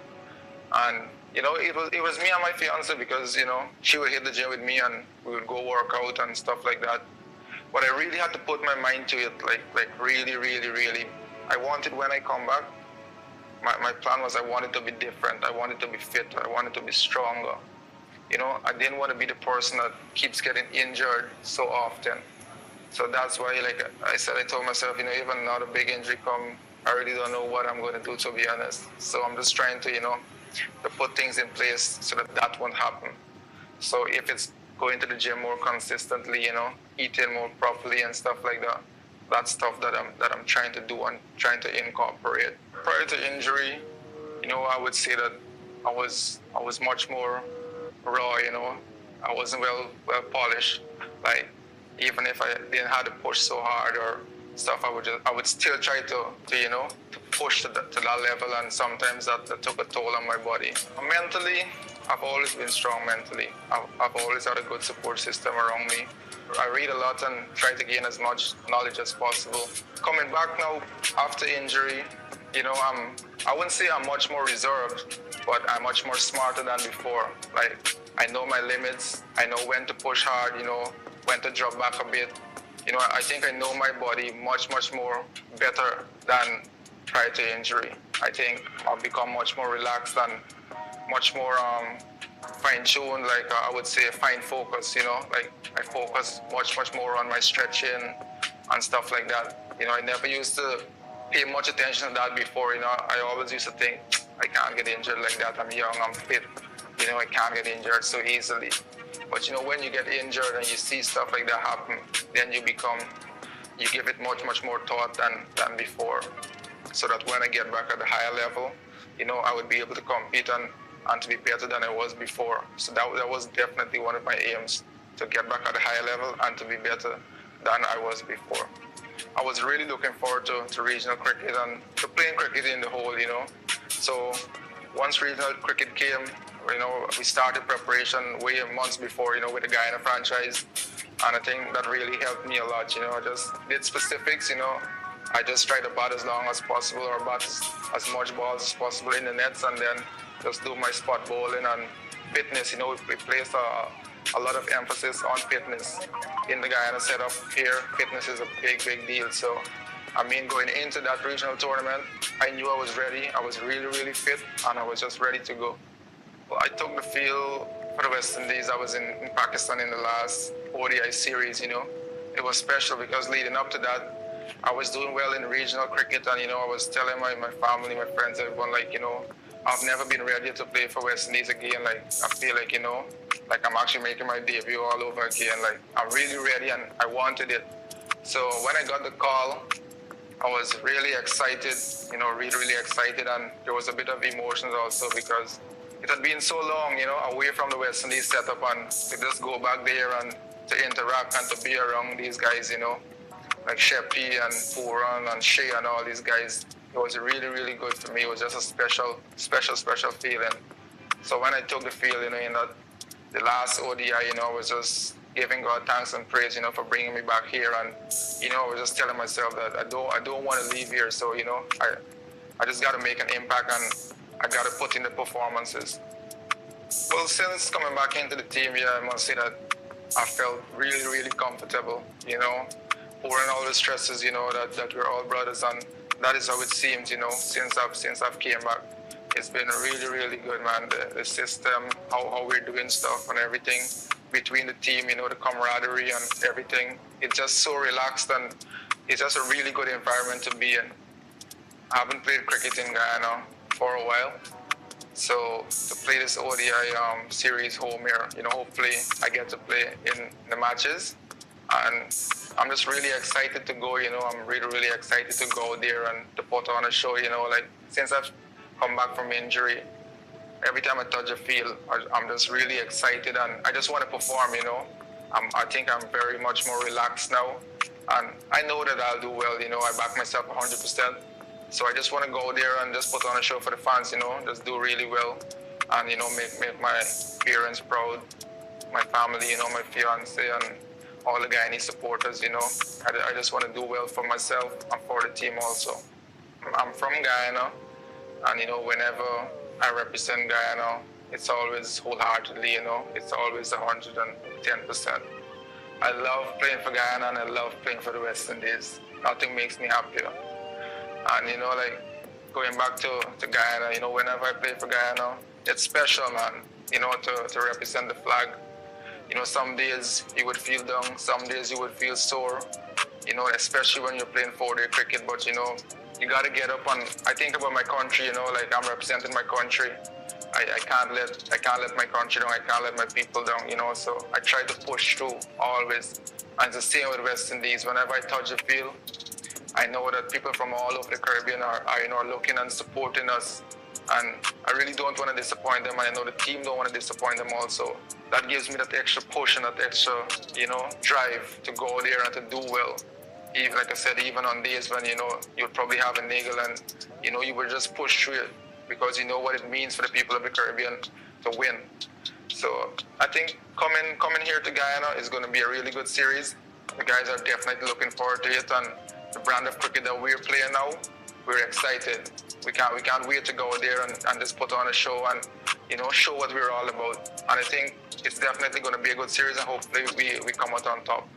And, you know, it was me and my fiance, because, you know, she would hit the gym with me and we would go work out and stuff like that. But I really had to put my mind to it, like really, really, really. I wanted, when I come back, my plan was I wanted to be different. I wanted to be fit. I wanted to be stronger. You know, I didn't want to be the person that keeps getting injured so often. So that's why, like I said, I told myself, you know, even now the big injury come, I really don't know what I'm going to do, to be honest. So I'm just trying to, you know, to put things in place so that won't happen. So if it's going to the gym more consistently, you know, eating more properly and stuff like that, that's stuff that I'm trying to do and trying to incorporate. Prior to injury, you know, I would say that I was much more raw, you know. I wasn't well polished. Like, even if I didn't have to push so hard or stuff, I would still try to you know, to push to that level, and sometimes that took a toll on my body. Mentally, I've always been strong mentally. I've always had a good support system around me. I read a lot and try to gain as much knowledge as possible. Coming back now after injury, you know, I wouldn't say I'm much more reserved, but I'm much more smarter than before. Like, I know my limits. I know when to push hard, you know, when to drop back a bit. You know, I think I know my body much more better than prior to injury. I think I've become much more relaxed and much more fine-tuned, like I would say fine focus, you know, like I focus much more on my stretching and stuff like that. You know, I never used to pay much attention to that before, you know. I always used to think, I can't get injured like that, I'm young, I'm fit, you know, I can't get injured so easily. But you know, when you get injured and you see stuff like that happen, then you give it much more thought than before. So that when I get back at the higher level, you know, I would be able to compete and to be better than I was before. So that was definitely one of my aims, to get back at a higher level and to be better than I was before. I was really looking forward to regional cricket and to playing cricket in the whole, you know. So once regional cricket came, you know, we started preparation way months before, you know, with the Garena franchise. And I think that really helped me a lot, you know. I just did specifics, you know. I just tried to bat as long as possible, or bat as much balls as possible in the nets, and then just do my spot bowling and fitness. You know, we placed a lot of emphasis on fitness in the Garena setup here. Fitness is a big deal. So I mean, going into that regional tournament, I knew I was ready. I was really, really fit, and I was just ready to go. Well, I took the field for the West Indies. I was in Pakistan in the last ODI series, you know. It was special because leading up to that, I was doing well in regional cricket, and, you know, I was telling my family, my friends, everyone, like, you know, I've never been ready to play for West Indies again. Like, I feel like, you know, like I'm actually making my debut all over again. Like, I'm really ready, and I wanted it. So when I got the call, I was really excited, you know, really, really excited, and there was a bit of emotions also because it had been so long, you know, away from the West Indies setup, and to just go back there and to interact and to be around these guys, you know, like Sheppy and Puran and Shea and all these guys. It was really, really good for me. It was just a special, special, special feeling. So when I took the field, you know, in the last ODI, you know, I was just giving God thanks and praise, you know, for bringing me back here. And, you know, I was just telling myself that I don't want to leave here. So, you know, I just got to make an impact, and I got to put in the performances. Well, since coming back into the team, yeah, I must say that I felt really, really comfortable, you know, pouring all the stresses, you know, that we're all brothers, and that is how it seems, you know, since I've came back. It's been really, really good, man. The system, how we're doing stuff and everything between the team, you know, the camaraderie and everything. It's just so relaxed, and it's just a really good environment to be in. I haven't played cricket in Guyana for a while. So to play this ODI series home here, you know, hopefully I get to play in the matches. And I'm just really excited to go, you know, I'm really, really excited to go there and to put on a show, you know, like since I've come back from injury, every time I touch a field, I'm just really excited, and I just want to perform, you know. I think I'm very much more relaxed now, and I know that I'll do well, you know. I back myself 100%. So I just want to go there and just put on a show for the fans, you know, just do really well, and, you know, make my parents proud, my family, you know, my fiance, and all the Guyanese supporters, you know. I just want to do well for myself and for the team also. I'm from Guyana, and, you know, whenever I represent Guyana, it's always wholeheartedly, you know, it's always 110%. I love playing for Guyana, and I love playing for the West Indies. Nothing makes me happier. And, you know, like, going back to Guyana, you know, whenever I play for Guyana, it's special, man, you know, to represent the flag. You know, some days you would feel down, some days you would feel sore, you know, especially when you're playing 4-day cricket. But, you know, you got to get up, and I think about my country, you know, like I'm representing my country. I can't let my country down, I can't let my people down, you know, so I try to push through always. And it's the same with West Indies. Whenever I touch the field, I know that people from all over the Caribbean are you know, looking and supporting us, and I really don't want to disappoint them, and I know the team don't want to disappoint them also. That gives me that extra push and that extra, you know, drive to go there and to do well. Even, like I said, even on days when, you know, you'll probably have a niggle, and, you know, you will just push through it because you know what it means for the people of the Caribbean to win. So I think coming here to Guyana is going to be a really good series. The guys are definitely looking forward to it, and the brand of cricket that we're playing now, we're excited. We can't wait to go there and just put on a show and, you know, show what we're all about. And I think it's definitely going to be a good series, and hopefully we come out on top.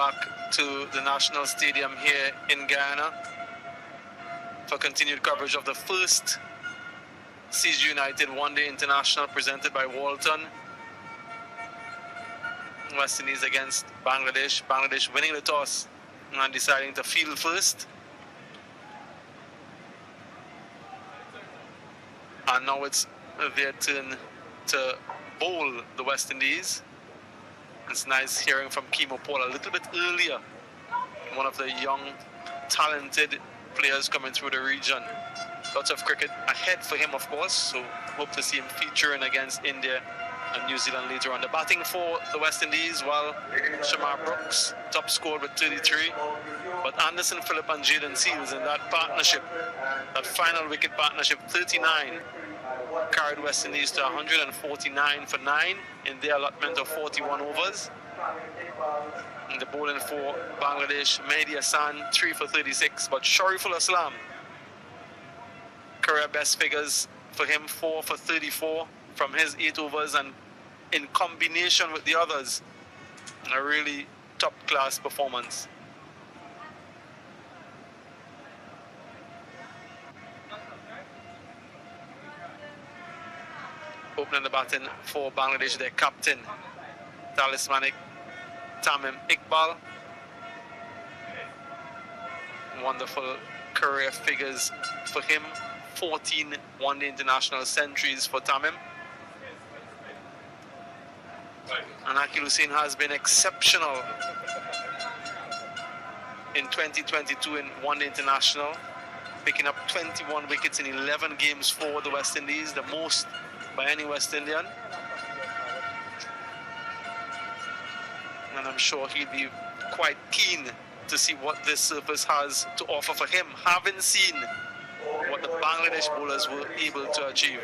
back to the National Stadium here in Garena for continued coverage of the first CG United One-Day International presented by Walton. West Indies against Bangladesh. Bangladesh winning the toss and deciding to field first. And now it's their turn to bowl the West Indies. It's nice hearing from Kimo Paul a little bit earlier. One of the young, talented players coming through the region. Lots of cricket ahead for him, of course, so hope to see him featuring against India and New Zealand later on. The batting for the West Indies, well, Shamar Brooks top scored with 33, but Anderson, Phillip and Jaden Seals in that partnership, that final wicket partnership, 39, carried West Indies to 149 for 9 in their allotment of 41 overs. And the bowling for Bangladesh, Mehdi Hassan, 3 for 36, but Shariful Islam, career best figures for him, 4 for 34 from his 8 overs, and in combination with the others, a really top-class performance. Opening the batting for Bangladesh, their captain, talismanic Tamim Iqbal. Wonderful career figures for him, 14 one-day international centuries for Tamim. And Akil Hussain has been exceptional in 2022 in one-day international, picking up 21 wickets in 11 games for the West Indies, the most by any West Indian. And I'm sure he'll be quite keen to see what this surface has to offer for him, having seen what the Bangladesh bowlers were able to achieve.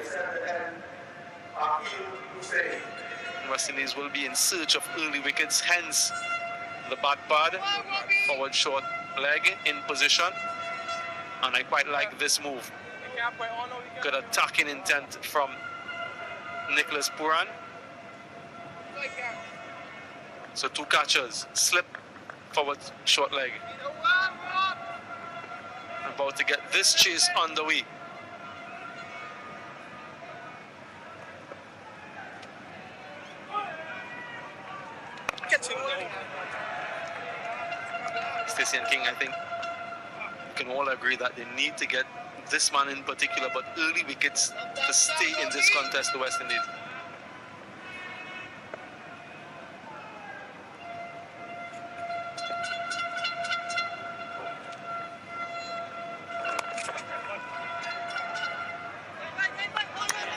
West Indies will be in search of early wickets, hence the bat pad, forward short leg in position. And I quite like this move. Good attacking intent from Nicholas Puran. So 2 catchers, slip, forward short leg. About to get this chase underway. Stacey and King, I think we can all agree that they need to get this man in particular, but early wickets to stay in this contest, the West Indies.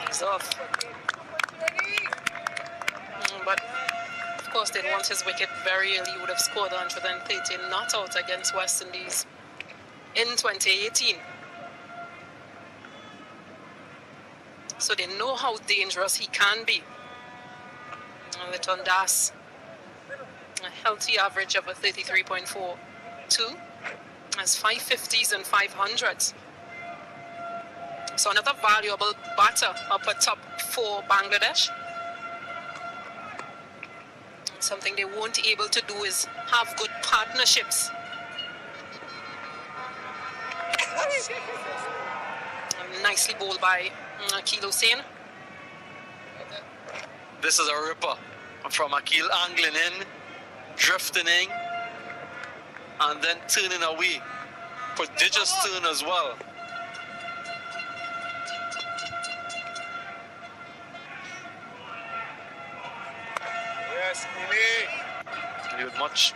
He's off. But of course they'd want his wicket very early. He would have scored 130 not out against West Indies in 2018. So they know how dangerous he can be. And with Ondas, a healthy average of a 33.42, has 550s and 500s. So another valuable batter up at top for Bangladesh. Something they weren't able to do is have good partnerships. Nicely bowled by Akil Hussain. This is a ripper from Akil, angling in, drifting in, and then turning away. Prodigious turn as well. Yes, He would much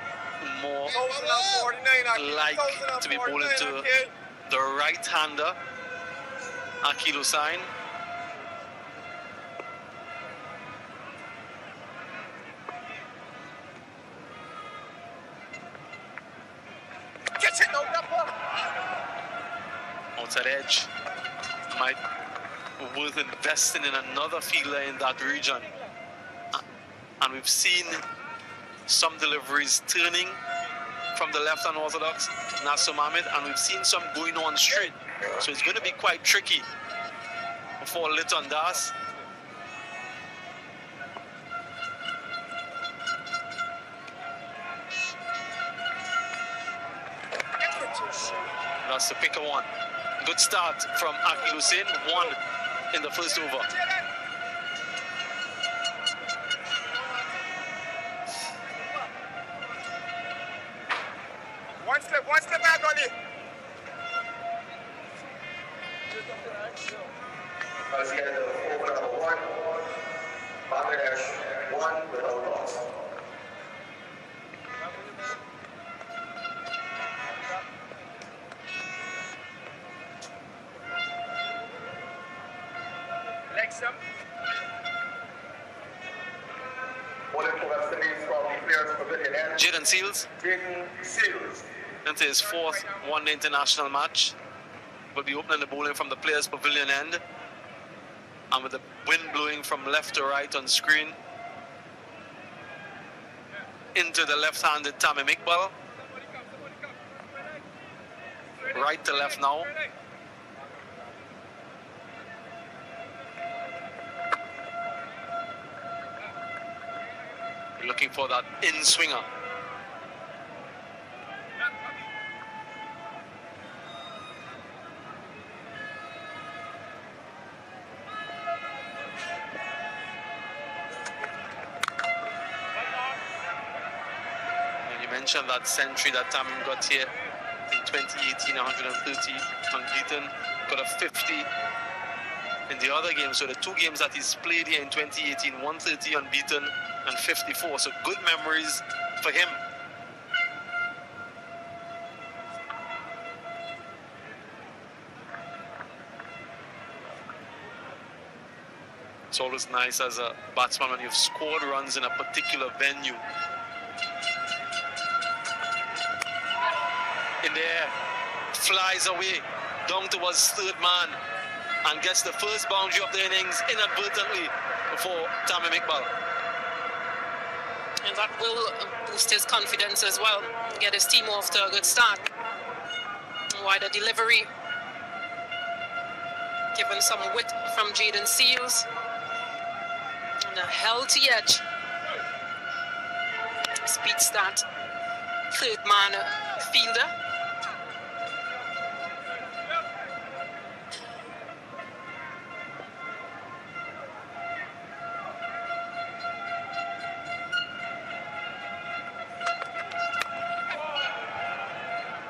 more like to be bowling to the right-hander, Akil Hussain. Outside edge. Might be worth investing in another fielder in that region. And we've seen some deliveries turning from the left unorthodox, Nasser Mohammed, and we've seen some going on straight. So it's going to be quite tricky for Liton Das. toss to pick a one. Good start from Akil Hussein, 1 in the first over. One step back, Oli. Once again, the over number 1, Bangladesh 1 without loss. Next up. Bowling for West Indies from the players pavilion end. Jaden Seals. Jaden Seals. Into his 4th one-day international match. Will be opening the bowling from the players' pavilion end. And with the wind blowing from left to right on screen. Into the left-handed Turnip Iqbal. Right to left now. Looking for that in-swinger. Mentioned that century that Tamim got here in 2018, 130 unbeaten, got a 50 in the other games. So the 2 games that he's played here in 2018, 130 unbeaten and 54. So good memories for him. It's always nice as a batsman when you've scored runs in a particular venue. In the air, flies away down towards third man and gets the first boundary of the innings inadvertently for Turnip Iqbal. And that will boost his confidence as well, get his team off to a good start. Wider delivery, given some width from Jaden Seals, and a healthy edge. Speed start, third man fielder.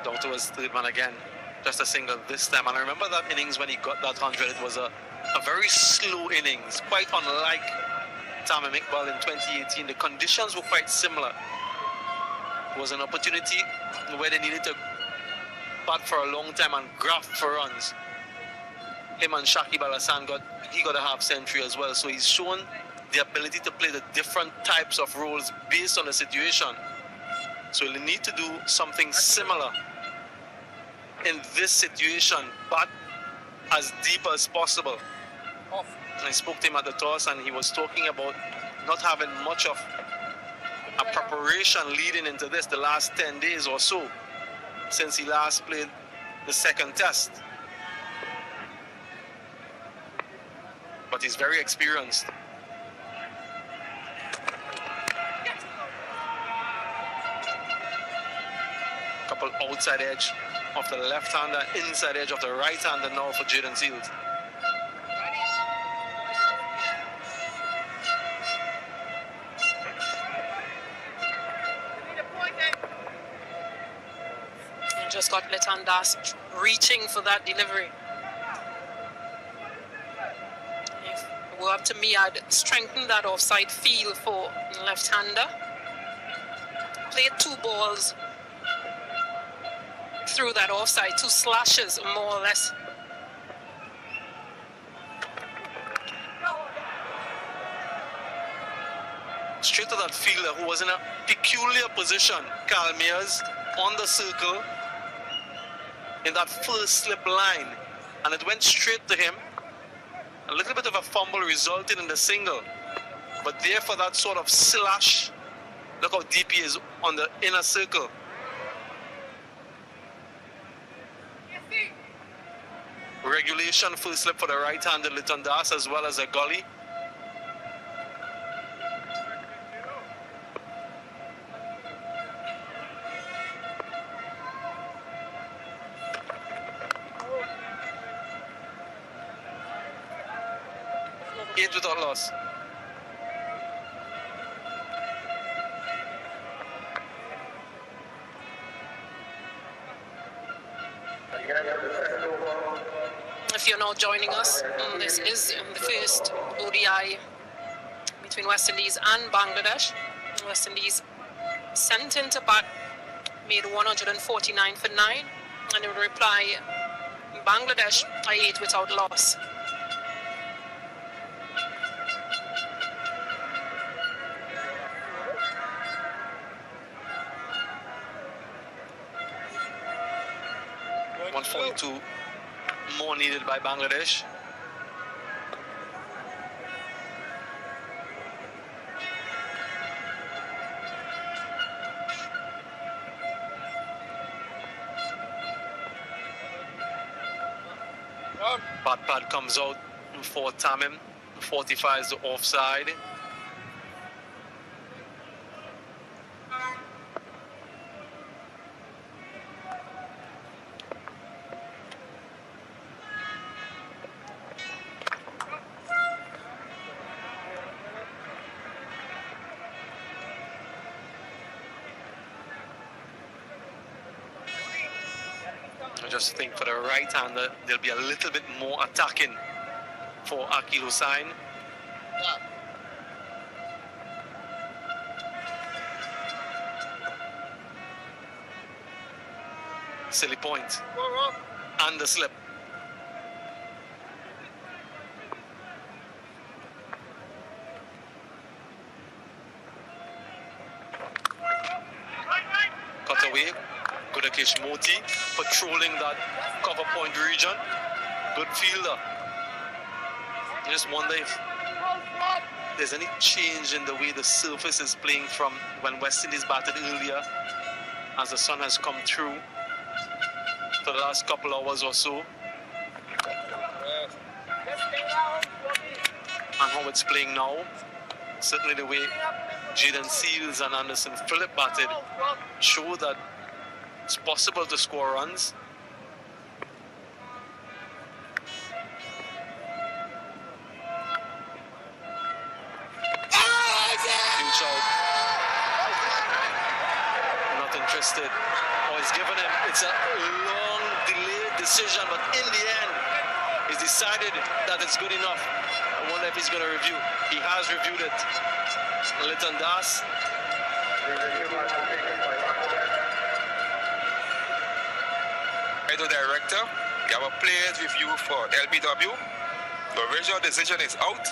Down towards third man again, just a single this time. And I remember that innings when he got that 100, it was a very slow innings, quite unlike Turnip Iqbal in 2018. The conditions were quite similar. It was an opportunity where they needed to bat for a long time and graft for runs. Him and Shakib Al Hassan got a half century as well. So he's shown the ability to play the different types of roles based on the situation. So he'll need to do something similar in this situation, but as deep as possible. I spoke to him at the toss and he was talking about not having much of a preparation leading into this the last 10 days or so since he last played the second test. But he's very experienced. Couple outside edge of the left-hander, inside edge of the right-hander now for Jaden Seals. And just got Letandas reaching for that delivery. If it were up to me, I'd strengthen that offside field for left-hander. Play 2 balls through that offside, 2 slashes more or less. Straight to that fielder who was in a peculiar position, Carl Mears, on the circle in that first slip line, and it went straight to him. A little bit of a fumble resulted in the single, but there for that sort of slash, look how deep he is on the inner circle. Regulation first slip for the right-handed Litandas as well as a gully. 8 without loss. If you're now joining us, this is the first ODI between West Indies and Bangladesh. West Indies sent into bat, made 149 for 9, and in reply, Bangladesh are 8 without loss. .142 more needed by Bangladesh. Bat pad comes out for Tamim. 45 is the offside. I just think for the right-hander, there'll be a little bit more attacking for Akil Hussain. Silly point. And the slip. Cut away. Gudakesh Moti patrolling that cover point region. Good fielder. I just wonder if there's any change in the way the surface is playing from when West Indies batted earlier, as the sun has come through for the last couple hours or so, and how it's playing now. Certainly the way Jaden Seals and Anderson Phillip batted show that it's possible to score runs. Huge out. Not interested. Oh, he's given him. It's a long delayed decision, but in the end, he's decided that it's good enough. I wonder if he's going to review. He has reviewed it. Liton Das. The director, we have a players review for LBW. The original decision is out.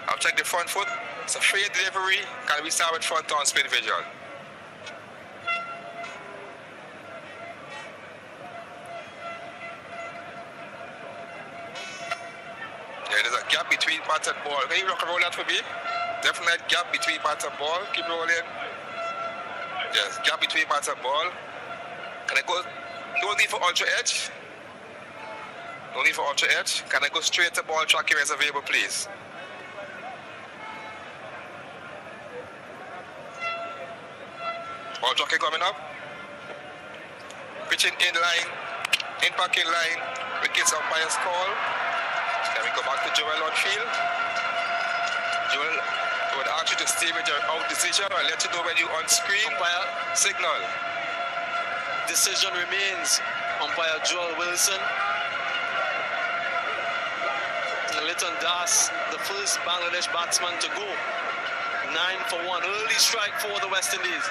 I've checked the front foot. It's a fair delivery. Can we start with front on spin visual? Yeah, there's a gap between bat and ball. Can you rock and roll that for me? Definite gap between bat and ball. Keep rolling. Yes, gap between bat and ball. Can I go? No need for ultra edge. No need for ultra edge. Can I go straight to ball tracking as available, please? Ball tracking coming up. Pitching in line. Impact in line. Wickets umpire's call. Then we go back to Joel on field. Joel, I would ask you to stay with your out decision. I'll let you know when you're on screen. Umpire signal. Decision remains umpire Joel Wilson. Liton Das, the first Bangladesh batsman to go. 9 for 1. Early strike for the West Indies.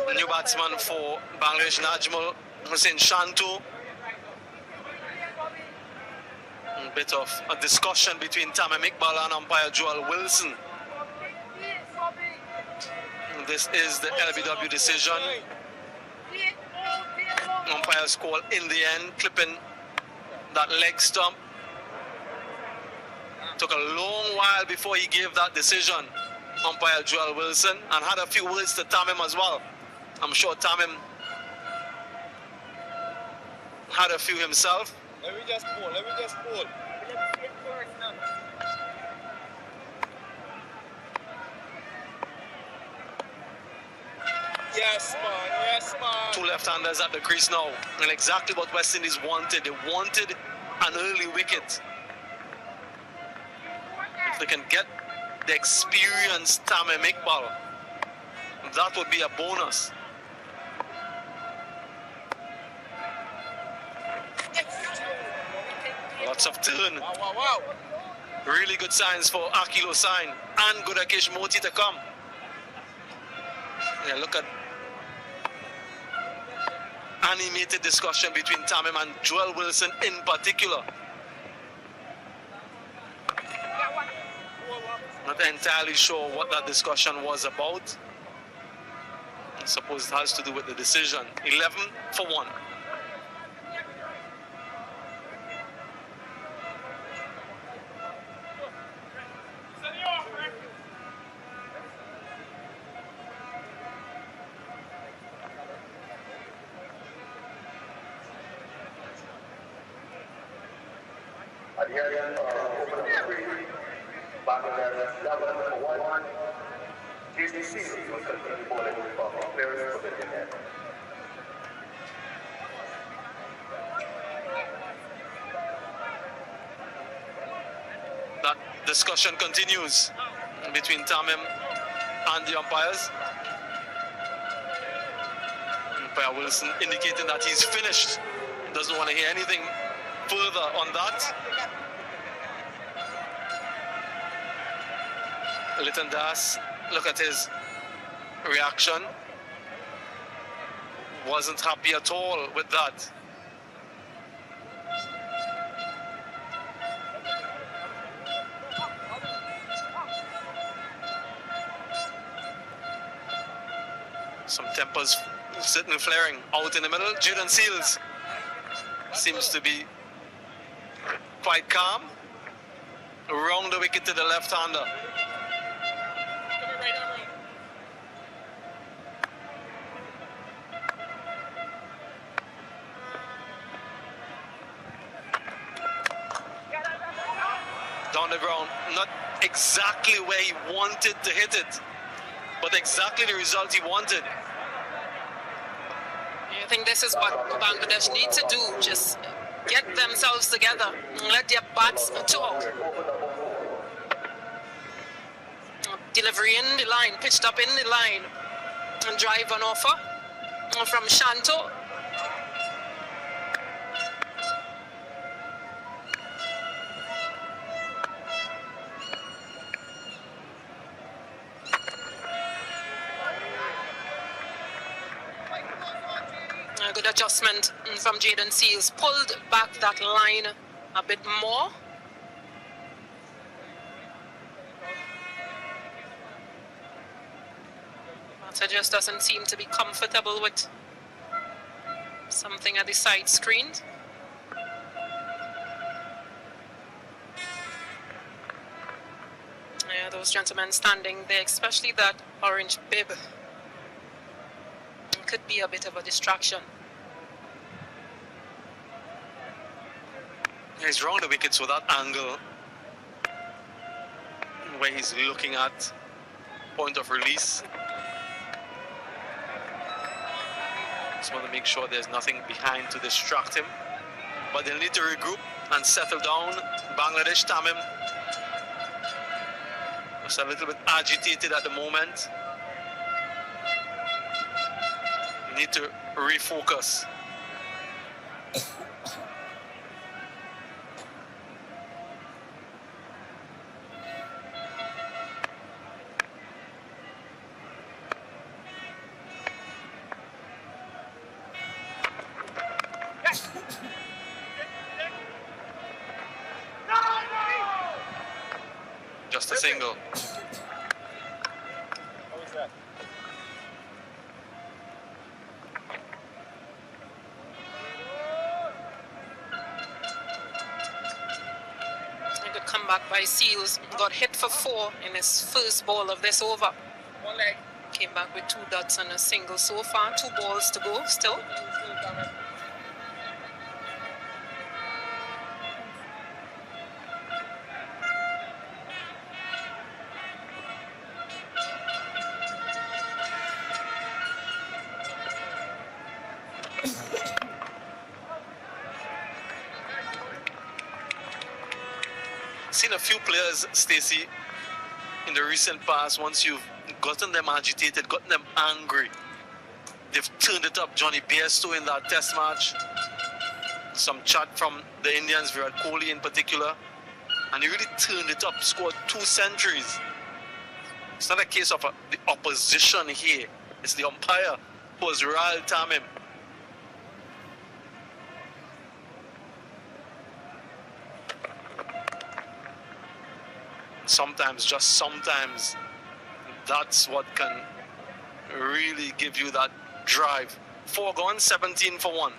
The new batsman for Bangladesh, Najmul Hussain Shantu. A bit of a discussion between Tamim Iqbal and umpire Joel Wilson. This is the LBW decision. Umpires call in the end, clipping that leg stump. Took a long while before he gave that decision, umpire Joel Wilson, and had a few words to Turnip as well. I'm sure Turnip had a few himself. Let me just pull. Yes, man. Two left-handers at the crease now, and exactly what West Indies wanted. They wanted an early wicket. If they can get the experienced Turnip Iqbal, that would be a bonus. Lots of turn. Wow. Really good signs for Akil Hussain and Gudakesh Moti to come. Yeah, look at animated discussion between Turnip and Joel Wilson in particular. Not entirely sure what that discussion was about. I suppose it has to do with the decision. 11 for 1. That discussion continues between Turnip and the umpires. Umpire Wilson indicating that he's finished. Doesn't want to hear anything further on that. Litton Das, look at his reaction. Wasn't happy at all with that. Some tempers sitting flaring out in the middle. Jaden Seals seems to be quite calm. Around the wicket to the left-hander. Down the ground, not exactly where he wanted to hit it, but exactly the result he wanted. I think this is what Bangladesh need to do, just get themselves together and let their bats talk. Delivery in the line, pitched up in the line, and drive on offer from Shanto. A good adjustment from Jaden Seals, pulled back that line a bit more. Mata just doesn't seem to be comfortable with something at the side screen. Yeah, those gentlemen standing there, especially that orange bib, could be a bit of a distraction. He's round the wickets with that angle where he's looking at point of release. Just want to make sure there's nothing behind to distract him. But they'll need to regroup and settle down. Bangladesh, Turnip, just a little bit agitated at the moment. Need to refocus. Just a single. comeback by Seals. Got hit for 4 in his first ball of this over. Came back with 2 dots and a single so far. 2 balls to go still. Seen a few players, Stacey, in the recent past, once you've gotten them agitated, gotten them angry, they've turned it up. Johnny Bairstow in that test match, some chat from the Indians, Virat Kohli in particular, and he really turned it up, scored 2 centuries. It's not a case of the opposition here, it's the umpire who has riled Turnip. Sometimes, just sometimes, that's what can really give you that drive. 4 gone, 17 for 1.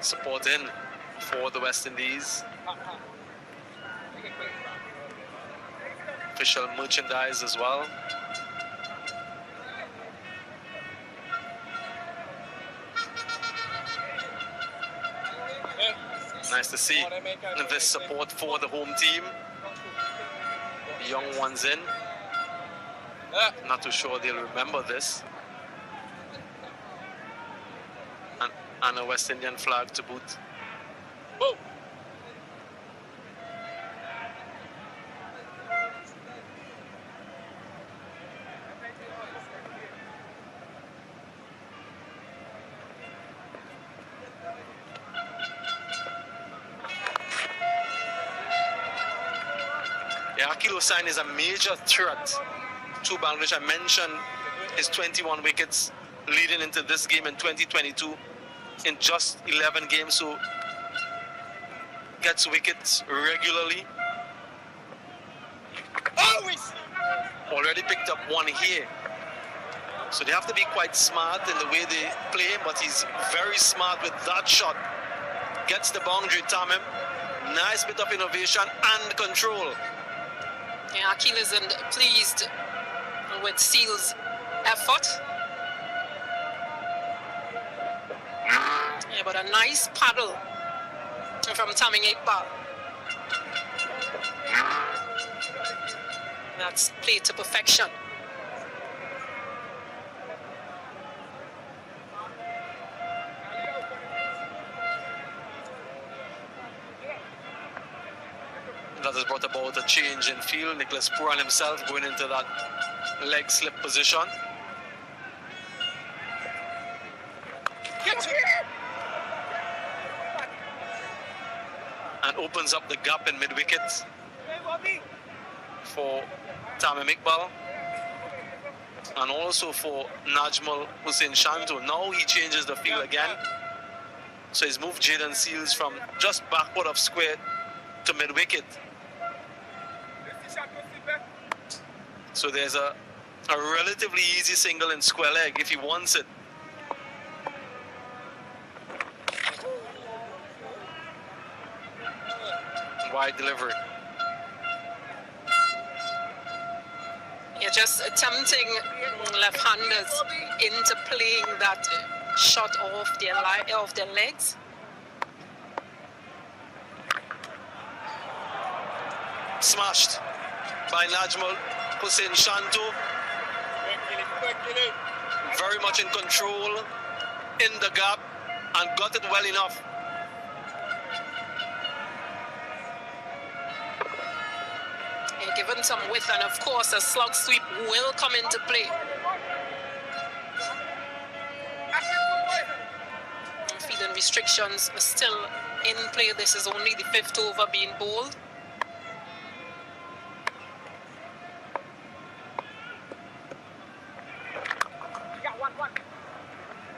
Support in for the West Indies. Official merchandise as well. Nice to see this support for the home team. The young ones in. Not too sure they'll remember this. And a West Indian flag to boot. Akil Hussain is a major threat to Bangladesh. I mentioned his 21 wickets leading into this game in 2022 in just 11 games, so gets wickets regularly. Already picked up 1 here. So they have to be quite smart in the way they play, but he's very smart with that shot. Gets the boundary, Turnip. Nice bit of innovation and control. Yeah, Akil isn't pleased with Seal's effort. Yeah, but a nice paddle from Tamim Iqbal. That's played to perfection. That has brought about a change in field. Nicholas Puran himself going into that leg slip position. And opens up the gap in mid-wicket for Tamim Iqbal. And also for Najmal Hussain Shanto. Now he changes the field again. So he's moved Jaden Seals from just backward of square to mid-wicket. So there's a relatively easy single in square leg if he wants it. Wide delivery. Yeah, just attempting left-handers into playing that shot off their legs. Smashed by Najmal Hussain Shanto. Very much in control in the gap and got it well enough. Yeah, given some width, and of course a slug sweep will come into play. Fielding restrictions are still in play. This is only the 5th over being bowled.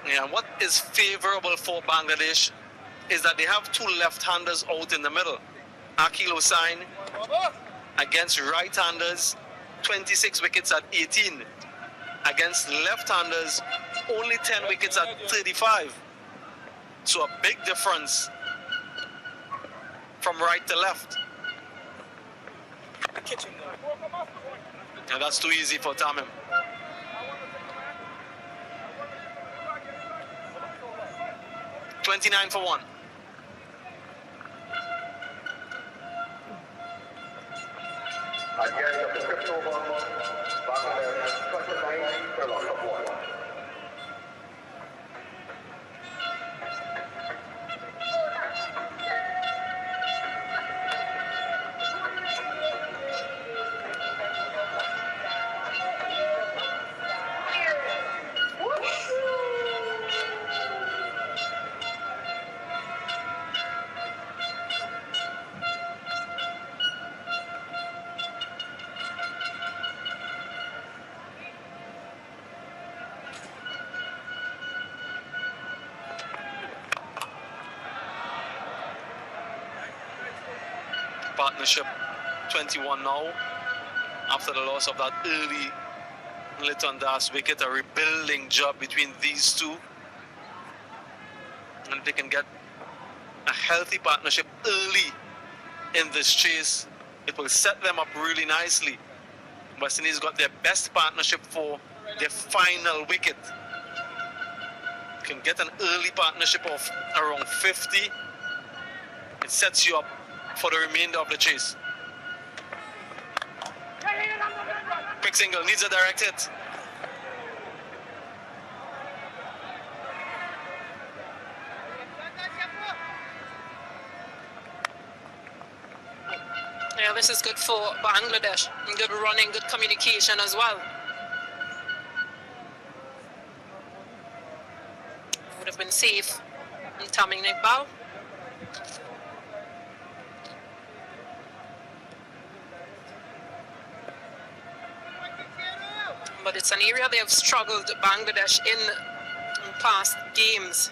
Yeah, what is favorable for Bangladesh is that they have two left-handers out in the middle. Akil Hussain against right-handers, 26 wickets at 18. Against left-handers, only 10 wickets at 35. So a big difference from right to left. And that's too easy for Tamim. $29 for 1. Again, the fifth over, Bangladesh 29 for loss of 1. Partnership 21 now after the loss of that early Litton Das wicket. A rebuilding job between these two, and if they can get a healthy partnership early in this chase, it will set them up really nicely. West Indies got their best partnership for their final wicket. Can get an early partnership of around 50, it sets you up for the remainder of the chase. Quick single, needs a direct hit. Yeah, this is good for Bangladesh. Good running, good communication as well. Would have been safe in Tamim Iqbal. But it's an area they have struggled, Bangladesh, in past games.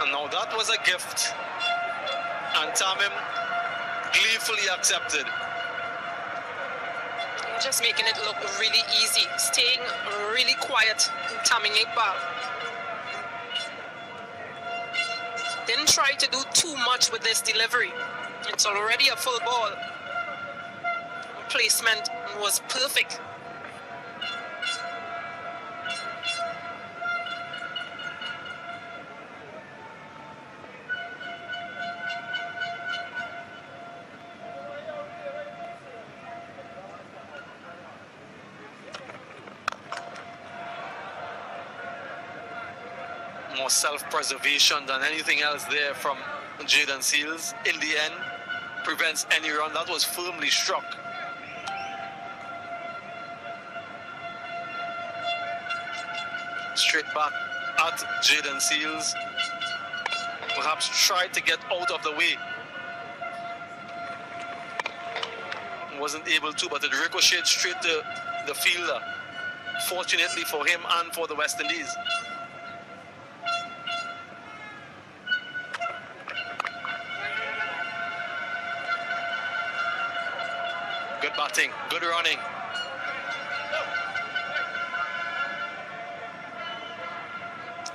And now that was a gift, and Tamim gleefully accepted. Just making it look really easy, staying really quiet in Tamim Iqbal. Didn't try to do too much with this delivery. It's already a full ball. Placement was perfect. More self-preservation than anything else there from Jaden Seals. In the end, prevents any run. That was firmly struck. Straight back at Jaden Seals. Perhaps tried to get out of the way. Wasn't able to, but it ricocheted straight to the fielder. Fortunately for him and for the West Indies. Good batting, good running.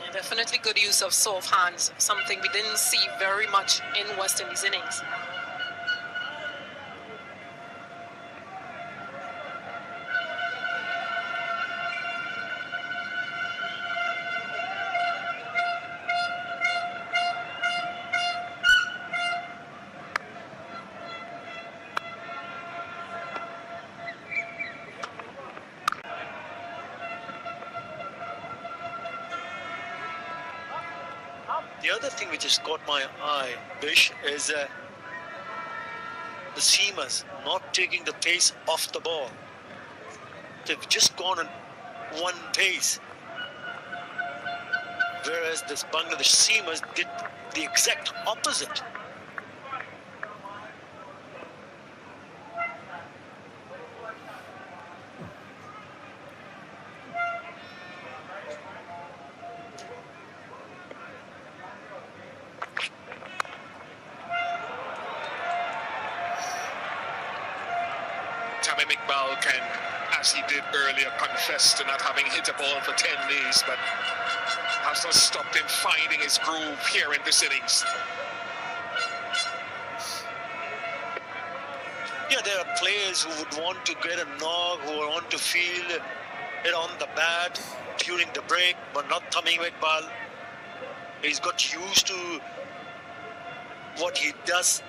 Yeah, definitely good use of soft hands, something we didn't see very much in West Indies innings. The other thing which has caught my eye, Bish, is the seamers not taking the pace off the ball. They've just gone on one pace. Whereas this Bangladesh seamers did the exact opposite. Tamim Iqbal can, as he did earlier, confess to not having hit a ball for 10 days, but has not stopped him finding his groove here in this innings. Yeah, there are players who would want to get a knock, who want to feel it on the bat during the break, but not Tamim Iqbal. He's got used to what he does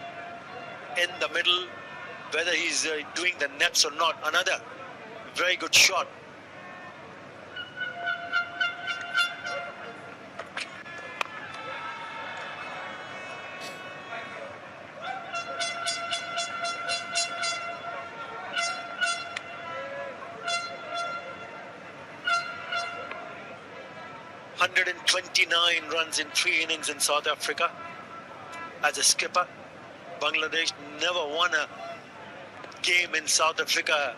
in the middle, whether he's doing the nets or not. Another very good shot. ...129 runs in 3 innings in South Africa. As a skipper, Bangladesh never won a game in South Africa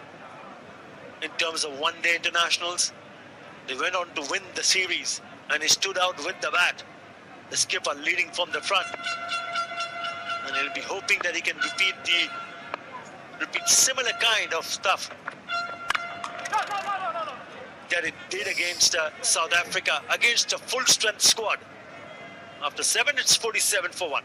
in terms of one-day internationals. They went on to win the series, and he stood out with the bat. The skipper leading from the front. And he'll be hoping that he can repeat similar kind of stuff that it did against South Africa, against a full-strength squad. After 7, it's 47 for 1.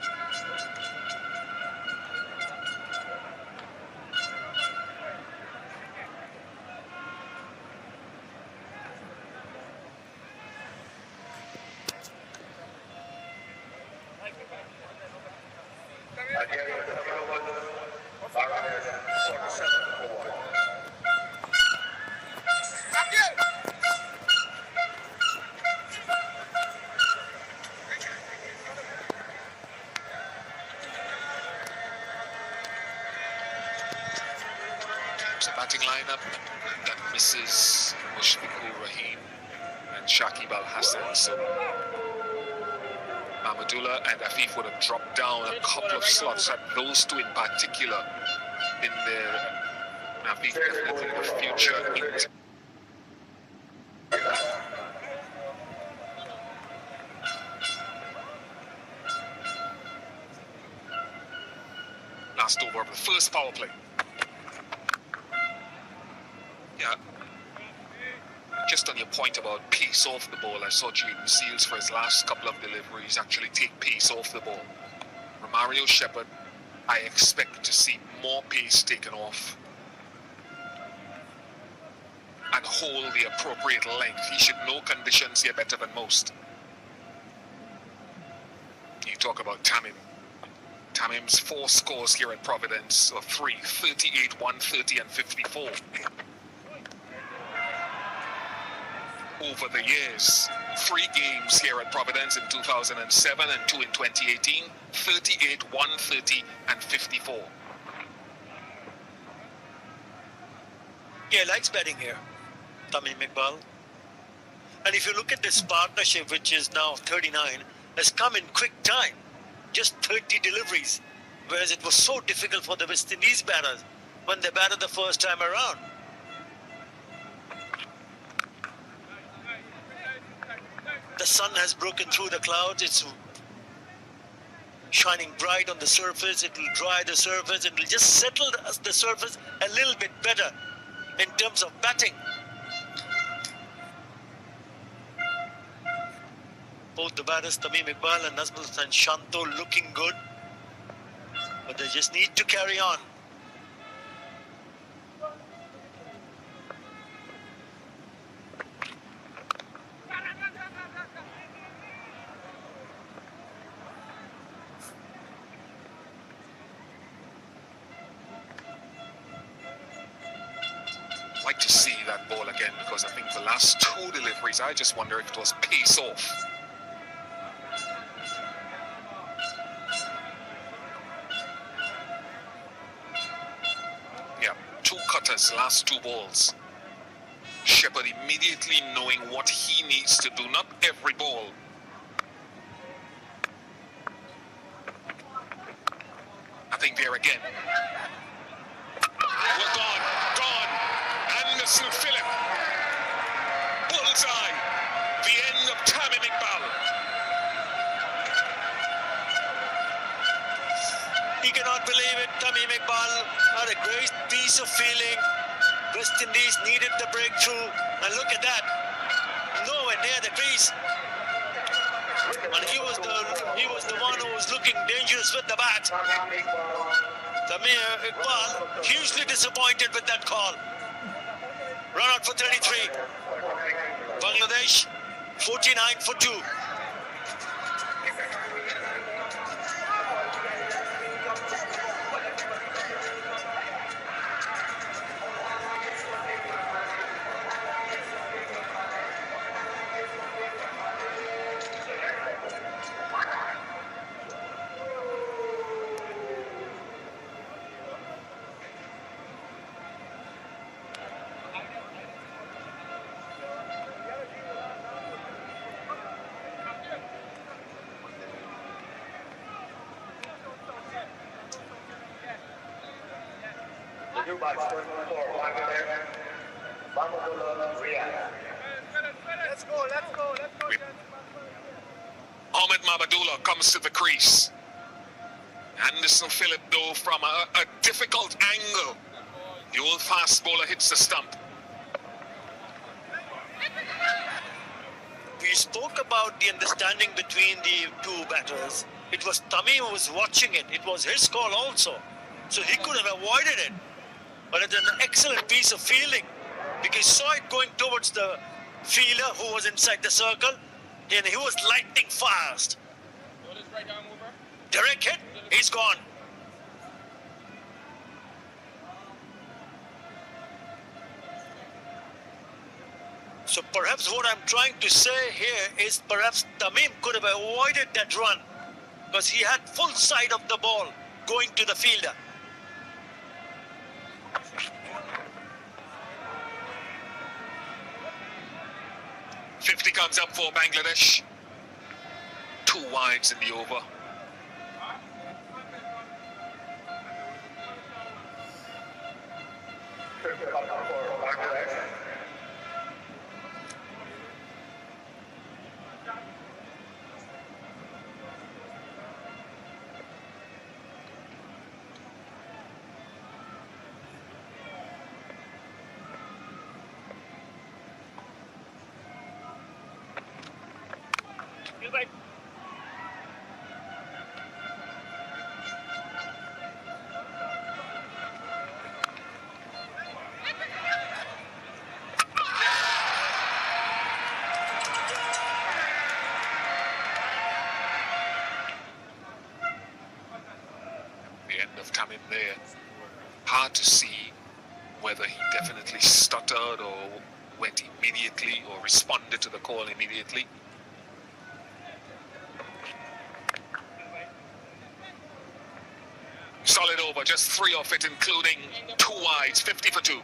Batting lineup that misses Mushfiqur Rahim and Shakib Al Hassan. So Mahmudullah and Afif would have dropped down a couple of slots, at those two in particular in their Afif definitely the future. Last over of the first power play. Yeah, just on your point about pace off the ball, I saw Jaden Seals for his last couple of deliveries actually take pace off the ball. Romario Shepherd, I expect to see more pace taken off and hold the appropriate length. He should know conditions here better than most. You talk about Tamim. Tamim's 4 scores here at Providence of 3, 38, 130 and 54. Over the years, 3 games here at Providence in 2007 and 2 in 2018, 38, 130 and 54. Yeah, he likes batting here, Tamim Iqbal. And if you look at this partnership, which is now 39, has come in quick time. Just 30 deliveries, whereas it was so difficult for the West Indies batters when they batted the first time around. The sun has broken through the clouds. It's shining bright on the surface. It will dry the surface. It will just settle the surface a little bit better in terms of batting. Both the batters, Tamim Iqbal and Nazmul Hussain Shanto, looking good. But they just need to carry on. I'd like to see that ball again, because I think the last 2 deliveries, I just wonder if it was pace off. Yeah, 2 cutters, last 2 balls. Shepherd immediately knowing what he needs to do, not every ball. I think there again. We're gone. Anderson Phillip. Bullseye. The end of Tamim Iqbal. He He cannot believe it. Tamim Iqbal had a great piece of feeling. West Indies needed the breakthrough, and look at that. Nowhere near the crease. And he was the one who was looking dangerous with the bat. Tamim Iqbal hugely disappointed with that call. Run out for 33. Bangladesh 49 for 2. Ahmed Mamadullah comes to the crease. Anderson Phillip though from a difficult angle. The old fast bowler hits the stump. We spoke about the understanding between the two batters. It was Tamim who was watching it. It was his call also. So he could have avoided it. But it's an excellent piece of fielding because he saw it going towards the fielder who was inside the circle and he was lightning fast. Direct hit, he's gone. So perhaps what I'm trying to say here is perhaps Tamim could have avoided that run because he had full sight of the ball going to the fielder. .50 comes up for Bangladesh. 2 wides in the over. Of Tamim there. Hard to see whether he definitely stuttered or went immediately or responded to the call immediately. Solid over, just 3 off it, including 2 wides, 50 for 2.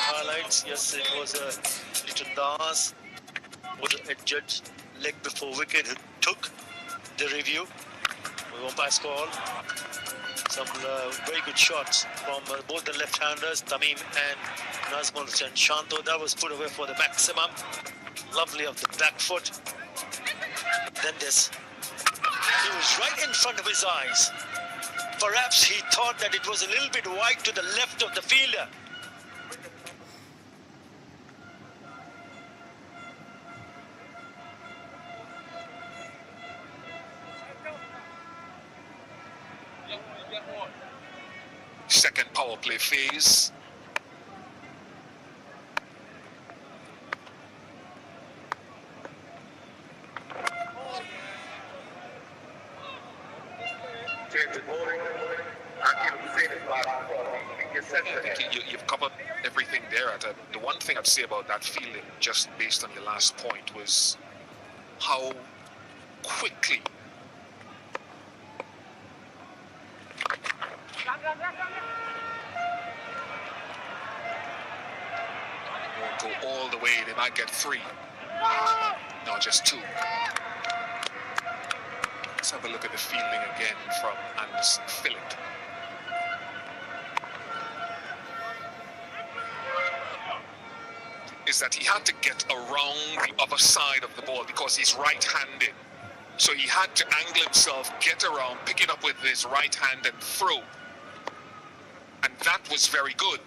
Highlights. Yes, it was a little dance. Was a judge leg before wicket who took the review. Umpire's call. Some very good shots from both the left-handers, Tamim and Nazmul and Shanto. That was put away for the maximum. Lovely of the back foot. Then this. He was right in front of his eyes. Perhaps he thought that it was a little bit wide to the left of the fielder. Second power play phase. You've covered everything there. The one thing I'd say about that fielding, just based on your last point, was how quickly won't go all the way. They might get 3. No, just 2. Let's have a look at the fielding again from Anderson Phillip. is that he had to get around the other side of the ball because he's right-handed. So he had to angle himself, get around, pick it up with his right hand and throw. And that was very good.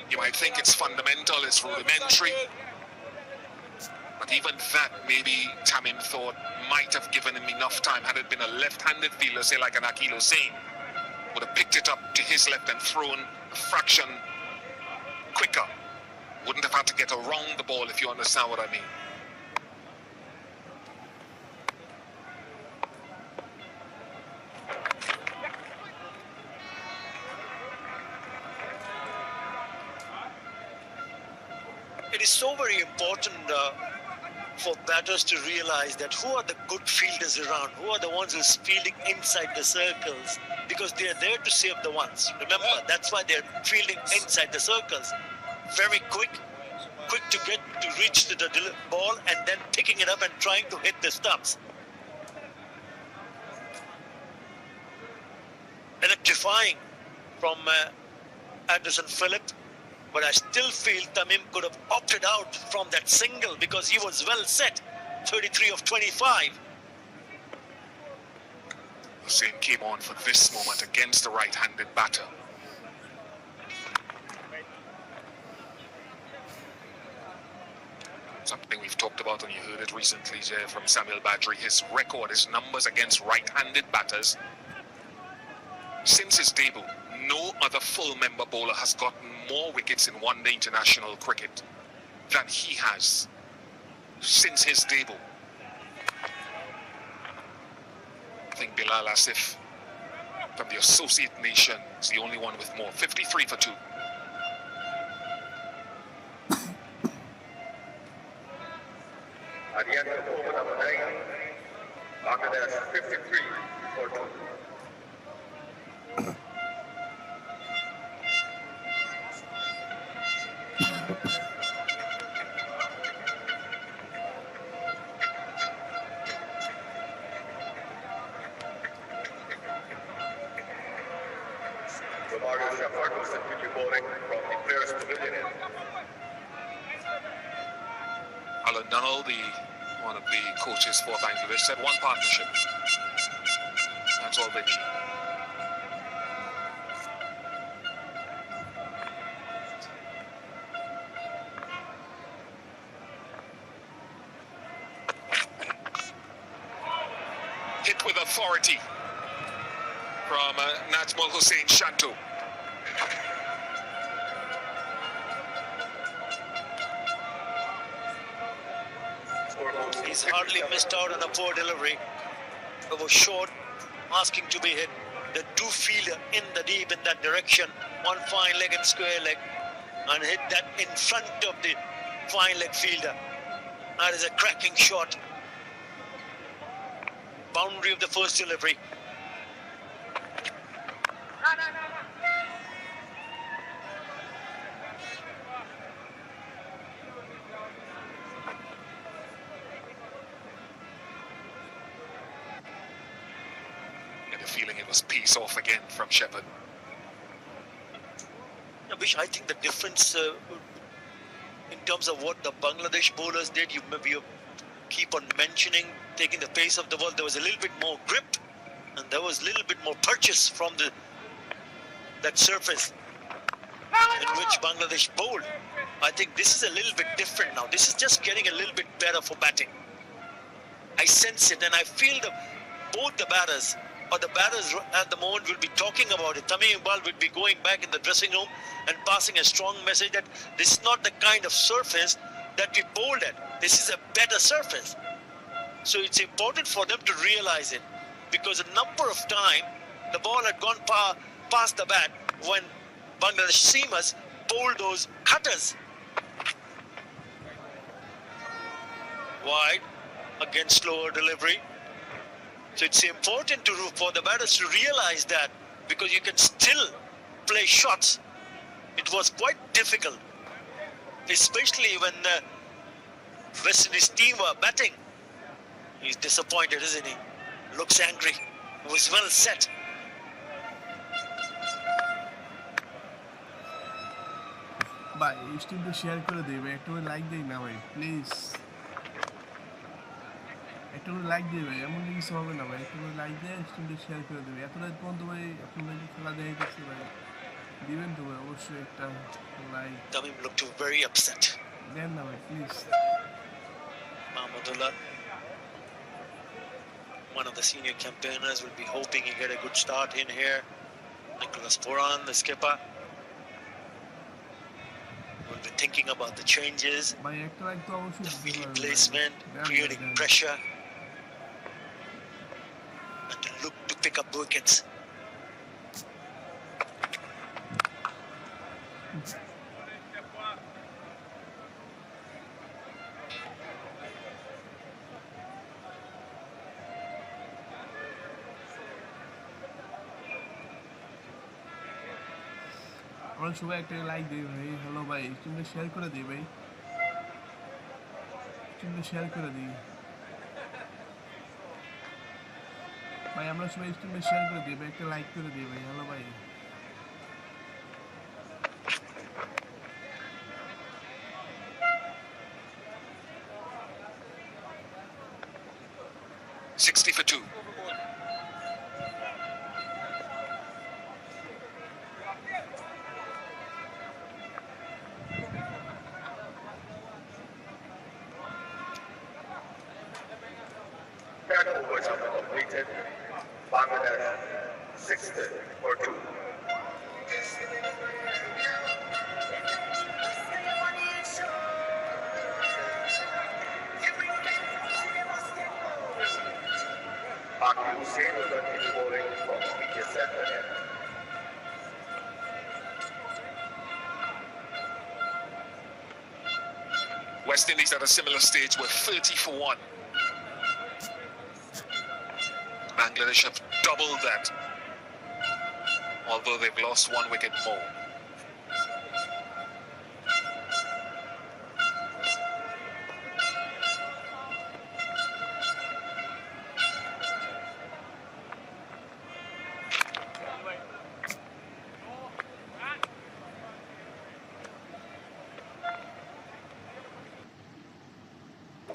You might think it's fundamental, it's rudimentary. But even that, maybe Tamim thought might have given him enough time. Had it been a left-handed fielder, say like an Akil Hussein, would have picked it up to his left and thrown a fraction quicker. Wouldn't have had to get around the ball, if you understand what I mean. It is so very important for batters to realize that who are the good fielders around, who are the ones who's fielding inside the circles, because they're there to save the ones. Remember, that's why they're fielding inside the circles. Very quick to get to reach the ball and then picking it up and trying to hit the stumps. Electrifying from Anderson Phillip. But I still feel Tamim could have opted out from that single because he was well set. 33 of 25. Hussein came on for this moment against the right-handed batter. Something we've talked about, and you heard it recently from Samuel Badri. His record, his numbers against right-handed batters. Since his debut, no other full-member bowler has gotten more wickets in one-day international cricket than he has since his debut. I think Bilal Asif from the Associate Nation is the only one with more. 53 for 2. At the end of over number 9, Bangladesh 53 for 2. Alan Dunnell, one of the coaches for Bangladesh, said one partnership. That's all they need. Hit with authority from Najmul Hussain Shantu. He's hardly missed out on a poor delivery. It was short, asking to be hit. The two fielder in the deep in that direction. One fine leg and square leg. And hit that in front of the fine leg fielder. That is a cracking shot. Boundary of the first delivery. Feeling it was piece off again from Shepherd. I think the difference in terms of what the Bangladesh bowlers did, you keep on mentioning, taking the pace of the ball, there was a little bit more grip and there was a little bit more purchase from that surface in which Bangladesh bowled. I think this is a little bit different now. This is just getting a little bit better for batting. I sense it and I feel both the batters at the moment will be talking about it. Tamim Iqbal will be going back in the dressing room and passing a strong message that this is not the kind of surface that we bowled at. This is a better surface. So it's important for them to realize it, because a number of times the ball had gone past the bat when Bangladesh seamers bowled those cutters. Wide, again slower delivery. So it's important for the batters to realize that, because you can still play shots. It was quite difficult, especially when West Indies team were batting. He's disappointed, isn't he? Looks angry. It was well set. ভাই স্ট্রিমটা share করে দিই ভাই, একটু like দিই না ভাই please, একটু like দিই ভাই, এমন কিছু হবে না ভাই, একটু লাইক দিয়ে স্ট্রিমটা শেয়ার করে দেবে। এত রাত পর্যন্ত ভাই আপনারা খেলা দেখে দেখছি ভাই, দিবেন তো ভাই অবশ্যই একটা like. Tamim looked very upset. দেন না ভাই please. Mahmudullah, one of the senior campaigners, will be hoping he get a good start in here. Nicholas Boran, the skipper, will be thinking about the changes, ভাই একটা like তো অবশ্যই the দিতে field পারবেন placement, ভাই। creating pressure, and to look to pick up wickets. আমরা সবাই একটা লাইক দিই ভাই। হ্যালো ভাই স্ট্রিমটা শেয়ার করে দিই ভাই, স্ট্রিমটা শেয়ার করে দিই ভাই, আমরা সবাই স্ট্রিমটা শেয়ার করে দিই ভাই, একটা লাইক করে দিই ভাই। হ্যালো ভাই 60 for 2. Overs are completed. Bangladesh 60 for 2. Aki Hussain will continue bowling from PJ center end. West Indies at a similar stage were 30 for 1. Bangladesh have doubled that, although they've lost 1 wicket more.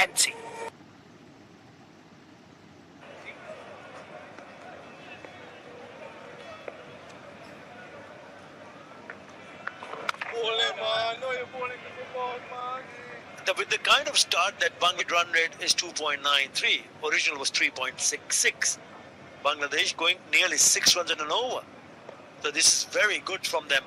Etsy. With the kind of start that Bangladesh run rate is 2.93, original was 3.66. Bangladesh going nearly 6 runs in an over. So this is very good from them.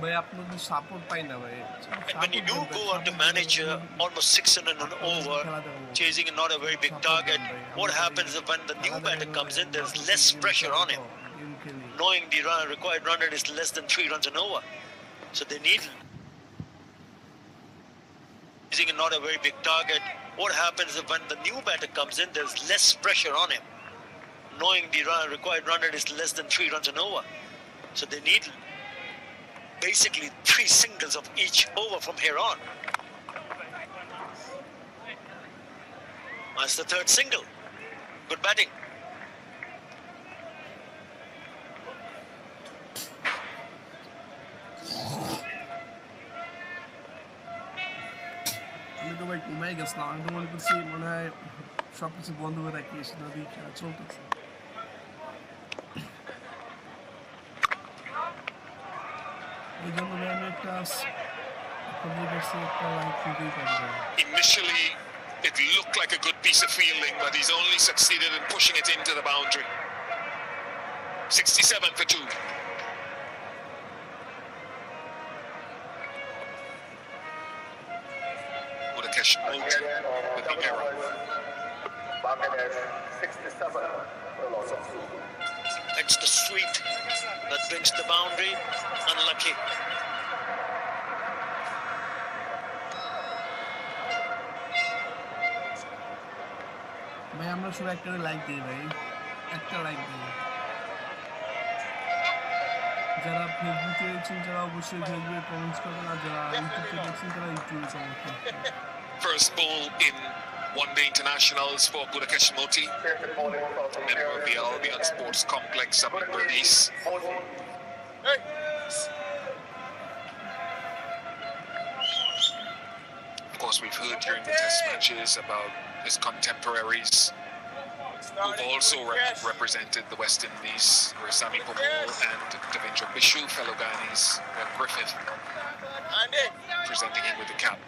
ভাই আপনাদের support পাই না ভাই। And when you do go on to manage almost 600 and over, chasing not a very big target, what happens is when the new batter comes in, there's less pressure on him, knowing the required run rate is less than 3 runs and over. So they need chasing not a very big target. What happens is when the new batter comes in, there's less pressure on him, knowing the required run rate is less than 3 runs and over. So they need basically 3 singles of each over from here on. That's the 3rd single. Good batting. আমি তো ভাই ঘুমাই গেছিলাম, আমি তো মনে করছি মনে হয় সব কিছু বন্ধ করে রাখি, নদী খেলা চলতেছে। এই জন্য ভাই আমি একটা লাইক দিতেই পারি ভাই। Initially, it looked like a good piece of fielding, but he's only succeeded in pushing it into the boundary. 67 for 2. Gudakesh Moti with the error. Bangladesh 67 for loss of 2. It's the sweep that brings the boundary. Unlucky. ভাই আমরা সব একটা like দিই ভাই, একটা like দিই। যারা ফেসবুকে দেখছেন যারা অবশ্যই ফেসবুকে কমেন্টস করবেন, আর যারা ইউটিউবে দেখছেন তারা ইউটিউবে কমেন্ট করবেন। First ball in one-day internationals for Gudakesh Moti, member of the Albion Sports Complex up in Bernice. Of course, we've heard during the test matches about his contemporaries who've also represented the West Indies, Resami Pomol and Devendra Bishu, fellow Guyanese, and Griffith, presenting him with the cap.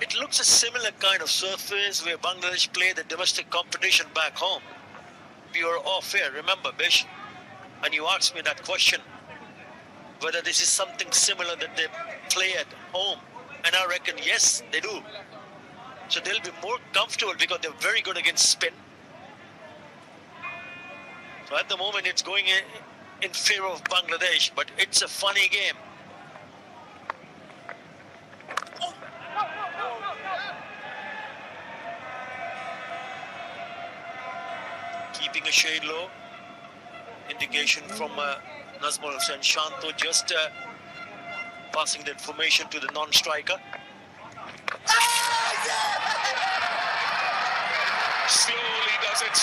It looks a similar kind of surface where Bangladesh play the domestic competition back home. Pure off air, remember, Bish? And you asked me that question, whether this is something similar that they play at home. And I reckon, yes, they do. So they'll be more comfortable because they're very good against spin. So at the moment, it's going in favor of Bangladesh, but it's a funny game. Keeping a shade low. Indication from Nazmul Hussain Shanto, just passing the information to the non-striker. Slowly does it.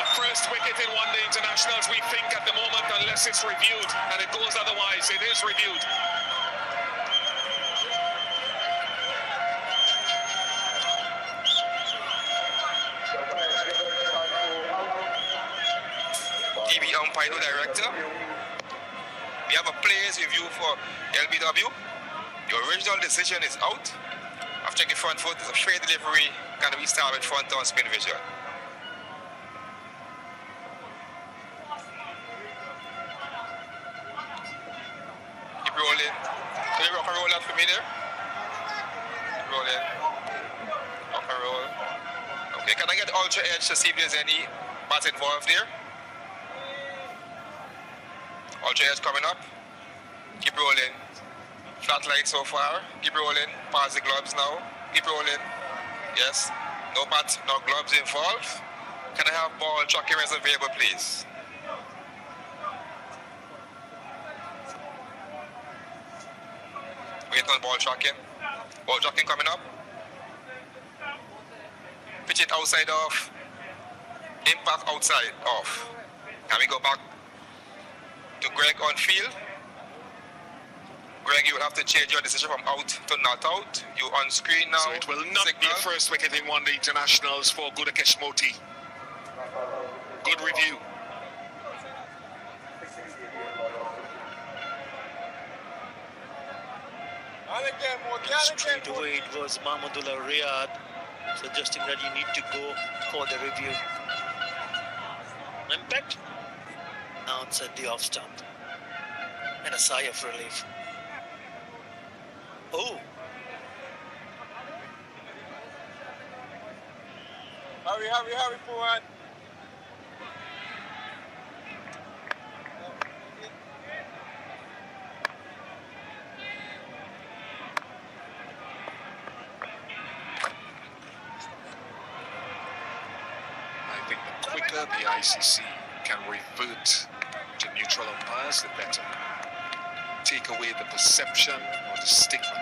The first wicket in one-day internationals, we think at the moment, unless it's reviewed, and it goes otherwise, it is reviewed. TV umpire director. We have a players review for LBW. The original decision is out. After the front foot, it's a straight delivery. Can we start with front on spin visual? Keep rolling. Can you rock and roll that for me there? Keep rolling. Rock and roll. Okay, can I get ultra edge to see if there's any bats involved there? Ultra edge coming up. Keep rolling. Flat light so far. Keep rolling. Pass the gloves now. Keep rolling. Yes. No bats, no gloves involved. Can I have ball tracking available, please? Wait on ball tracking. Ball tracking coming up. Pitch it outside off. Impact outside off. Can we go back to Greg on field? Greg, you will have to change your decision from out to not out. You on screen now. So it will not be a first wicket in one-day internationals for Gudakesh Moti. Good review. Straight away it was Mahmudullah Riyad suggesting that you need to go for the review. Impact announced at the off stump and a sigh of relief. Oh, hurry forward. I think the quicker the ICC can revert to neutral umpires, the better. Take away the perception or the stigma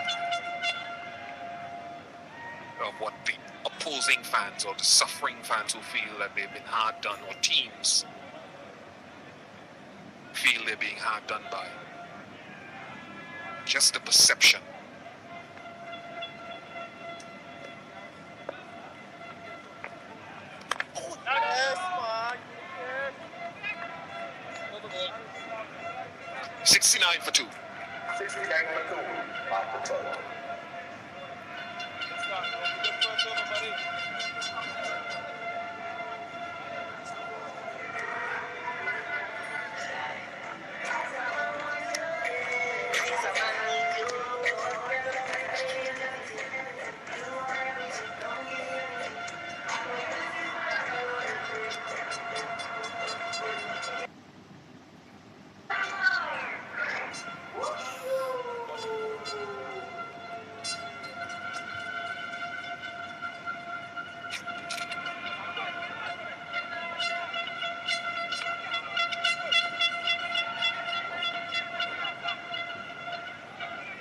of what the opposing fans or the suffering fans who feel that they've been hard done, or teams feel they're being hard done by. Just the perception. 69 for 2. 69 for 2 after 12.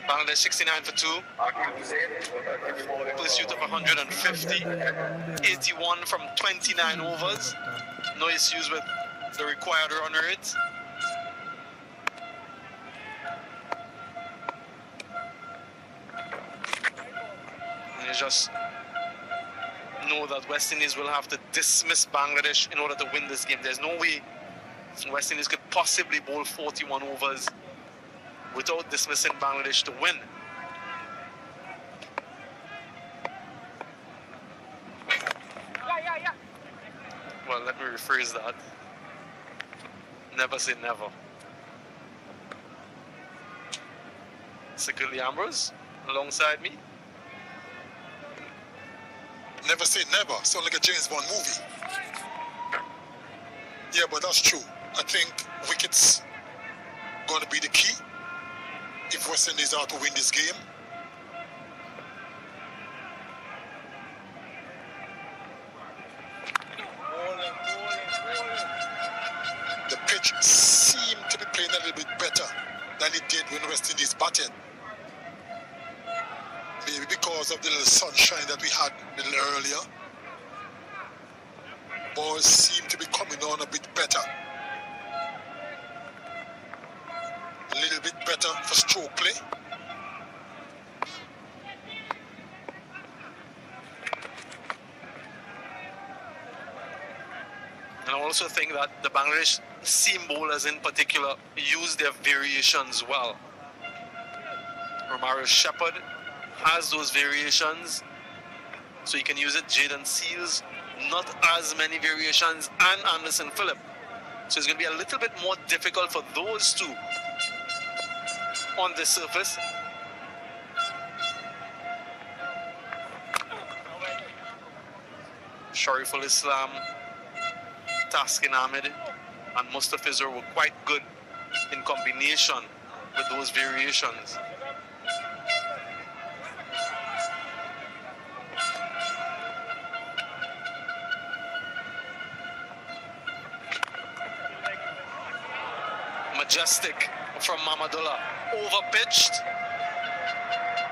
Bangladesh 69 for 2. Pursuit of 150. 81 from 29 overs. No issues with the required run rate. And you just know that West Indies will have to dismiss Bangladesh in order to win this game. There's no way West Indies could possibly bowl 41 overs without dismissing Bangladesh to win. Well, let me rephrase that. Never say never. Secretly Ambrose, alongside me. Never say never. Sound like a James Bond movie. Yeah, but that's true. I think wickets going to be the key if West Indies are to win this game. The pitch seemed to be playing a little bit better than it did when West Indies batted. Maybe because of the little sunshine that we had a little earlier. Balls seem to be coming on a bit better. A little bit better for stroke play. And I also think that the Bangladesh seam bowlers in particular use their variations well. Romario Shepherd has those variations, so you can use it. Jaden Seals, not as many variations, and Anderson Phillip. So it's going to be a little bit more difficult for those two on the surface. Shariful Islam, Taskin Ahmed, and Mustafizur were quite good in combination with those variations. Majestic from Mamadullah, overpitched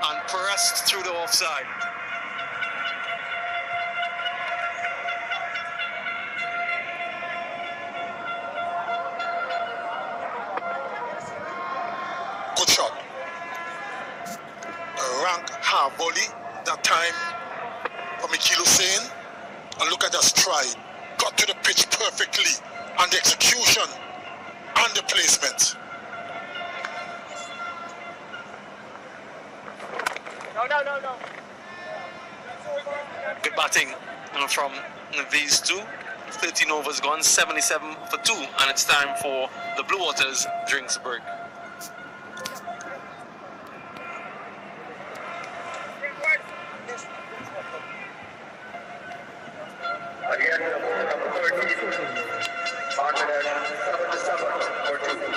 and pressed through the offside. Good shot. A rank half volley that time from Mikil Hussain. And look at that stride. Got to the pitch perfectly. And the execution and the placement. No. Good batting from these two. 13 overs gone, 77 for 2, and it's time for the Blue Waters drinks break. Again, number 13, Bangladesh 7-7 for 2.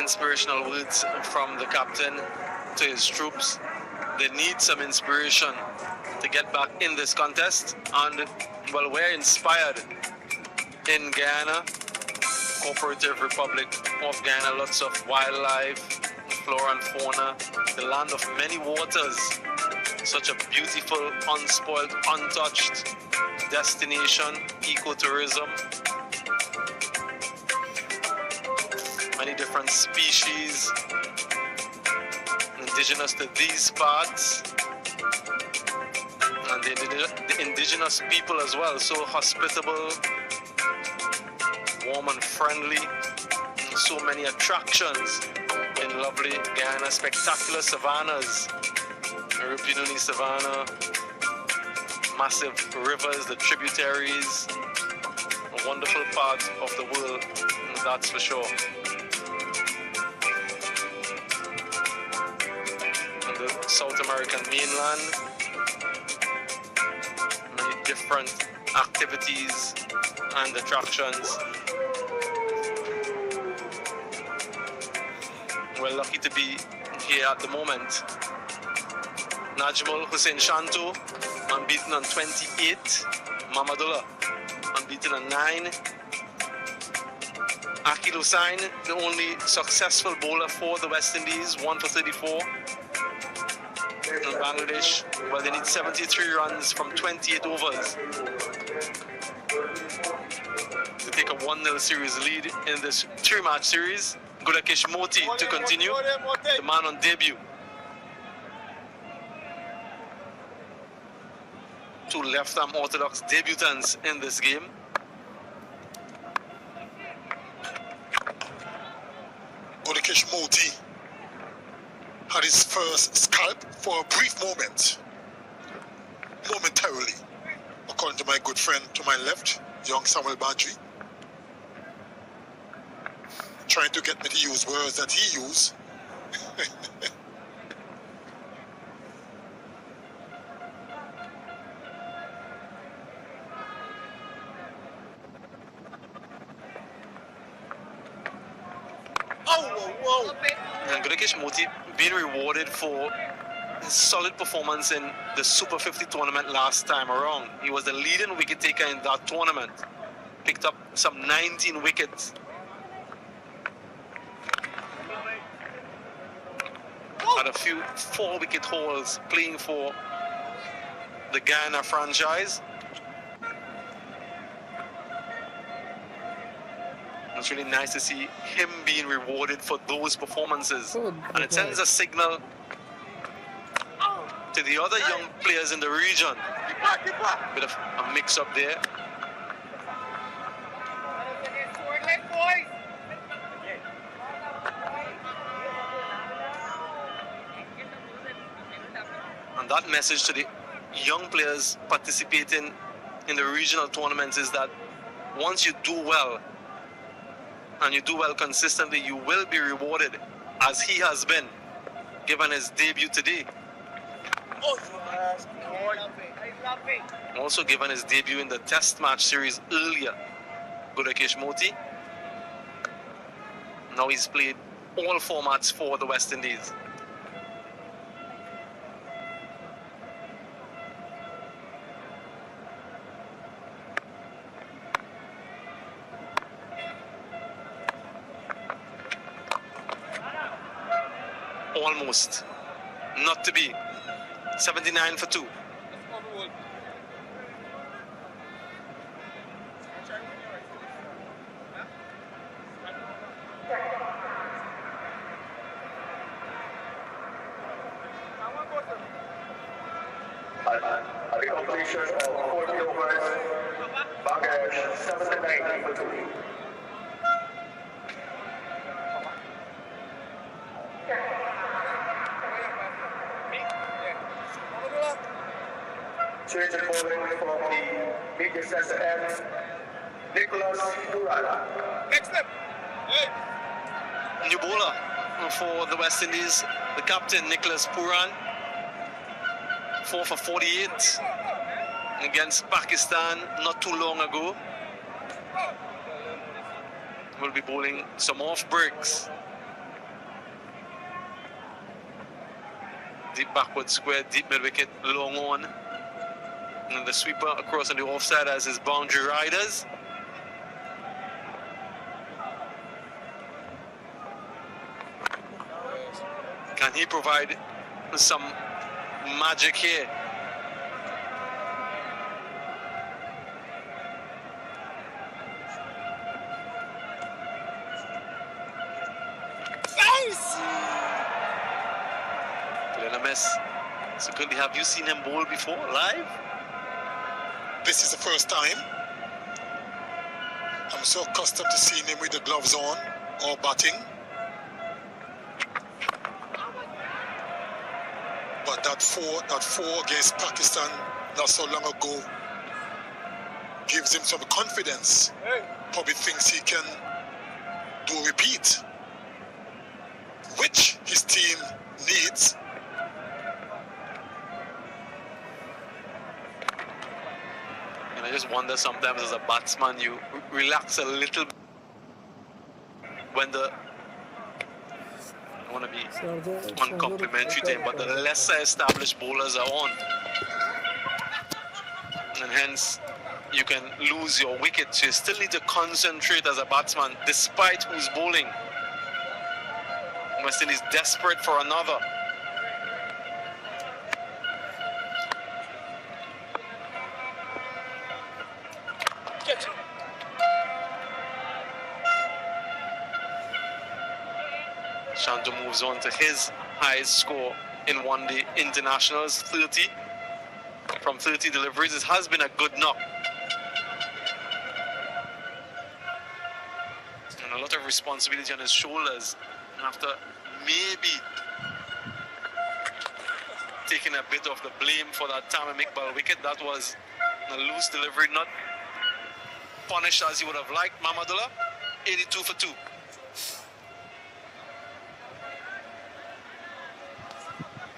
inspirational words from the captain to his troops. They need some inspiration to get back in this contest, and well, we're inspired in Guyana, Cooperative Republic of Guyana. Lots of wildlife, flora and fauna, the land of many waters. Such a beautiful, unspoiled, untouched destination, ecotourism. Many different species indigenous to these parts, and the indigenous people as well, so hospitable, warm and friendly, and so many attractions in lovely Guyana. Spectacular savannas, Rupinuni Savannah, massive rivers, the tributaries, a wonderful part of the world, that's for sure. On the South American mainland, many different activities and attractions. We're lucky to be here at the moment. Najmul Hussein Shanto, unbeaten on 28. Mamadullah, unbeaten on 9. Akil Hussain, the only successful bowler for the West Indies, 1 for 34. And Bangladesh, well, they need 73 runs from 28 overs to take a 1-0 series lead in this 3-match series. Gulakesh Moti to continue, the man on debut. 2 left-arm orthodox debutants in this game. Gulakesh Moti had his first scalp for a brief moment, momentarily, according to my good friend to my left, young Samuel Badri, trying to get me to use words that he used. And Gulakesh Moti being rewarded for his solid performance in the Super 50 tournament last time around. He was the leading wicket taker in that tournament. Picked up some 19 wickets. Had a few 4-wicket hauls playing for the Guyana franchise. It's really nice to see him being rewarded for those performances. And it sends a signal to the other young players in the region. Bit of a mix-up there. And that message to the young players participating in the regional tournaments is that once you do well, and you do well consistently, you will be rewarded, as he has been, given his debut today. Also given his debut in the test match series earlier, Gulakesh Moti. Now he's played all formats for the West Indies. Almost. Not to be. 79 for 2. At the completion of 40 overs, Bangladesh 79 for 2. Change of bowling from the media center end, Nicholas Puran. Next step. New bowler for the West Indies, the captain Nicholas Puran. 4 for 48 against Pakistan not too long ago. Will be bowling some off breaks. deep backward square, deep mid wicket, long on. And then the sweeper across on the offside as his boundary riders. Can he provide some magic here? Playing a miss. So quickly, have you seen him bowl before, live? This is the first time. I'm so accustomed to seeing him with the gloves on or batting. But that four against Pakistan not so long ago gives him some confidence. Probably thinks he can do a repeat, which his team needs. And I just wonder sometimes as a batsman, you relax a little when the, I want to be uncomplimentary to him, but the lesser established bowlers are on. And hence, you can lose your wicket. So you still need to concentrate as a batsman, despite who's bowling. West Indies desperate for another. Shanto moves on to his highest score in one-day internationals, 30. From 30 deliveries, it has been a good knock. And a lot of responsibility on his shoulders after maybe taking a bit of the blame for that Tamim Iqbal wicket. That was a loose delivery, not punished as he would have liked. Mamadullah, 82 for 2.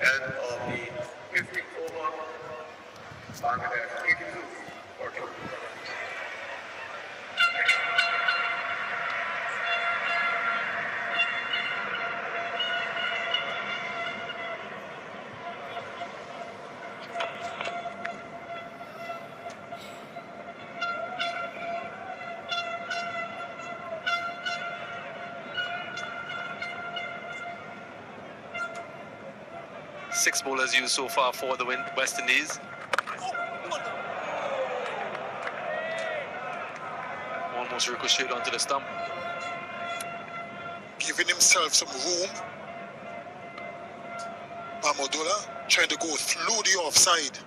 End of the 50th over. Bangladesh 82 for 2. Six bowlers used so far for the West Indies. Almost ricocheted onto the stump. Giving himself some room. Mahmudullah trying to go through the offside.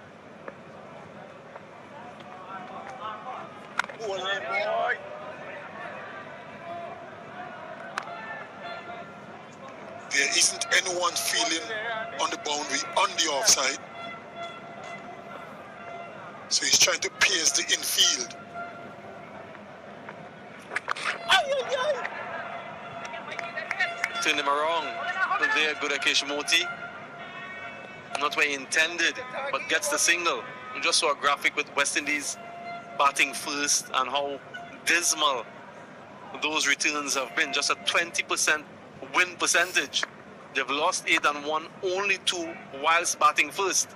There isn't anyone feeling on the boundary on the offside. So he's trying to pierce the infield. Turn him around. There, good Keshmoti. Not where he intended, but gets the single. We just saw a graphic with West Indies batting first and how dismal those returns have been. Just a 20% win percentage. They've lost 8 and won only 2 whilst batting first.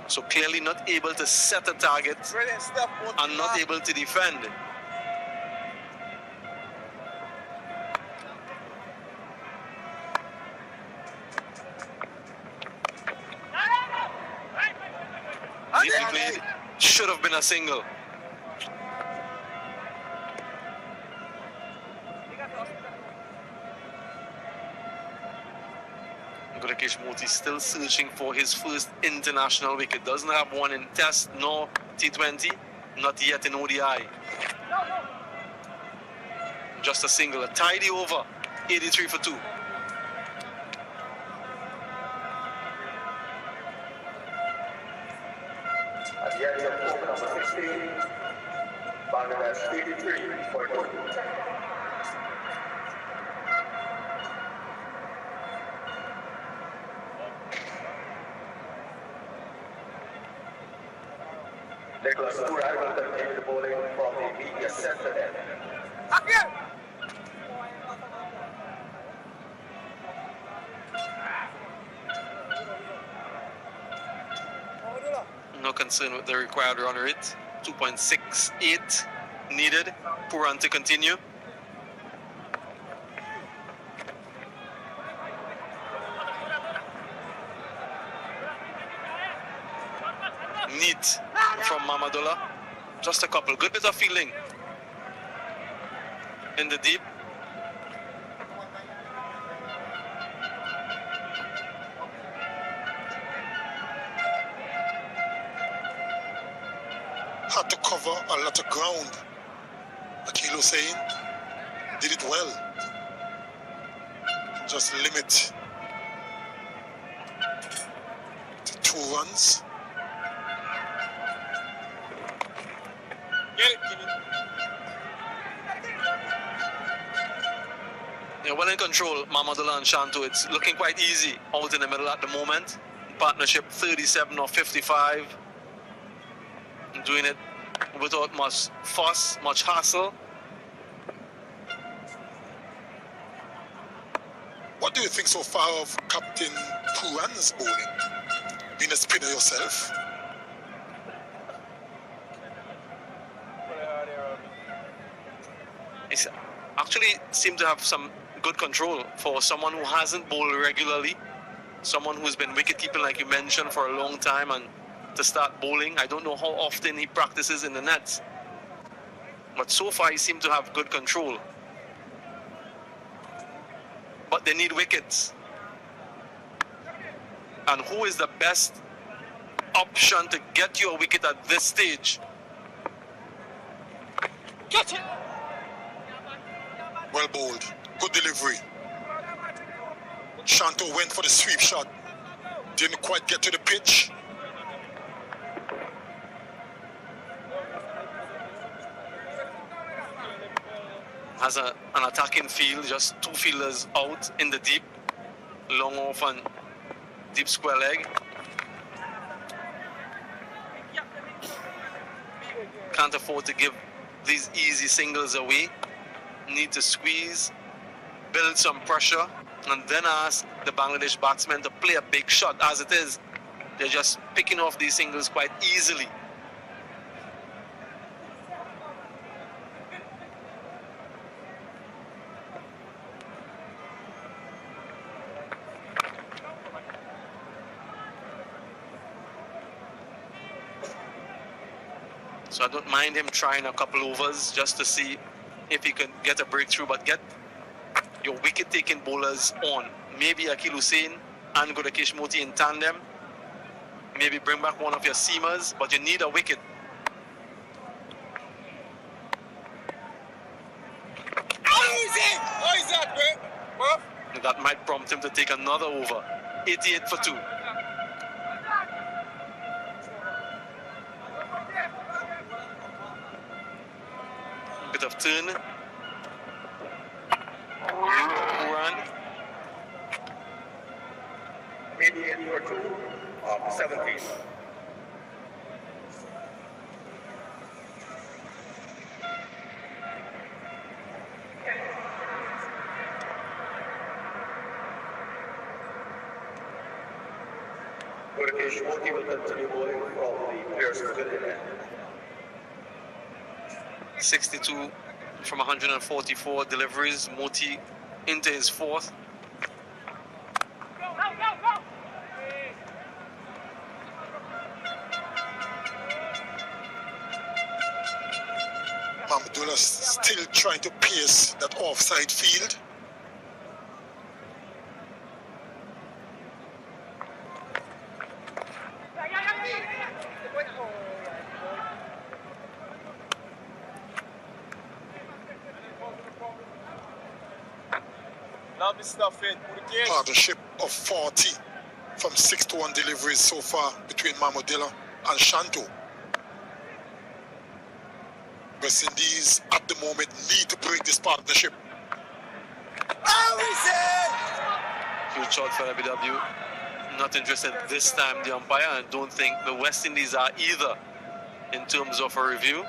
So clearly not able to set a target and not able to defend. Deeply played, should have been a single. Keshmoti still searching for his first international wicket. Doesn't have one in Test nor T20, not yet in ODI. Just a single, a tidy over, 83 for 2. At the end of over number 16, Bangladesh 83 for 2. Nicholas Turan will continue the bowling from the media center end. No concern with the required run rate. 2.68 needed for run to continue. Neat from Mamadullah. Just a couple. Good bit of fielding in the deep. Had to cover a lot of ground. Akil Hussein did it well. Just limit to 2 runs. They're well in control, Mamadullah and Shanto. It's looking quite easy out in the middle at the moment. Partnership 37 or 55. Doing it without much fuss, much hassle. What do you think so far of Captain Pooran's bowling? Being a spinner yourself. He actually seemed to have some good control for someone who hasn't bowled regularly, someone who's been wicket keeping, like you mentioned, for a long time, and to start bowling. I don't know how often he practices in the nets, but so far he seemed to have good control. But they need wickets. And who is the best option to get you a wicket at this stage? Get it! Well bowled. Good delivery. Shanto went for the sweep shot. Didn't quite get to the pitch. Has an attacking field, just 2 fielders out in the deep, long off and deep square leg. Can't afford to give these easy singles away. Need to squeeze, build some pressure, and then ask the Bangladesh batsmen to play a big shot. As it is, they're just picking off these singles quite easily. So I don't mind him trying a couple overs just to see if he can get a breakthrough, but get your wicket-taking bowlers on. Maybe Akil Hussein and Gudakesh Moti in tandem. Maybe bring back one of your seamers, but you need a wicket. That might prompt him to take another over. 88 for 2. Bit of turn. Run. 88 for 2 of 17. Turkish Moti will continue bowling from the players pavilion. 62 from 144 deliveries. Moti into his 4th. Mamadullah still trying to pierce that offside field. Partnership of 40 from 6-1 deliveries so far between Mamadullah and Shanto. West Indies at the moment need to break this partnership. Huge shot for LBW. Not interested this time, the umpire, and don't think the West Indies are either in terms of a review.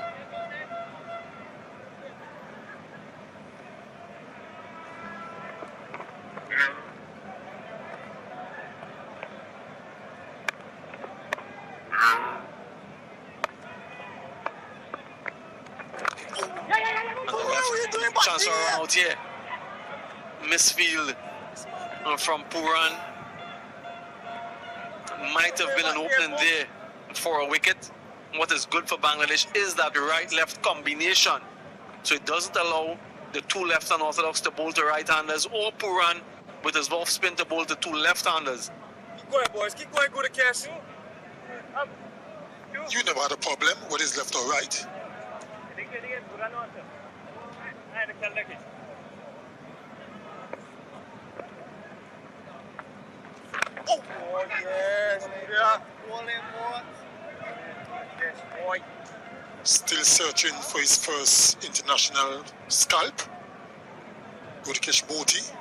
transfer run out here. Misfield from Puran. Might have been an opening there for a wicket. What is good for Bangladesh is that right-left combination. So it doesn't allow the two left unorthodox to bowl to right-handers, or Puran with his off spin to bowl to two left-handers. Keep going, boys. Keep going. Go to cash. You never had a problem with his left or right. Oh, yes. Yeah. Yes, boy. Still searching for his first international scalp. Gurkesh Bhoti.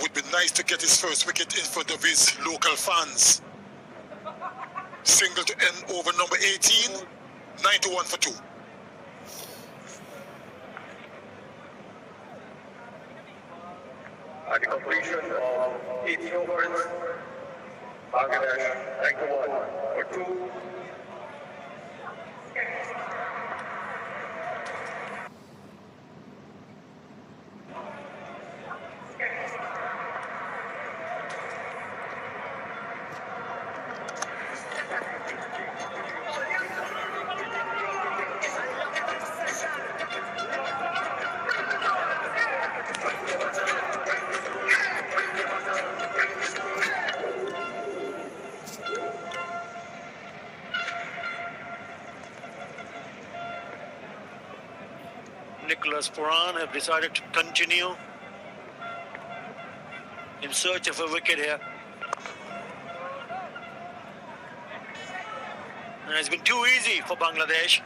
Would be nice to get his first wicket in front of his local fans. Single to end over number 18, 91 for 2. At the completion of 18 overs, Bangladesh 91 for 2. Puran have decided to continue in search of a wicket here. And it's been too easy for Bangladesh.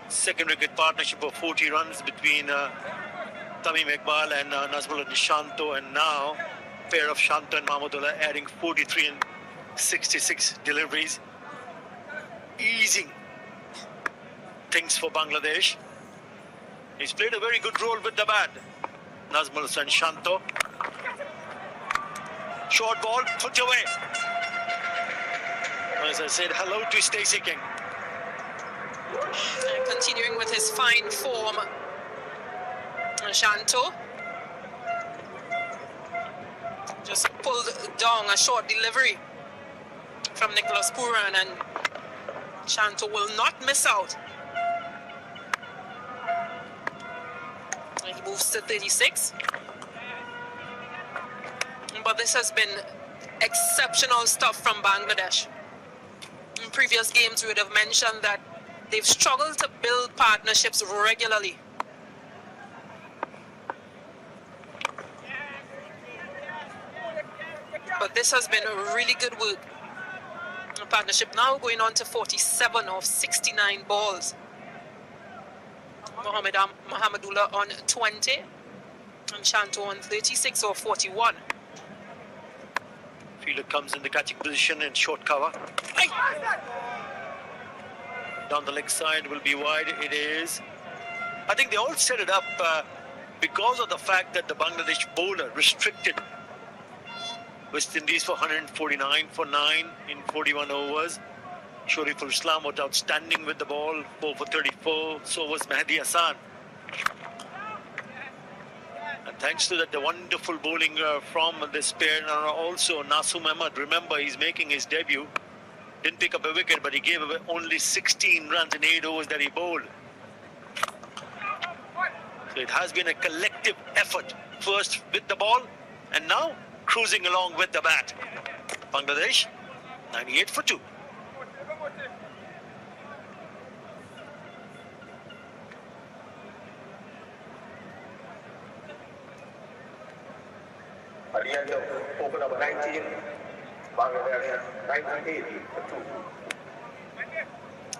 Second wicket partnership of 40 runs between Tamim Iqbal and Nazmul Shanto, and now pair of Shanto and Mahmudullah adding 43 and 66 deliveries, easing things for Bangladesh. He's played a very good role with the bat, Nazmul and Shanto. Short ball, put away. As I said, hello to Stacey King. Continuing with his fine form, Shanto just pulled down a short delivery from Nicholas Puran, and Shanto will not miss out. And he moves to 36. But this has been exceptional stuff from Bangladesh. In previous games, we would have mentioned that they've struggled to build partnerships regularly. But this has been a really good work. The partnership now going on to 47 of 69 balls. Mohammadullah on 20 and Shanto on 36 or 41. Fielder comes in the catching position in short cover. Down the leg side will be wide. It is. I think they all set it up because of the fact that the Bangladesh bowler restricted West Indies for 149 for 9 in 41 overs. Shariful Islam was outstanding with the ball, 4 for 34. So was Mehdi Hassan. And thanks to that, the wonderful bowling from this pair, and also Nasum Ahmed. Remember, he's making his debut. Didn't pick up a wicket, but he gave away only 16 runs in 8 overs that he bowled. So it has been a collective effort. First with the ball, and now cruising along with the bat. Bangladesh, 98 for 2. At the end of over number 19, Bangladesh 98 for 2.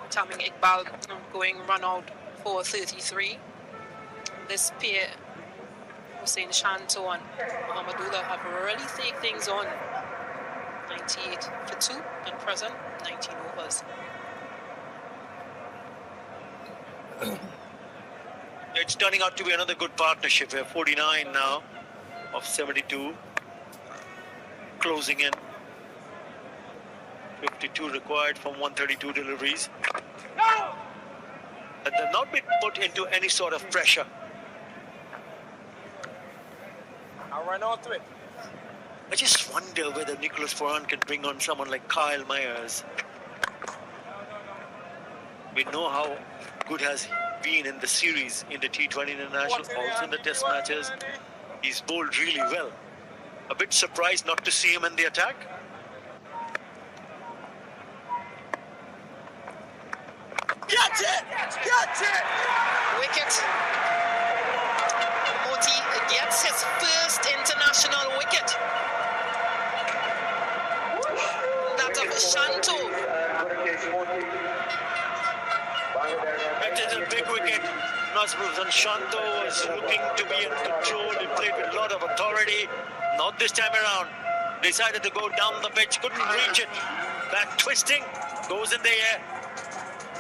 Tamim Iqbal going run out for 33. This pair, Hussein Shanto and Mohammadullah, have really taken things on. 98 for 2 at present, 19 overs. it's turning out to be another good partnership. We're 49 now of 72. Closing in. 52 required from 132 deliveries. And they've not been put into any sort of pressure. I'll run on to it. I just wonder whether Nicholas Ferran can bring on someone like Kyle Myers. We know how good has he been in the series, in the T20 International, also in the test matches. He's bowled really well. A bit surprised not to see him in the attack. Catch it! Catch it! Wicket. Moti gets his first international wicket. That of Shanto. That is a big wicket. Nazmul Shanto was looking to be in control. He played with a lot of authority. Not this time around. Decided to go down the pitch. Couldn't reach it. Back twisting. Goes in the air.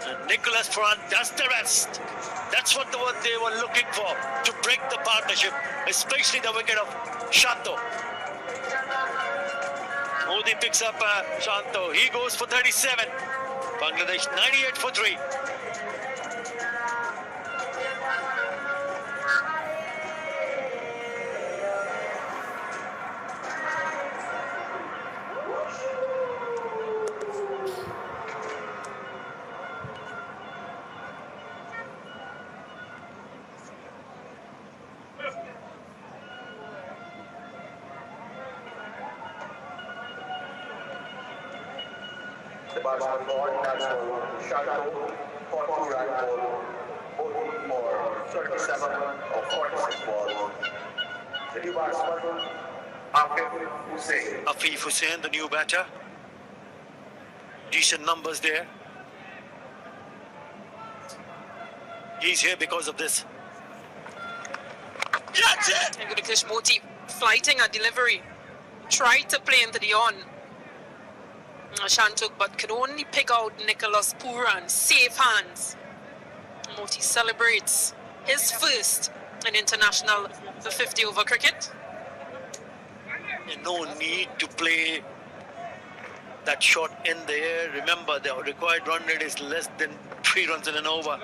And Nicholas Ferran does the rest. That's what they were looking for, to break the partnership, especially the wicket of Shanto. Modi picks up Shanto. He goes for 37. Bangladesh 98 for 3. The batsman for national Shanto, 42 run ball, bowling for 37 of 46 balls. The new batsman, Afif Hussain. Afif Hussain, the new batter. Decent numbers there. He's here because of this. That's it! And Gurikesh Moti flighting a delivery. Tried to play into the on. Shantuk, but could only pick out Nicholas Puran. Safe hands. Moti celebrates his first in international for 50 over cricket. No need to play that shot in the air. Remember, the required run rate is less than 3 runs in an over,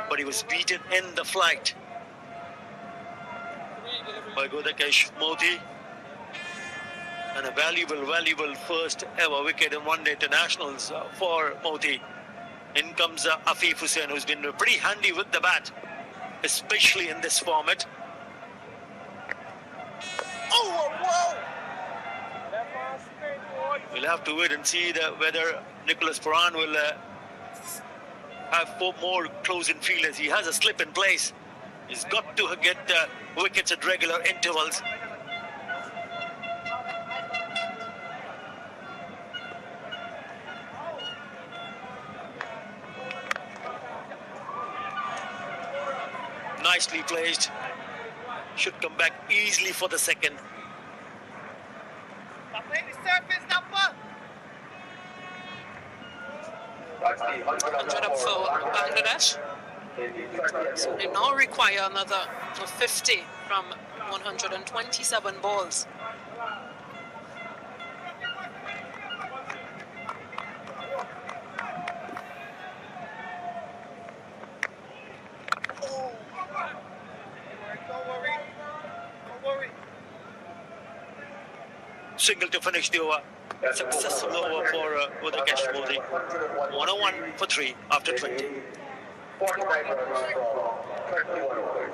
but he was beaten in the flight by Gurikesh Moti. And a valuable first ever wicket in one-day internationals for Moti. In comes Afif Hussain, who's been pretty handy with the bat, especially in this format. Oh, whoa! We'll have to wait and see whether Nicholas Ferran will have 4 more close-in fielders. He has a slip in place. He's got to get wickets at regular intervals. Nicely placed. Should come back easily for the second. 100 up for Bangladesh. So they now require another 50 from 127 balls. Single to finish the over. Successful over for Gurikesh Moti. 101 for 3 after 20. 49 runs from 31 overs.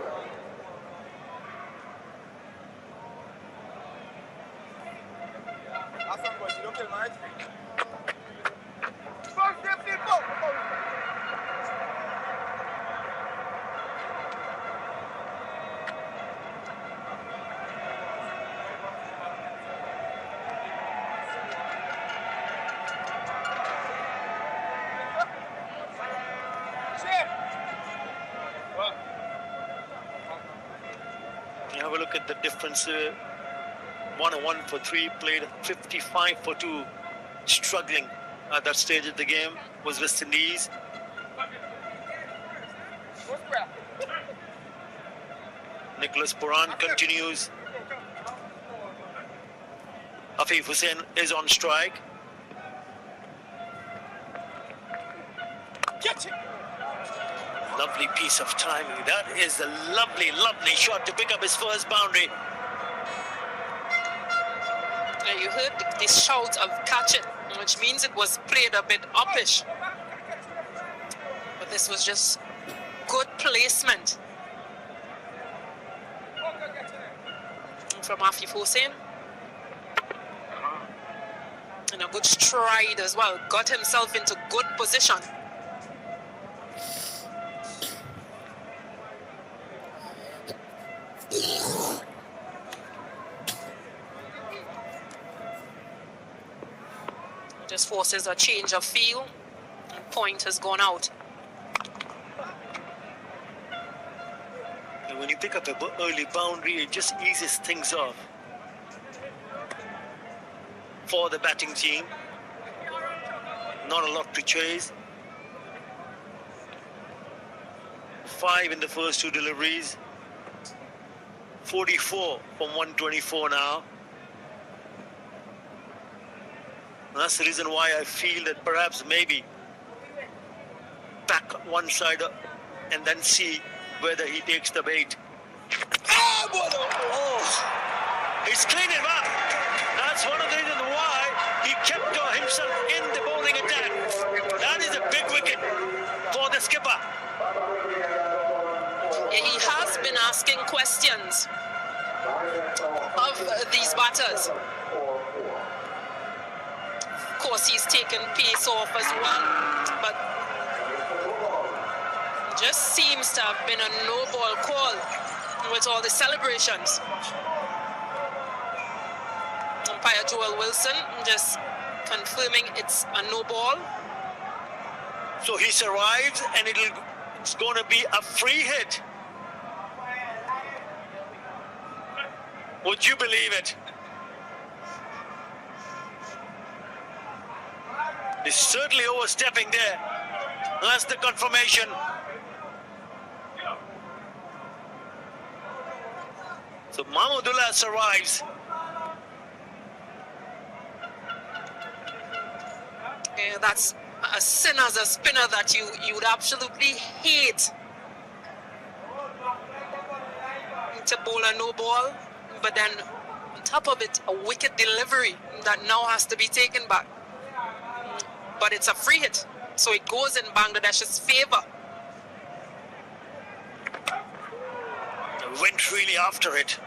Have a look at the difference. 101 for 3, played 55 for 2. Struggling at that stage of the game was West Indies. Nicholas Puran continues. Afif Hussain is on strike. Lovely piece of timing. That is a lovely, lovely shot to pick up his first boundary. You heard the shout of catch it, which means it was played a bit uppish. But this was just good placement from Afif Hussain. And a good stride as well. Got himself into good position. Just forces a change of feel, and point has gone out. And when you pick up an early boundary, it just eases things off for the batting team. Not a lot to chase. 5 in the first 2 deliveries. 44 from 124 now. And that's the reason why I feel that perhaps maybe back one side and then see whether he takes the bait. Oh, he's cleaned him up. That's one of the reasons why he kept himself in the bowling attack. That is a big wicket for the skipper. He has been asking questions of these batters. Of course, he's taken pace off as well, but just seems to have been a no-ball call with all the celebrations. Umpire Joel Wilson just confirming it's a no-ball. So he survives, and it's going to be a free hit. Would you believe it? He's certainly overstepping there. That's the confirmation. So Mahmudullah survives. Yeah, that's a sin as a spinner that you would absolutely hate to bowl a no ball, but then on top of it, a wicked delivery that now has to be taken back. But it's a free hit, so it goes in Bangladesh's favor. Went really after it,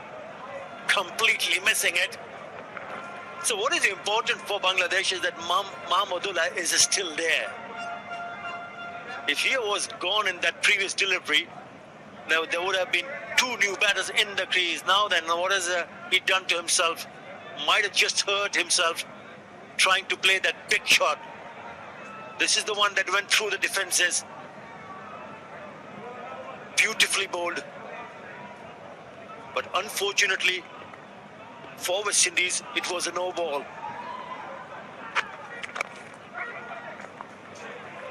completely missing it. So what is important for Bangladesh is that Mahmudullah is still there. If he was gone in that previous delivery, there would have been 2 new batters in the crease. Now then, what has he done to himself? Might have just hurt himself trying to play that big shot. This is the one that went through the defenses. Beautifully bowled. But unfortunately, for West Indies, it was a no ball.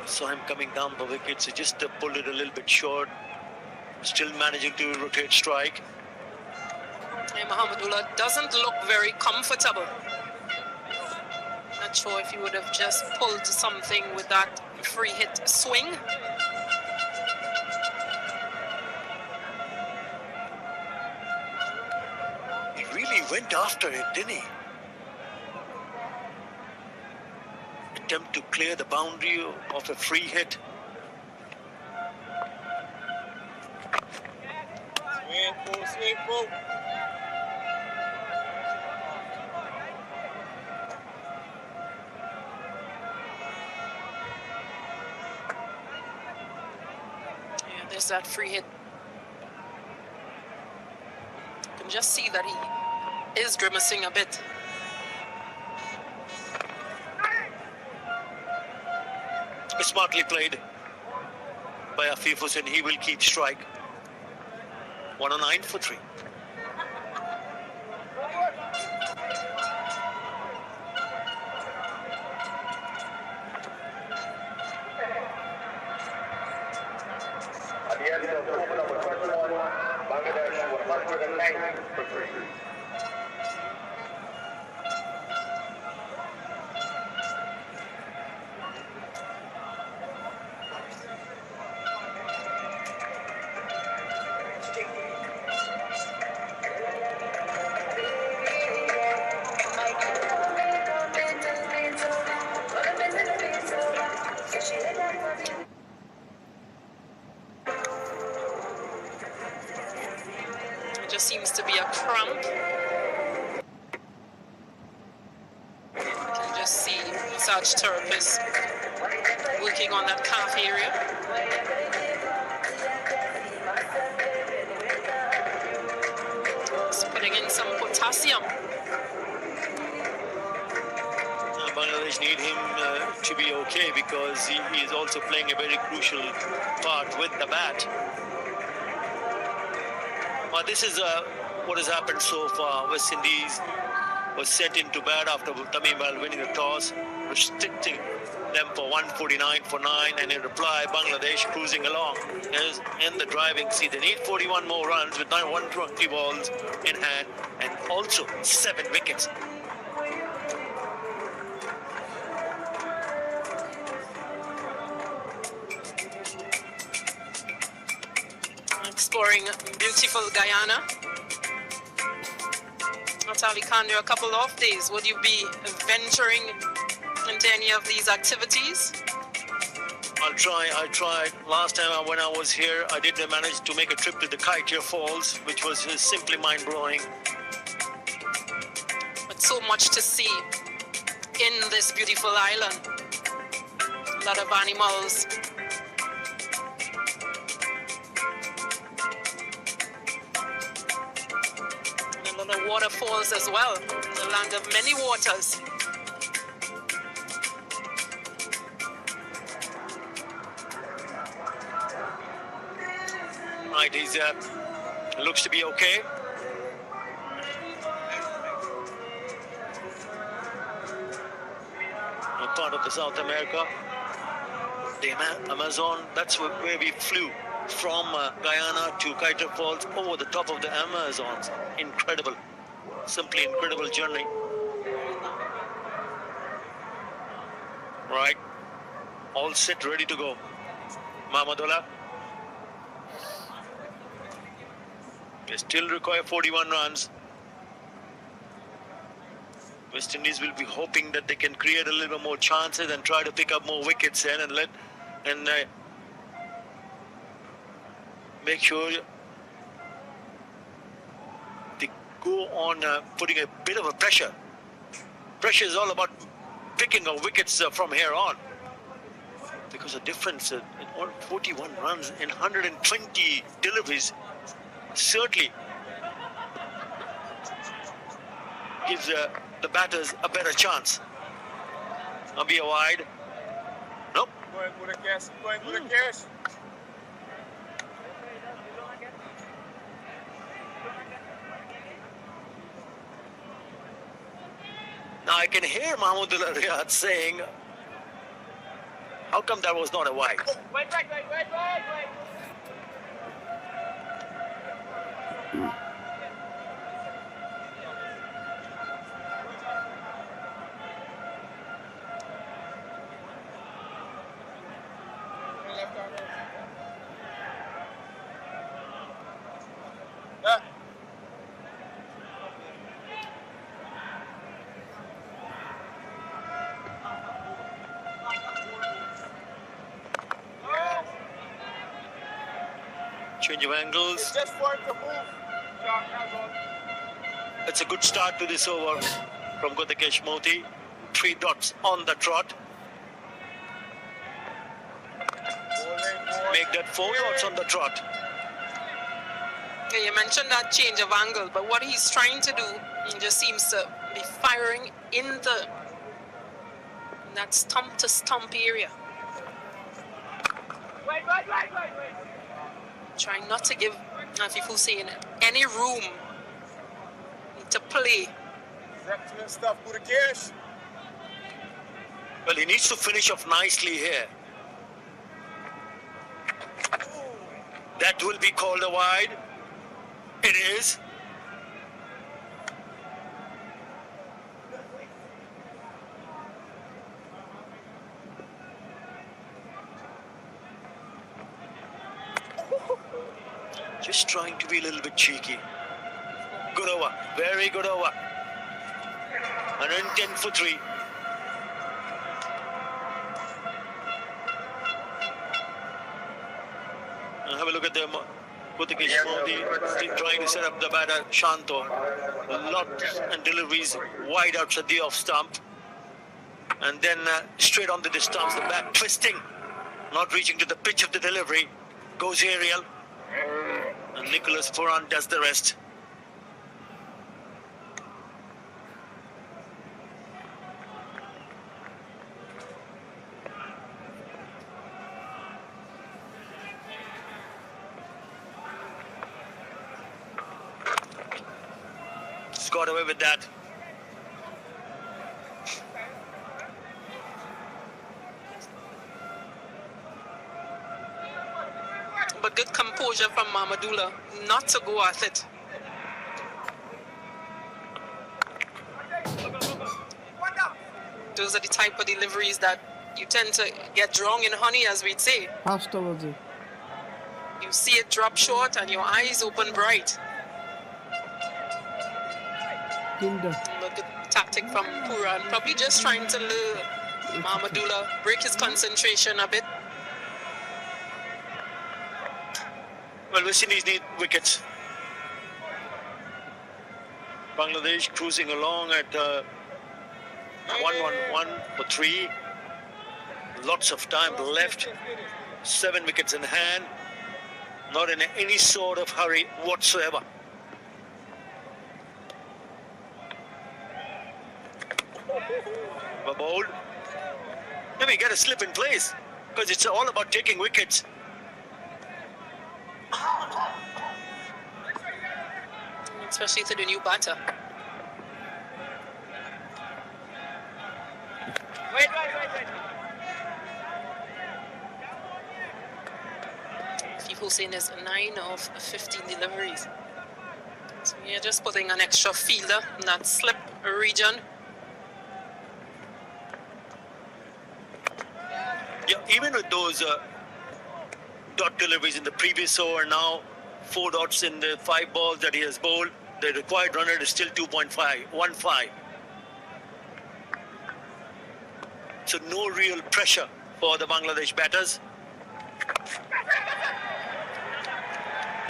Saw him coming down the wickets. He just pulled it a little bit short. Still managing to rotate strike. And Mahmudullah doesn't look very comfortable. Not sure if he would have just pulled something with that free hit swing. He really went after it, didn't he? Attempt to clear the boundary of a free hit. Sweet ball. Yeah, there's that free hit. You can just see that he is grimacing a bit. Smartly played by Afif Hussain. He will keep strike. 109 for 3. At the end of over number 21, Bangladesh 100. Just seems to be a cramp. You can just see Sarge Turnip is working on that calf area. He's putting in some potassium. Bangladesh need him to be okay because he is also playing a very crucial part with the bat. But this is what has happened so far. West Indies was sent into bat after Tamim while winning the toss, restricting them for 149 for 9, and in reply, Bangladesh cruising along is in the driving seat. They need 41 more runs with 120 balls in hand and also 7 wickets. Exploring beautiful Guyana. Natalie Kandra, a couple of days, would you be venturing into any of these activities? I'll try. Last time when I was here, I did manage to make a trip to the Kaitir Falls, which was simply mind-blowing. But so much to see in this beautiful island. A lot of animals. And a lot of waterfalls as well. The land of many waters. Right, he's looks to be okay. A part of the South America, the Amazon. That's where we flew from Guyana to Kaitir Falls over the top of the Amazons. Incredible, simply incredible journey. Right, all set, ready to go. Mahmudullah. They still require 41 runs. West Indies will be hoping that they can create a little bit more chances and try to pick up more wickets in and make sure they go on putting a bit of a pressure. Pressure is all about picking up wickets from here on, because the difference in 41 runs in 120 deliveries certainly gives the batters a better chance. I'll be a wide. Nope. Going for the catch. Going for the catch. Now I can hear Mahmudullah Riyad saying, how come that was not a wide? Wait. Change of angles. It's just for him to move. It's a good start to this over from Gotakesh Moti. 3 dots on the trot. Make that 4 dots on the trot. Yeah, you mentioned that change of angle, but what he's trying to do, he just seems to be firing in that stump to stump area. Wait. Trying not to give Nafif Hussain any room to play. Excellent stuff, Gudakesh. Well, he needs to finish off nicely here. That will be called a wide. It is. Just trying to be a little bit cheeky. Good over. Very good over. 110 for 3. Have a look at them. Portuguese still trying to set up the batter, Shanto. Lots and deliveries wide outside the off stump. And then straight onto the stumps, the bat twisting, not reaching to the pitch of the delivery. Goes aerial. And Nicholas Puran does the rest. Got away with that. But good composure from Mamadula not to go at it. Those are the type of deliveries that you tend to get drunk in honey, as we'd say. You see it drop short and your eyes open bright. Look at tactic from Puran, probably just trying to lure Mamadula, break his concentration a bit. Well, West Indies need wickets. Bangladesh cruising along at 1-1-1 for 3. Lots of time left. 7 wickets in hand. Not in any sort of hurry whatsoever. Bowled. Let me get a slip in place, because it's all about taking wickets. Especially to the new batter. Wait. Steve Hussain is 9 of 15 deliveries. So you're just putting an extra fielder in that slip region. Yeah, even with those dot deliveries in the previous over, now 4 dots in the 5 balls that he has bowled, the required run rate is still 2.15. So no real pressure for the Bangladesh batters.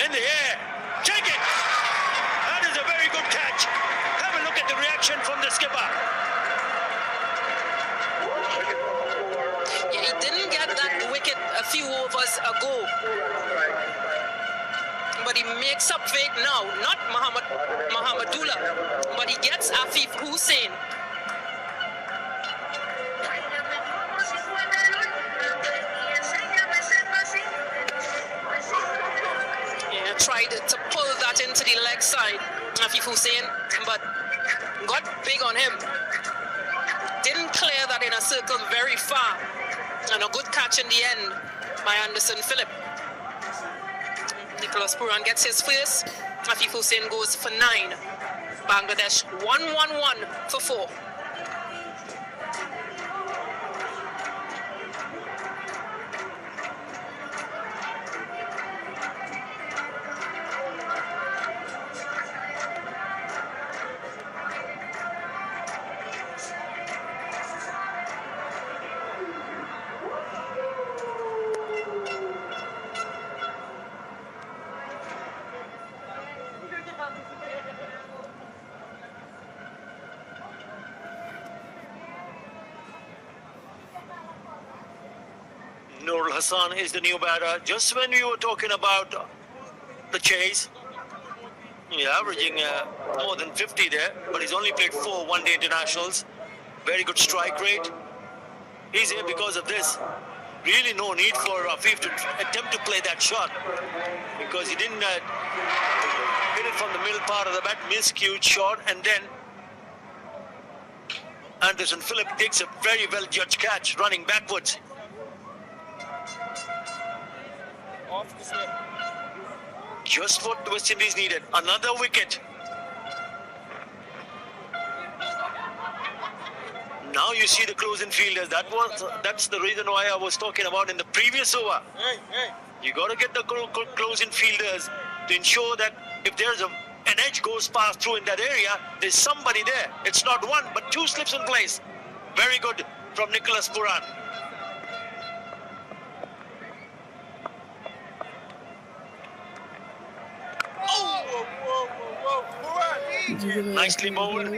In the air, take it! That is a very good catch. Have a look at the reaction from the skipper. Yeah, he didn't get that wicket a few overs ago. But he makes up for it now. Not Mahamadullah, but he gets Afif Hussain. Yeah, tried to pull that into the leg side, Afif Hussain, but got big on him. Didn't clear that in a circle very far. And a good catch in the end by Anderson Phillip. Nicholas Puran gets his first. Afif Hussain goes for 9. Bangladesh 1-1-1 for 4. Nurul Hassan is the new batter. Just when we were talking about the chase, averaging more than 50 there, but he's only played 4 one-day internationals. Very good strike rate. He's here because of this. Really no need for Afif to attempt to play that shot, because he didn't hit it from the middle part of the bat, miscued shot, and then Anderson Phillip takes a very well-judged catch, running backwards. Just what the West Indies needed. Another wicket. Now you see the close-in fielders. That's the reason why I was talking about in the previous over. You got to get the close-in fielders to ensure that if there's an edge goes past through in that area, there's somebody there. It's not 1 but 2 slips in place. Very good from Nicholas Puran. Nicely bowled.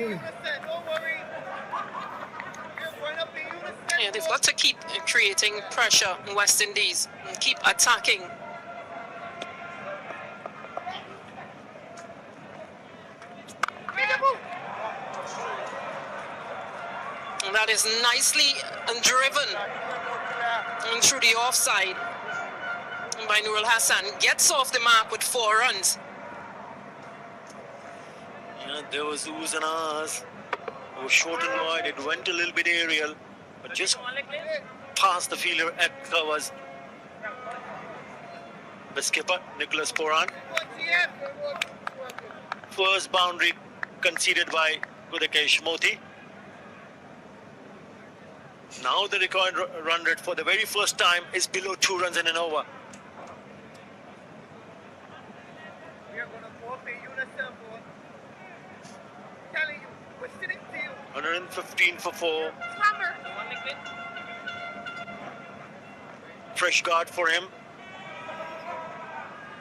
Yeah, they've got to keep creating pressure in West Indies and keep attacking. And that is nicely driven and through the offside by Nurul Hassan. Gets off the mark with 4 runs. Yeah, there was oohs and ahs. It was short and wide. It went a little bit aerial, but just past the fielder at covers. The skipper, Nicholas Poran. First boundary conceded by Gudakesh Moti. Now the required run rate for the very first time is below 2 runs in an over. We are going to forfeit UNICEF for telling you, we're sitting to you. 115 for 4. Fresh guard for him.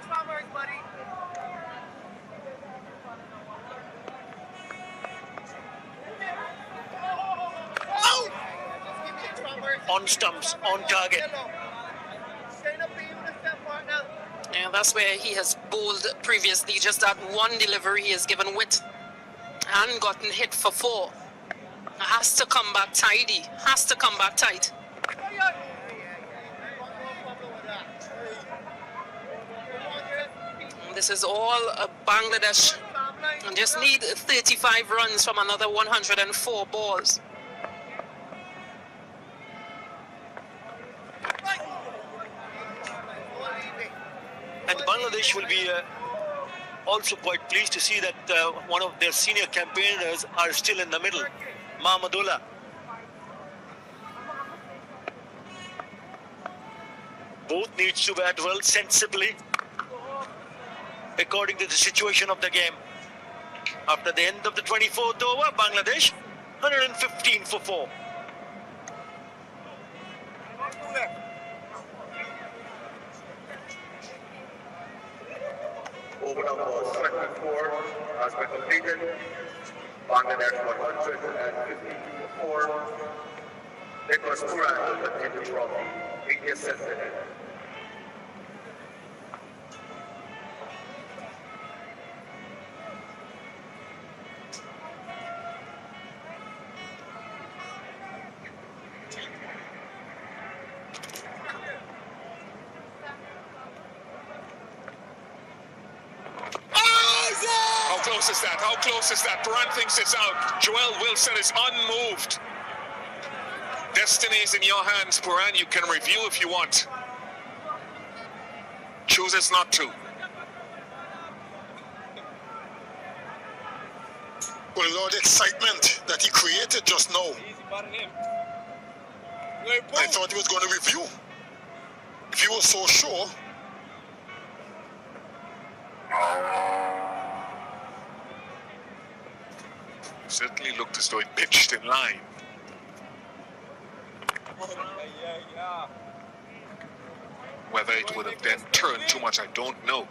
Slumbers, buddy. On stumps, on target. Yeah, that's where he has bowled previously. Just that one delivery he has given width and gotten hit for 4. Has to come back tidy. Has to come back tight. This is all Bangladesh. And just need 35 runs from another 104 balls. And Bangladesh will be also quite pleased to see that one of their senior campaigners are still in the middle, Mahmudullah. Both needs to bat well, sensibly, according to the situation of the game. After the end of the 24th over, Bangladesh 115 for 4. Over number 74 has been completed. Bangladesh 154. Nicholas Puran will continue from the previous session. How close is that? How close is that? Puran thinks it's out. Joel Wilson is unmoved. Destiny is in your hands, Puran. You can review if you want. Chooses not to. Well, a lot of excitement that he created just now. I thought he was going to review. If he was so sure. Certainly looked as though it pitched in line. Whether it would have then turned too much, I don't know.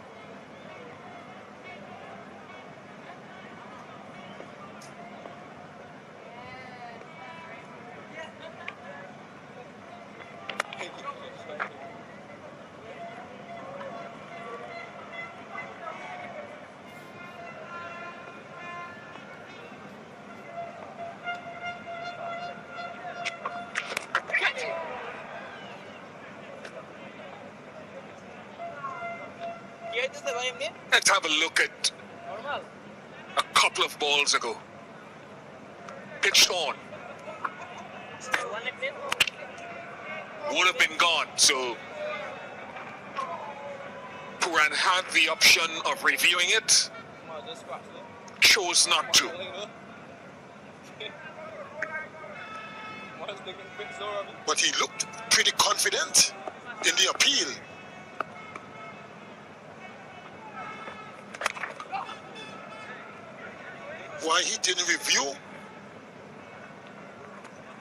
Let's have a look at a couple of balls ago. Pitched on. Would have been gone, so Puran had the option of reviewing it. Chose not to. But he looked pretty confident in the appeal. Why he didn't review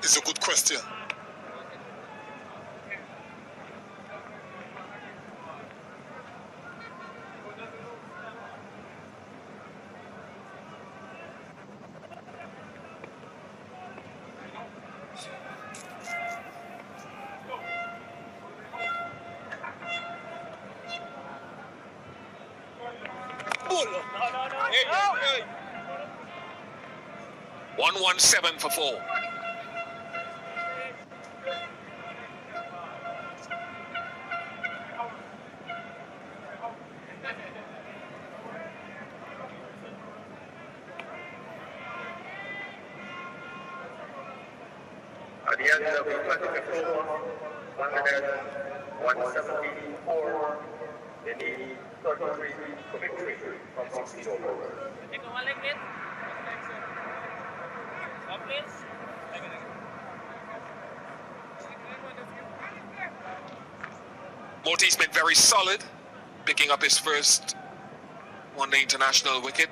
is a good question. Hey. 117 for 4. At the end of the 24, Bangladesh 174. They need 33 for victory from 16 overs. Morty's been very solid, picking up his first one-day international wicket.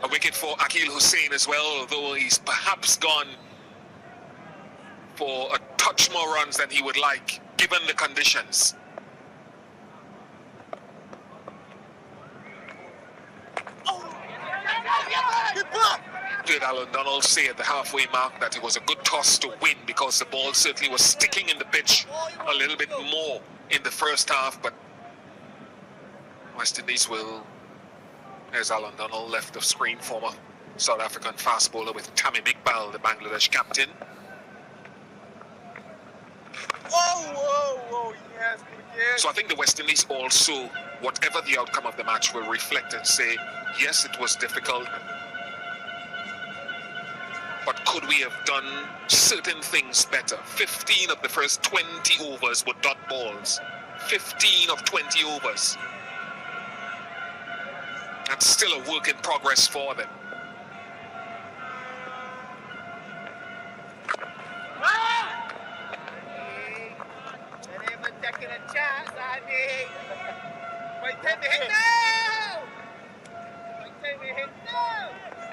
A wicket for Akil Hussain as well, although he's perhaps gone for a touch more runs than he would like, given the conditions. Did Alan Donald say at the halfway mark that it was a good toss to win because the ball certainly was sticking in the pitch a little bit more in the first half, but West Indies will... There's Alan Donald, left of screen, former South African fast bowler with Tamim Iqbal, the Bangladesh captain. Whoa, yes, So I think the West Indies also, whatever the outcome of the match, will reflect and say, yes, it was difficult, but could we have done certain things better? 15 of the first 20 overs were dot balls. 15 of 20 overs. That's still a work in progress for them.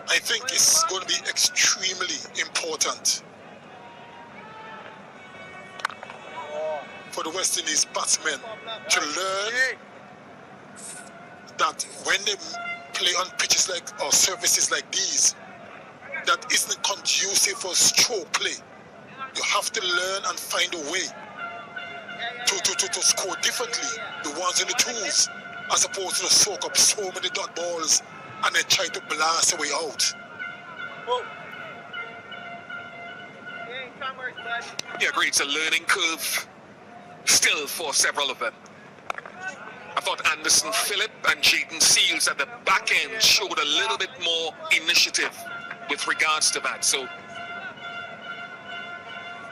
I think it's going to be extremely important for the West Indies batsmen to learn that when they play on pitches like or surfaces like these, that isn't conducive for stroke play. You have to learn and find a way to score differently, the ones and the twos, as opposed to soak up so many dot balls and then try to blast a way out. Yeah, agreed. It's a learning curve still for several of them. I thought Anderson Phillip and Jaden Seals at the back end showed a little bit more initiative with regards to that. So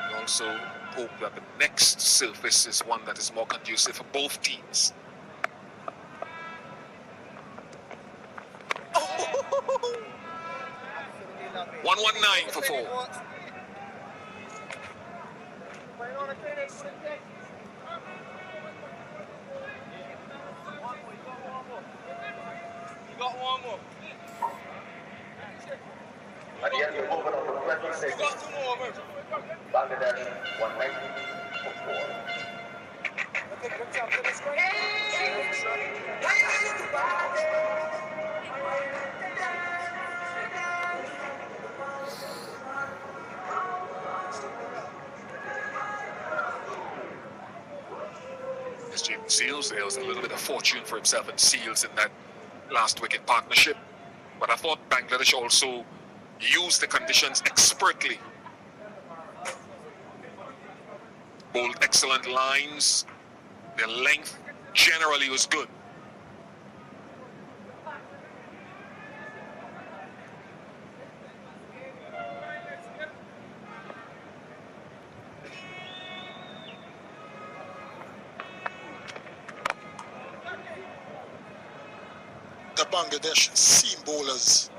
we also hope that the next surface is one that is more conducive for both teams. 119 for 4. You got one more. At the end of over number 26, Bangladesh 190 for 4. As Jaden Seals, there was a little bit of fortune for himself and Seals in that last wicket partnership. But I thought Bangladesh also used the conditions expertly. Bowled excellent lines. Their length generally was good. The Bangladesh seam bowlers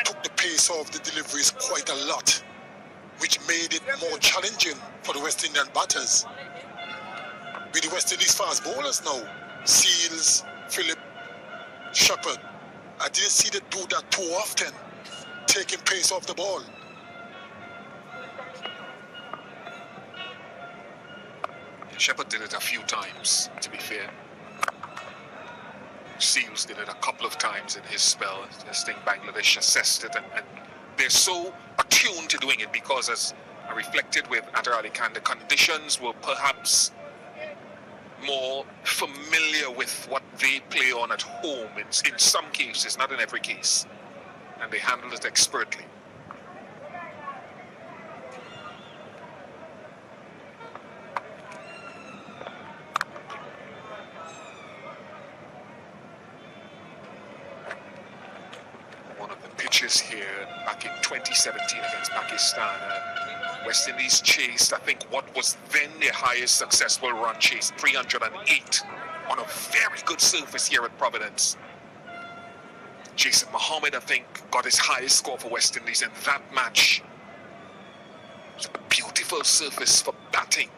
took the pace off the deliveries quite a lot, which made it more challenging for the West Indian batters. With the West Indies fast bowlers now, Seals, Phillip, Shepherd, I didn't see them do that too often, taking pace off the ball. Shepherd did it a few times, to be fair. Seals did it a couple of times in his spell. I just think Bangladesh assessed it, and they're so attuned to doing it because, as I reflected with Adar Ali Khan, the conditions were perhaps more familiar with what they play on at home in some cases, not in every case. And they handle it expertly. One of the pitches here back in 2017 against Pakistan. West Indies chased, I think, what was then their highest successful run chase, 308, on a very good surface here at Providence. Jason Mohammed, I think, got his highest score for West Indies in that match. It's a beautiful surface for batting.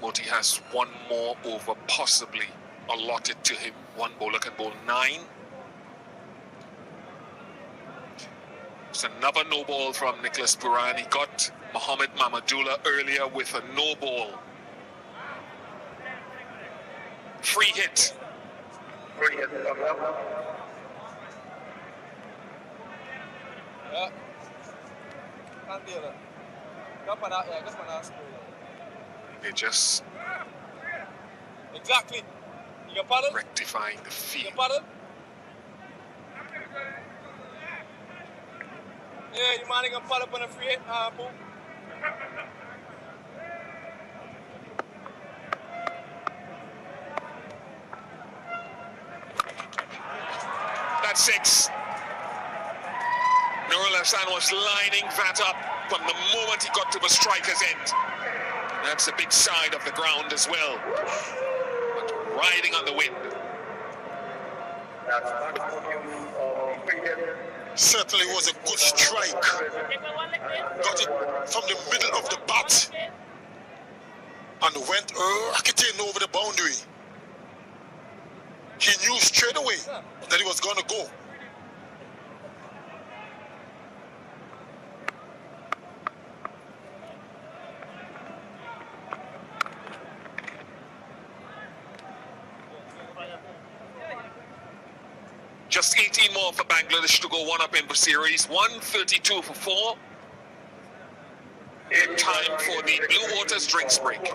Moti has one more over possibly allotted to him. One bowler can bowl 9. It's another no ball from Nicholas Puran. He got Mohammad Mamadullah earlier with a no ball. Free hit. They just exactly. You got paddle? Rectifying the field. You got paddle? Yeah, you mind gonna paddle up on a free hit, boom. That's 6. Nurul Hassan was lining that up from the moment he got to the striker's end. That's a big side of the ground as well. But riding on the wind. Certainly was a good strike. Got it from the middle of the bat and went rocketing over the boundary. He knew straight away that he was going to go. Just 18 more for Bangladesh to go 1-up in the series. 132 for 4. Time for the Blue Waters drinks break.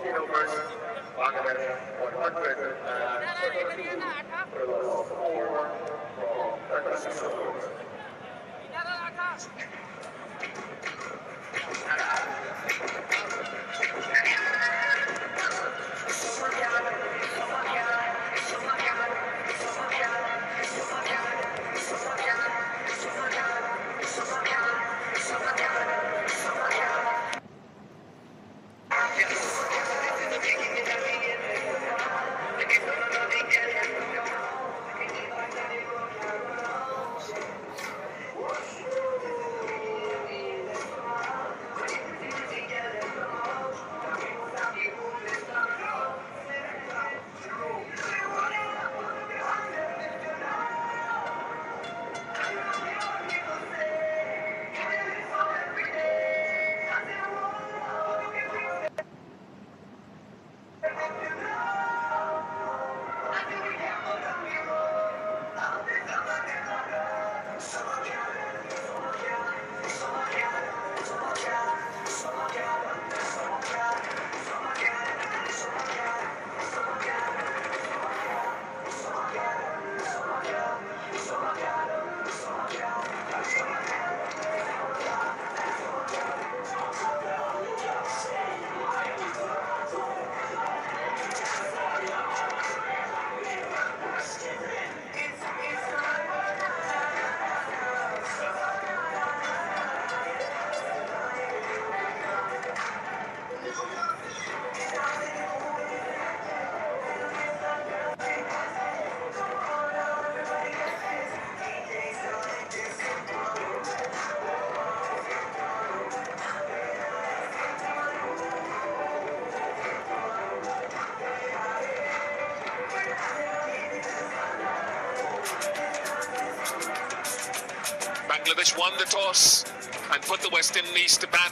Bangladesh won the toss and put the West Indies to bat,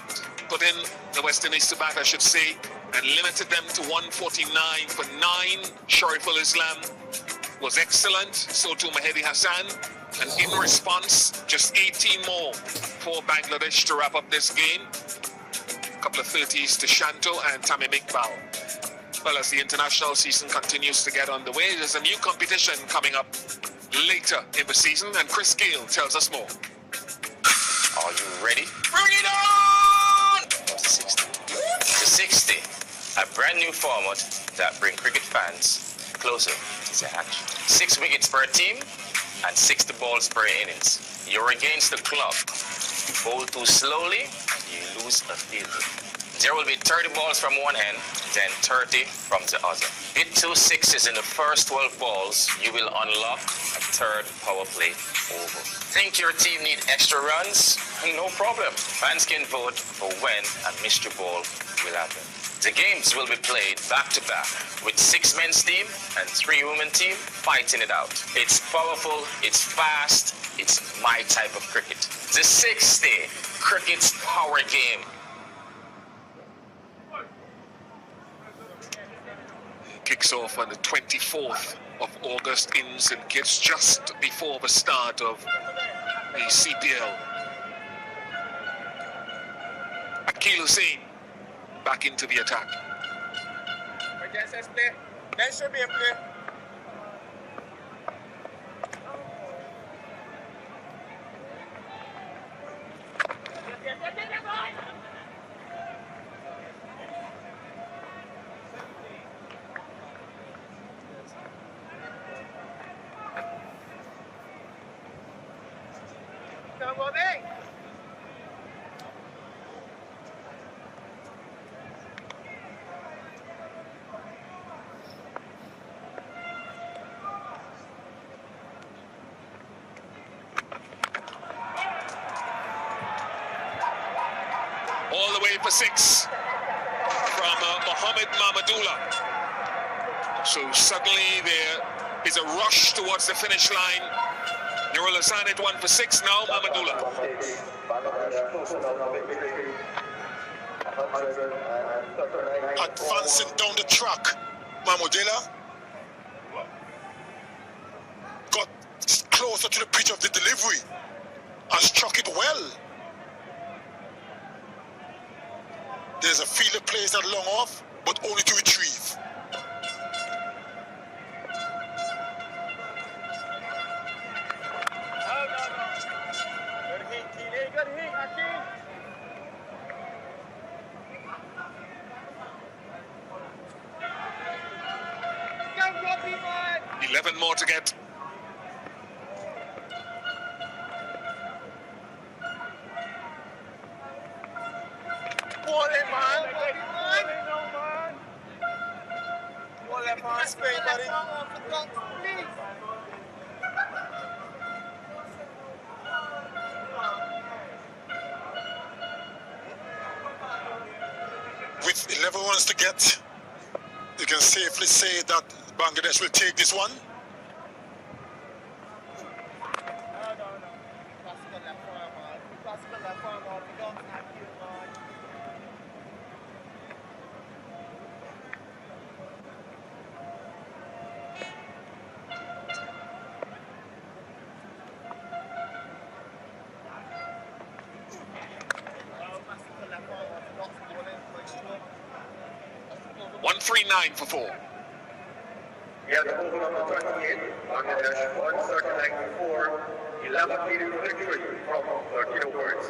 I should say, and limited them to 149 for 9. Shariful Islam was excellent, so too Mahdi Hassan, and in response, just 18 more for Bangladesh to wrap up this game. A couple of 30s to Shanto and Tamim Iqbal. Well, as the international season continues to get underway, there's a new competition coming up later in the season, and Chris Gale tells us more. Are you ready? Bring it on! 60. To 60, a brand new format that brings cricket fans closer to the action. 6 wickets per team and 60 balls per innings. You're against the clock. Bowl too slowly, you lose a field. There will be 30 balls from one end, then 30 from the other. Hit 2 sixes in the first 12 balls, you will unlock a third power play over. Think your team need extra runs? No problem. Fans can vote for when a mystery ball will happen. The games will be played back-to-back with 6 men's team and 3 women team fighting it out. It's powerful, it's fast, it's my type of cricket. The 60, cricket's power game. Kicks off on the 24th of August in St. Kitts, just before the start of the CPL. Akil Hussain back into the attack. Let's play. That should be a play. All the way for 6 from Mohammed Mahmudullah. So suddenly there is a rush towards the finish line. Nurul Hassan at 1 for 6 now, Mahmudullah. Advancing down the track, Mahmudullah got closer to the pitch of the delivery and struck it well. There's a fielder plays that long off, but only to retrieve. Good hit, TD. Good hit, Akeem. 11 more to get. Ball it, man. Ball it, man. Spray, buddy. With 11 runs to get, you can safely say that Bangladesh will take this one. For 4. Yeah, the movement on the 28, Bangladesh 139-4, 11 leading victory from 13 overs.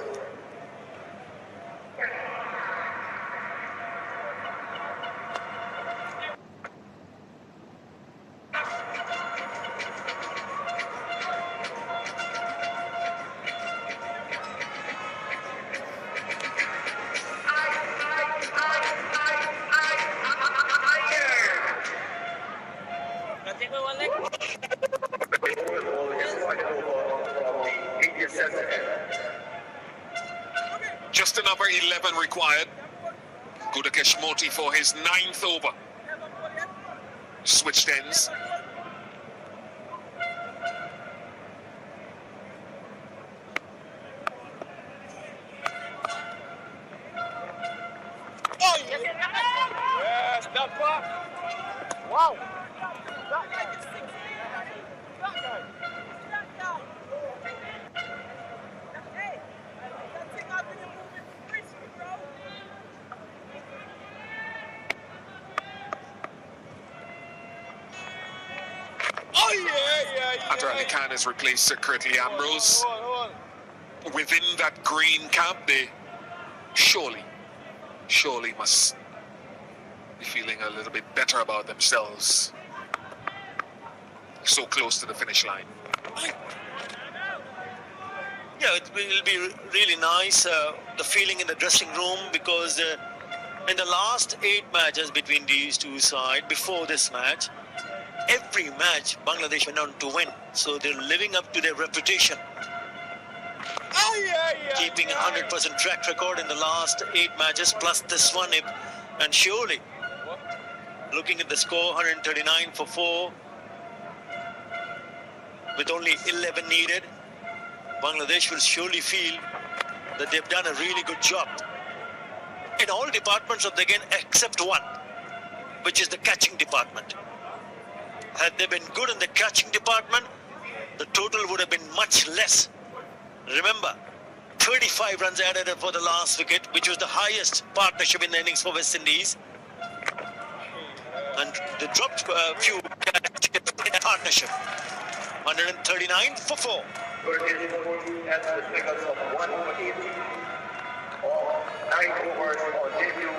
Just another 11 required. Gudakesh Moti for his 9th over. Switched ends. Wow. That guy. That guy. Hey, that thing I've been moving frisky, bro. Oh, yeah. Anthony Khan has replaced Sir Curtly Ambrose. Within that green camp, they surely must be feeling a little bit better about themselves. So close to the finish line. Yeah, it will be really nice, the feeling in the dressing room, because in the last 8 matches between these two sides, before this match, every match Bangladesh went on to win. So they're living up to their reputation. Keeping a 100% track record in the last 8 matches, plus this one. And surely, looking at the score, 139 for 4, with only 11 needed, Bangladesh will surely feel that they've done a really good job in all departments of the game except one, which is the catching department. Had they been good in the catching department, the total would have been much less. Remember, 35 runs added for the last wicket, which was the highest partnership in the innings for West Indies. And they dropped a few catches in the partnership. 139 for 4. Turkish has the figures of 180 or 9 overs on debut.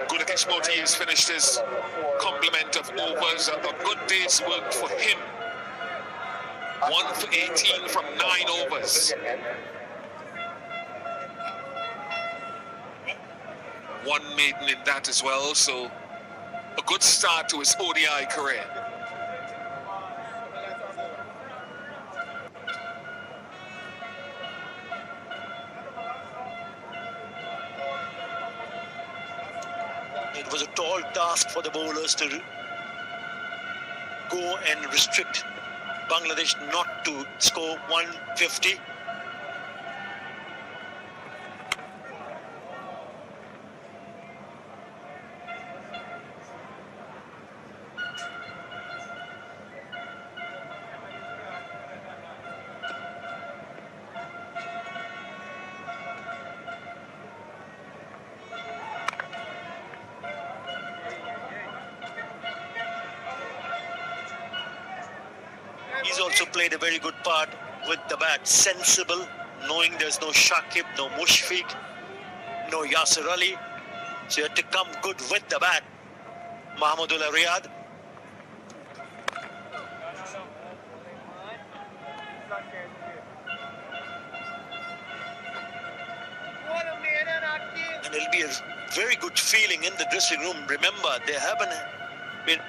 Gulikesh Moti has finished his complement of overs. A good day's work for him. 1 for 18 from 9 overs. 1 maiden in that as well, so a good start to his ODI career. It was a tall task for the bowlers to go and restrict Bangladesh not to score 150. He's also played a very good part with the bat. Sensible, knowing there's no Shakib, no Mushfiq, no Yasir Ali. So he had to come good with the bat. Mahmudullah Riyad. And it'll be a very good feeling in the dressing room. Remember, they haven't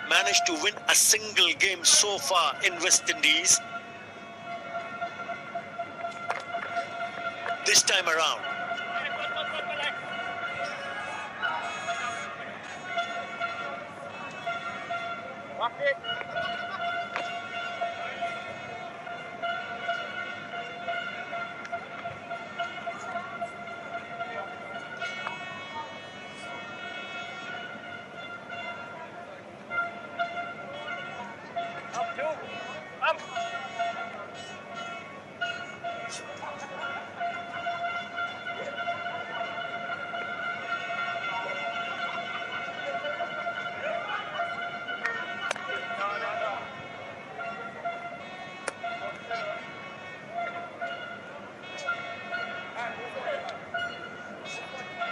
managed to win a single game so far in West Indies this time around.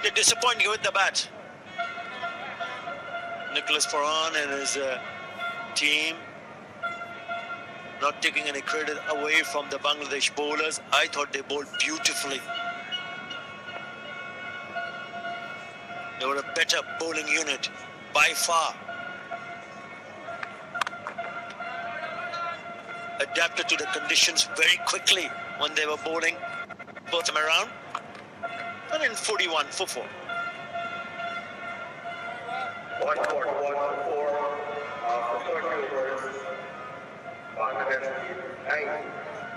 They're disappointing with the bat. Nicholas Farhan and his team not taking any credit away from the Bangladesh bowlers. I thought they bowled beautifully. They were a better bowling unit by far. Adapted to the conditions very quickly when they were bowling. Both them around. And in 41 for 4. 141 for 4 for 30 overs. Bangladesh 90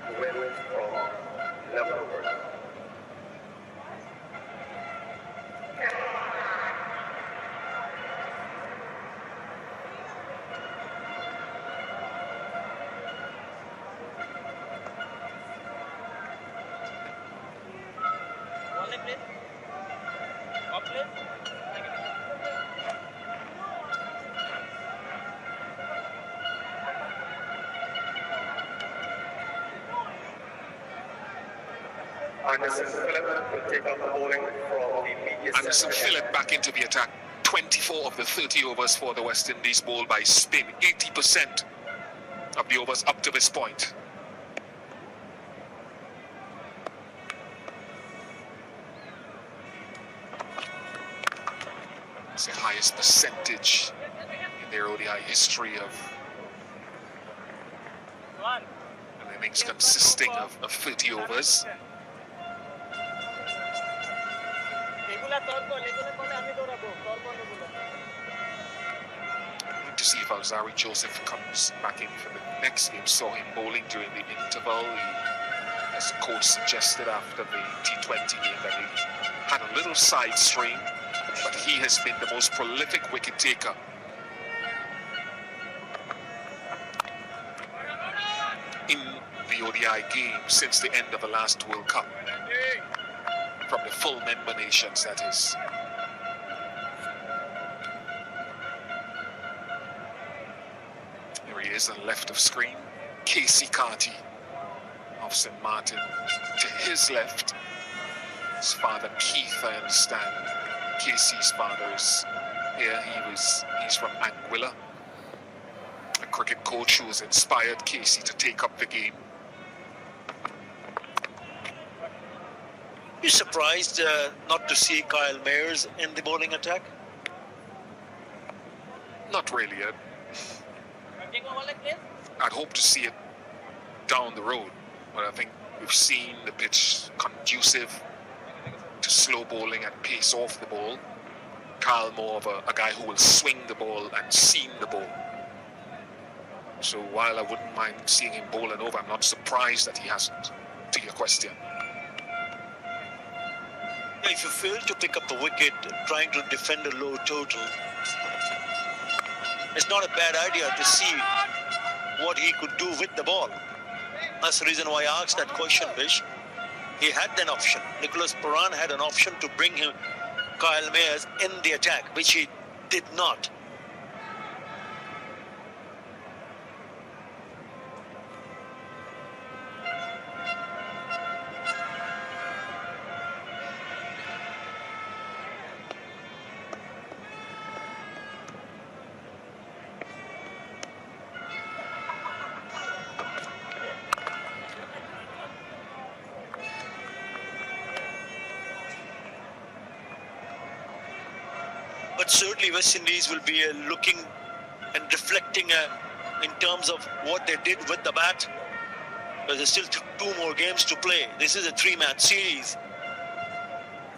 to win from 11 overs. Anderson Phillip will take up the bowling from the media Anderson Phillip back into the attack. 24 of the 30 overs for the West Indies bowled by spin. 80% of the overs up to this point. It's the highest percentage in their ODI history of an innings consisting of 30 overs. To see if Alzari Joseph comes back in for the next game. Saw him bowling during the interval. As the coach suggested after the T20 game, that he had a little side strain, but he has been the most prolific wicket taker in the ODI game since the end of the last World Cup. From the full member nations, that is. Here he is on the left of screen. Casey Carty of St. Martin to his left. His father Keith, I understand. Casey's father is here. He's from Anguilla. A cricket coach who has inspired Casey to take up the game. You surprised not to see Kyle Mayers in the bowling attack? Not really. I'd hope to see it down the road, but I think we've seen the pitch conducive to slow bowling and pace off the ball. Kyle more of a guy who will swing the ball and seam the ball. So while I wouldn't mind seeing him bowling over, I'm not surprised that he hasn't, to your question. If you fail to pick up a wicket trying to defend a low total, it's not a bad idea to see what he could do with the ball. That's the reason why I asked that question, Vish. He had an option. Nicholas Puran had an option to bring him Kyle Mayers in the attack, which he did not. But certainly West Indies will be looking and reflecting in terms of what they did with the bat. But there's still 2 more games to play. This is a 3-match series.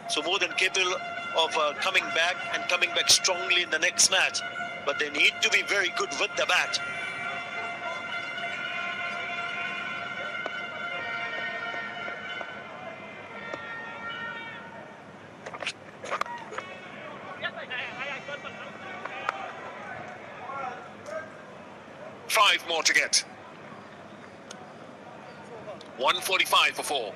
So more than capable of coming back and coming back strongly in the next match. But they need to be very good with the bat. Five more to get. 1:45 for 4.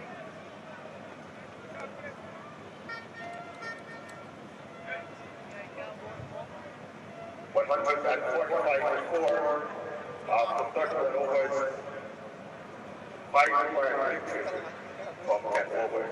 After 30 overs, 5 from 10 overs.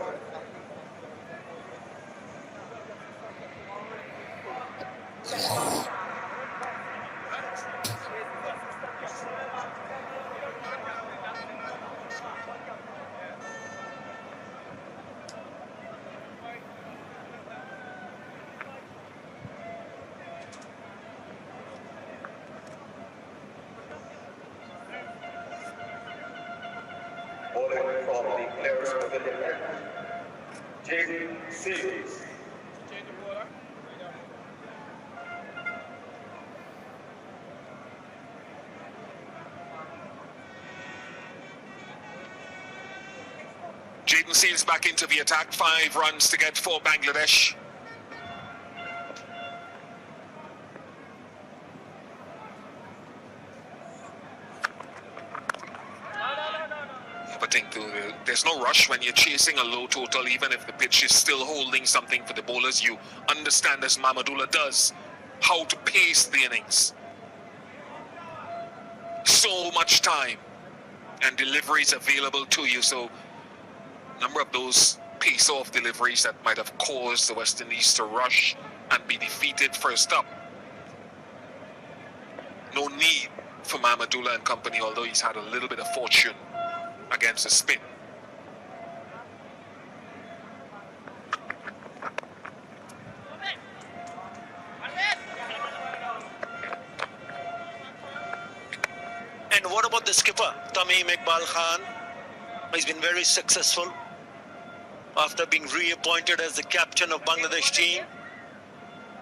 Bowling from the players' pavilion, Jaden Seals. Jaden Seals back into the attack. 5 runs to get for Bangladesh. There's no rush when you're chasing a low total, even if the pitch is still holding something for the bowlers. You understand, as Mamadullah does, how to pace the innings. So much time and deliveries available to you. So number of those pace-off deliveries that might have caused the West Indies to rush and be defeated first up. No need for Mamadullah and company, although he's had a little bit of fortune against the spin. And what about the skipper, Tamim Iqbal Khan? He's been very successful after being reappointed as the captain of Bangladesh team.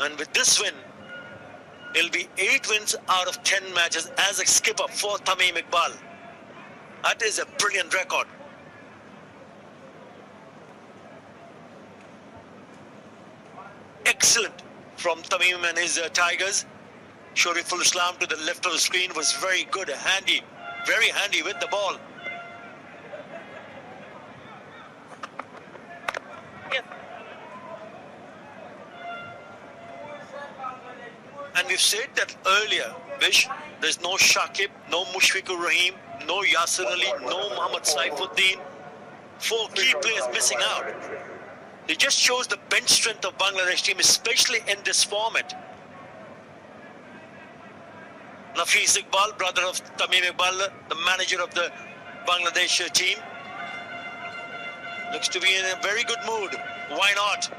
And with this win, it'll be 8 wins out of 10 matches as a skipper for Tamim Iqbal. That is a brilliant record. Excellent from Tamim and his Tigers. Shariful Islam to the left of the screen was very good, handy, very handy with the ball. And we've said that earlier, Vish, there's no Shakib, no Mushfiqur Rahim, no Yasir Ali, no Mohammad Saifuddin. 4 key players missing out. It just shows the bench strength of Bangladesh team, especially in this format. Nafis Iqbal, brother of Tamim Iqbal, the manager of the Bangladesh team, looks to be in a very good mood. Why not?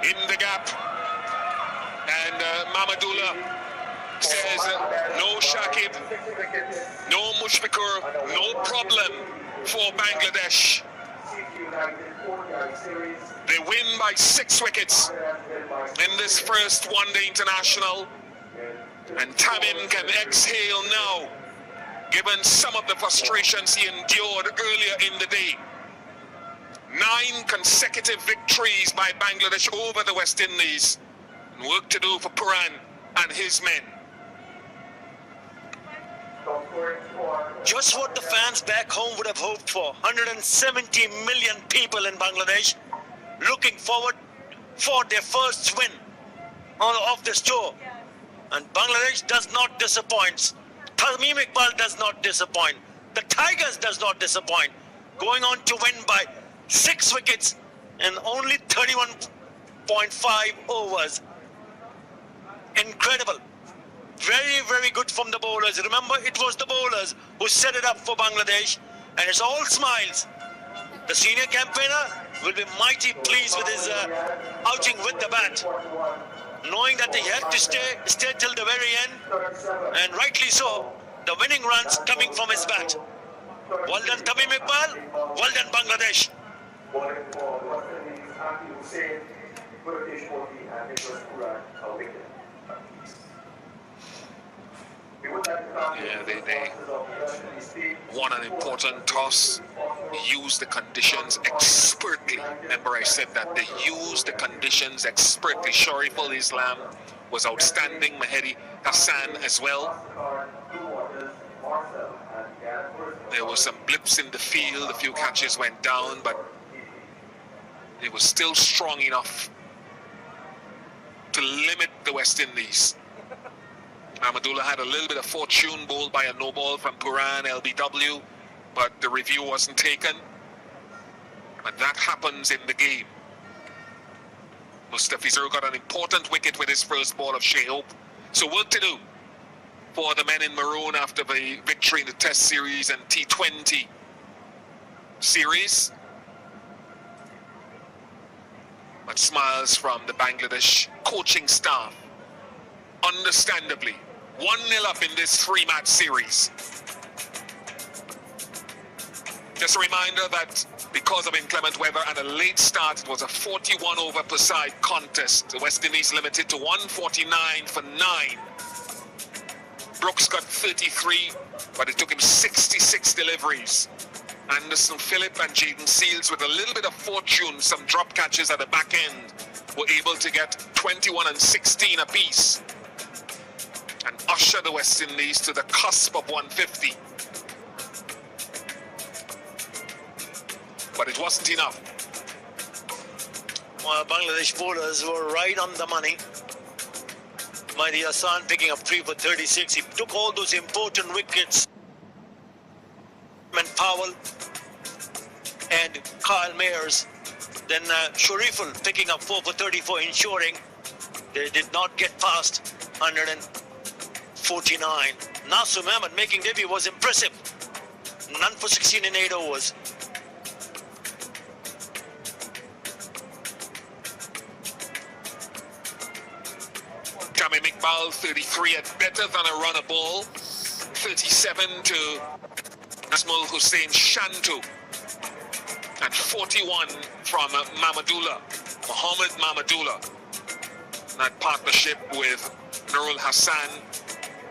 In the gap, and Mamadullah says no Shakib, no Mushfiqur, no problem for Bangladesh. They win by 6 wickets in this first one-day international, and Tamim can exhale now, given some of the frustrations he endured earlier in the day. 9 consecutive victories by Bangladesh over the West Indies. Work to do for Puran and his men. Just what the fans back home would have hoped for. 170 million people in Bangladesh looking forward for their first win of this tour. And Bangladesh does not disappoint. Tamim Iqbal does not disappoint. The Tigers does not disappoint. Going on to win by 6 wickets in only 31.5 overs. Incredible. Very, very good from the bowlers. Remember, it was the bowlers who set it up for Bangladesh, and it's all smiles. The senior campaigner will be mighty pleased with his outing with the bat, knowing that he had to stay till the very end, and rightly so. The winning runs coming from his bat. Well done, Tamim Iqbal. Well done, Bangladesh. Yeah, they won an important toss, used the conditions expertly. Remember I said that they used the conditions expertly. Shariful Islam was outstanding, Mahedi Hassan as well. There were some blips in the field, a few catches went down, but it was still strong enough to limit the West Indies. Mamadullah had a little bit of fortune, bowled by a no ball from Puran, LBW, but the review wasn't taken. And that happens in the game. Mustafizur got an important wicket with his first ball of Shea Hope. So work to do for the men in maroon after the victory in the Test Series and T20 series. But smiles from the Bangladesh coaching staff. Understandably, 1-0 up in this 3-match series. Just a reminder that because of inclement weather and a late start, it was a 41 over per side contest. The West Indies limited to 149 for 9. Brooks got 33, but it took him 66 deliveries. Anderson Phillip and Jaden Seals, with a little bit of fortune, some drop catches at the back end, were able to get 21 and 16 apiece and usher the West Indies to the cusp of 150. But it wasn't enough. Well, Bangladesh bowlers were right on the money. Mahdi Hassan picking up 3 for 36. He took all those important wickets. And Powell and Kyle Mayers. Then Shariful picking up 4 for 34, ensuring they did not get past 149. Nasum Ahmed making debut was impressive. None for 16 in 8 overs. Tamim Iqbal, 33 at better than a runner ball. 37 to Asmul Hussein Shantu. And 41 from Mohammad Mamadullah. That partnership with Nurul Hassan,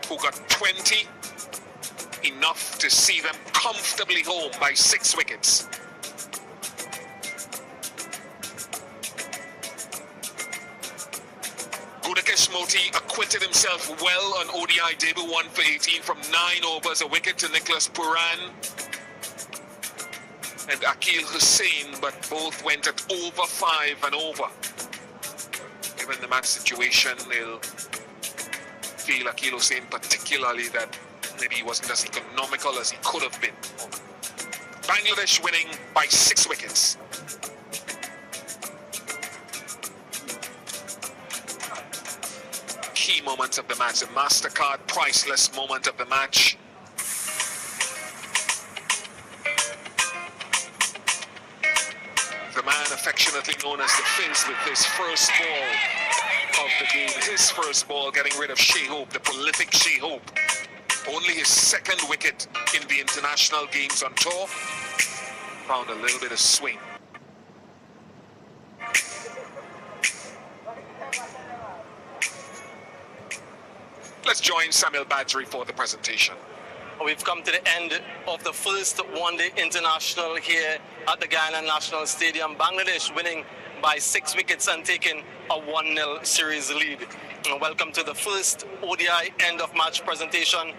who got 20, enough to see them comfortably home by 6 wickets. Gudakesh Moti acquitted himself well on ODI debut, 1 for 18 from 9 overs, a wicket to Nicholas Puran and Akil Hussain, but both went at over 5 and over. Given the match situation, they'll feel Akil Hussain particularly that maybe he wasn't as economical as he could have been. Bangladesh winning by 6 wickets. Key moments of the match, the MasterCard priceless moment of the match. The man affectionately known as the Fizz with his first ball of the game. His first ball getting rid of Shea Hope, the prolific Shea Hope. Only his 2nd wicket in the international games on tour. Found a little bit of swing. Let's join Samuel Badri for the presentation. We've come to the end of the first one-day international here at the Garena National Stadium. Bangladesh winning by 6 wickets and taking a 1-0 series lead. And welcome to the first ODI end-of-match presentation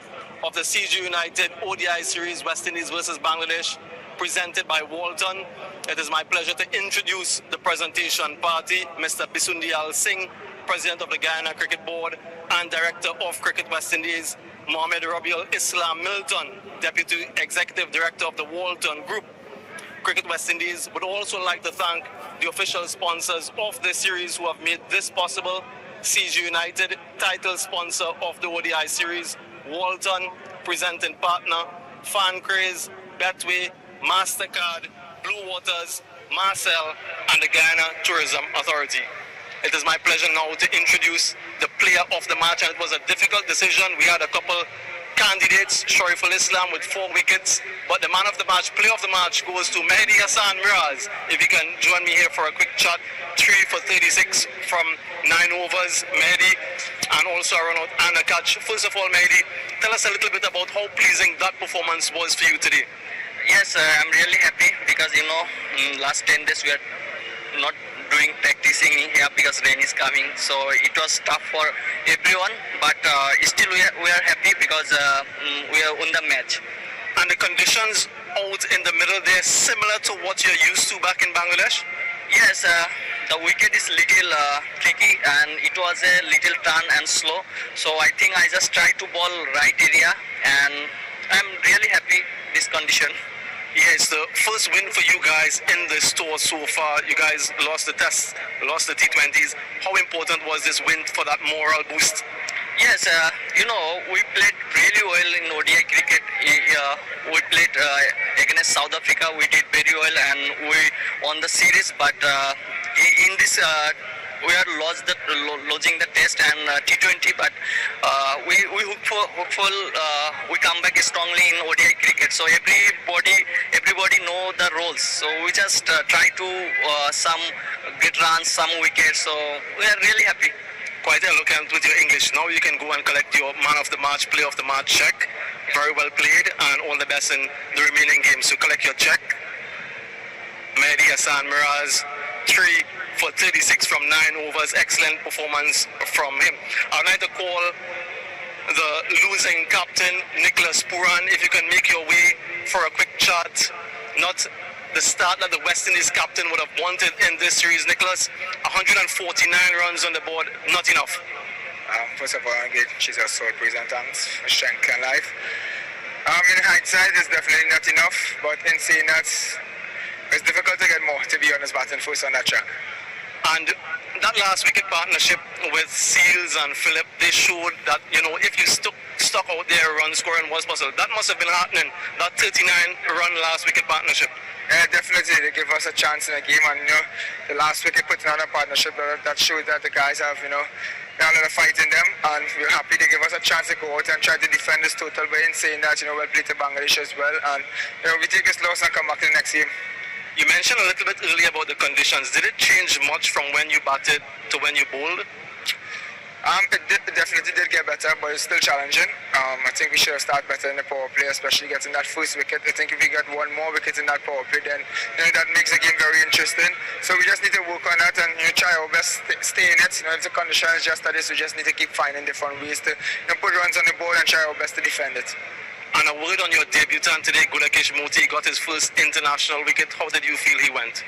of the CG United ODI series, West Indies versus Bangladesh, presented by Walton. It is my pleasure to introduce the presentation party, Mr. Bisundial Singh, President of the Garena Cricket Board and Director of Cricket West Indies, Mohammed Rabiul Islam Milton, Deputy Executive Director of the Walton Group. Cricket West Indies would also like to thank the official sponsors of this series who have made this possible. CG United, title sponsor of the ODI series, Walton, presenting partner, Fan Craze, Betway, MasterCard, Blue Waters, Marcel, and the Garena Tourism Authority. It is my pleasure now to introduce the player of the match, and it was a difficult decision. We had a couple candidates, Shariful Islam with 4 wickets, but the man of the match, player of the match, goes to Mahdi Hassan Miraz. If you can join me here for a quick chat. 3 for 36 from 9 overs, Mahdi, and also a run out and a catch. First of all, Mahdi, tell us a little bit about how pleasing that performance was for you today. Yes, I'm really happy because, last 10 days we are not doing practicing here because rain is coming, so it was tough for everyone, but still we are happy because we are won the match. And the conditions out in the middle, they're similar to what you're used to back in Bangladesh? Yes, the wicket is little tricky and it was a little turn and slow, so I think I just tried to ball right area and I'm really happy this condition. Yeah, it's the first win for you guys in the store so far. You guys lost the tests, lost the T20s. How important was this win for that moral boost? Yes, we played really well in ODI cricket. We played against South Africa. We did very well and we won the series. But in this we are losing the test and T20, but we hopeful we come back strongly in ODI cricket. So everybody know the roles. So we just try to some get runs, some wickets. So we are really happy. Quite eloquent with your English. Now you can go and collect your man of the match, player of the match check. Very well played, and all the best in the remaining games. So collect your check. Mehdi Hassan Miraz, 3 for 36 from 9 overs. Excellent performance from him. I'd like to call the losing captain, Nicholas Puran, if you can make your way for a quick chat. Not the start that the West Indies captain would have wanted in this series, Nicholas. 149 runs on the board, not enough. First of all, I give Jesus soul praise and thanks for strength and life. In hindsight, it's definitely not enough, but in saying that, it's difficult to get more, to be honest, batting first on that track. And that last wicket partnership with Seals and Phillip, they showed that, if you stuck out there, run scoring was possible. That must have been happening, that 39-run last wicket partnership. Yeah, definitely. They give us a chance in the game, and the last wicket putting on a partnership that showed that the guys have, a lot of fight in them, and we're happy to give us a chance to go out and try to defend this total. But in saying that, we'll play to Bangladesh as well, and we take this loss and come back to the next game. You mentioned a little bit earlier about the conditions. Did it change much from when you batted to when you bowled? It definitely did get better, but it's still challenging. I think we should have started better in the power play, especially getting that first wicket. I think if we get one more wicket in that power play, then that makes the game very interesting. So we just need to work on that and try our best stay in it. If the condition is just that, we just need to keep finding different ways to put runs on the board and try our best to defend it. And a word on your debutant today, Gudakesh Moti got his first international wicket. How did you feel he went?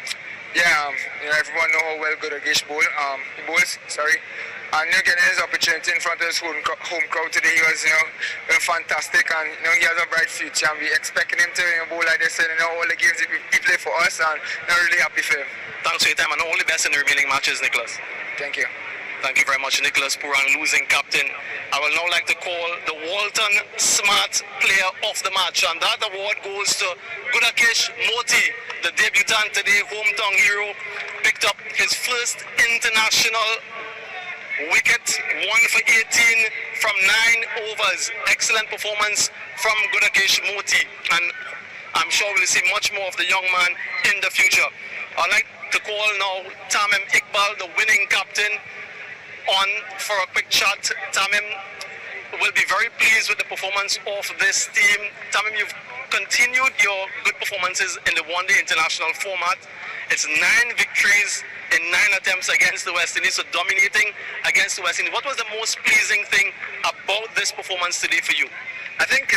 Yeah, everyone know how well Gudakesh bowls. And getting his opportunity in front of his home crowd today, he was fantastic, and he has a bright future, and we expecting him to bowl like this in all the games that he played for us, and I'm really happy for him. Thanks for your time, and all the best in the remaining matches, Nicholas. Thank you. Thank you very much, Nicholas Puran, losing captain. I will now like to call the Walton Smart Player of the Match, and that award goes to Gudakesh Moti, the debutant today, hometown hero, picked up his first international wicket, 1 for 18 from 9 overs. Excellent performance from Gudakesh Moti, and I'm sure we'll see much more of the young man in the future. I'd like to call now Tamim Iqbal, the winning captain, on for a quick chat. Tamim will be very pleased with the performance of this team. Tamim, you've continued your good performances in the one-day international format. It's 9 victories in 9 attempts against the West Indies, so dominating against the West Indies. What was the most pleasing thing about this performance today for you? I think,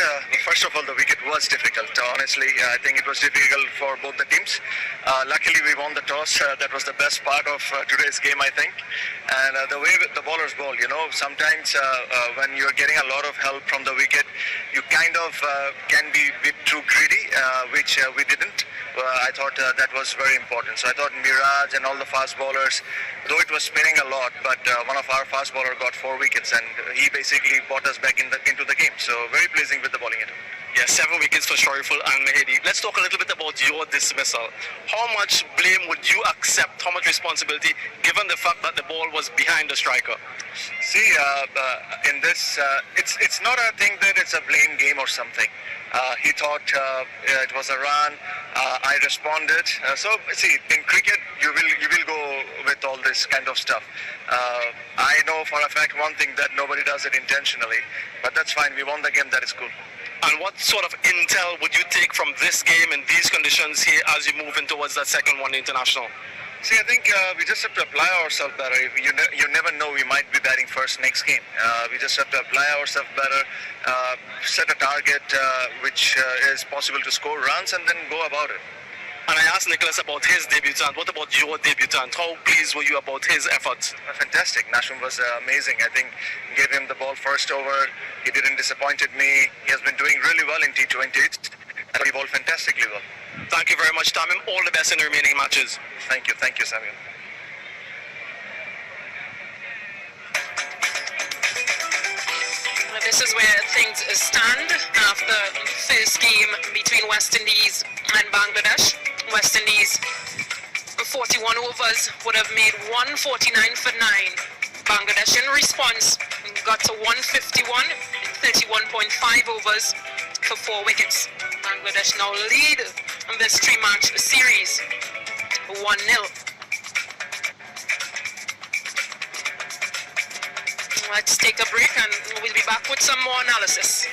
first of all, the wicket was difficult, honestly. I think it was difficult for both the teams. Luckily, we won the toss. That was the best part of today's game, I think. And the way the bowlers bowl, sometimes when you're getting a lot of help from the wicket, you kind of can be a bit too greedy, which we didn't. I thought that was very important. So I thought Miraj and all the fast bowlers, though it was spinning a lot, but one of our fast bowlers got 4 wickets, and he basically brought us back into the game. So very pleasing with the bowling. Yeah, 7 wickets for Shariful and Mehdi. Let's talk a little bit about your dismissal. How much blame would you accept, how much responsibility, given the fact that the ball was behind the striker? See, in this, it's not a thing that it's a blame game or something. He thought it was a run. I responded. So see, in cricket, you will go with all this kind of stuff. I know for a fact one thing, that nobody does it intentionally, but that's fine. We won the game. That is cool. And what sort of intel would you take from this game in these conditions here as you move in towards that second one international? See, I think we just have to apply ourselves better. You never know, we might be batting first next game. We just have to apply ourselves better, set a target which is possible to score runs, and then go about it. And I asked Nicholas about his debutant. What about your debutant? How pleased were you about his efforts? Fantastic. Nashum was amazing. I think gave him the ball first over. He didn't disappointed me. He has been doing really well in T20s. And he bowled fantastically well. Thank you very much, Tamim. All the best in the remaining matches. Thank you, Samuel. This is where things stand after first game between West Indies and Bangladesh. West Indies 41 overs would have made 149 for 9. Bangladesh in response got to 151 in 31.5 overs for 4 wickets. Bangladesh now lead in this 3-match series 1-0. Let's take a break and we'll be back with some more analysis.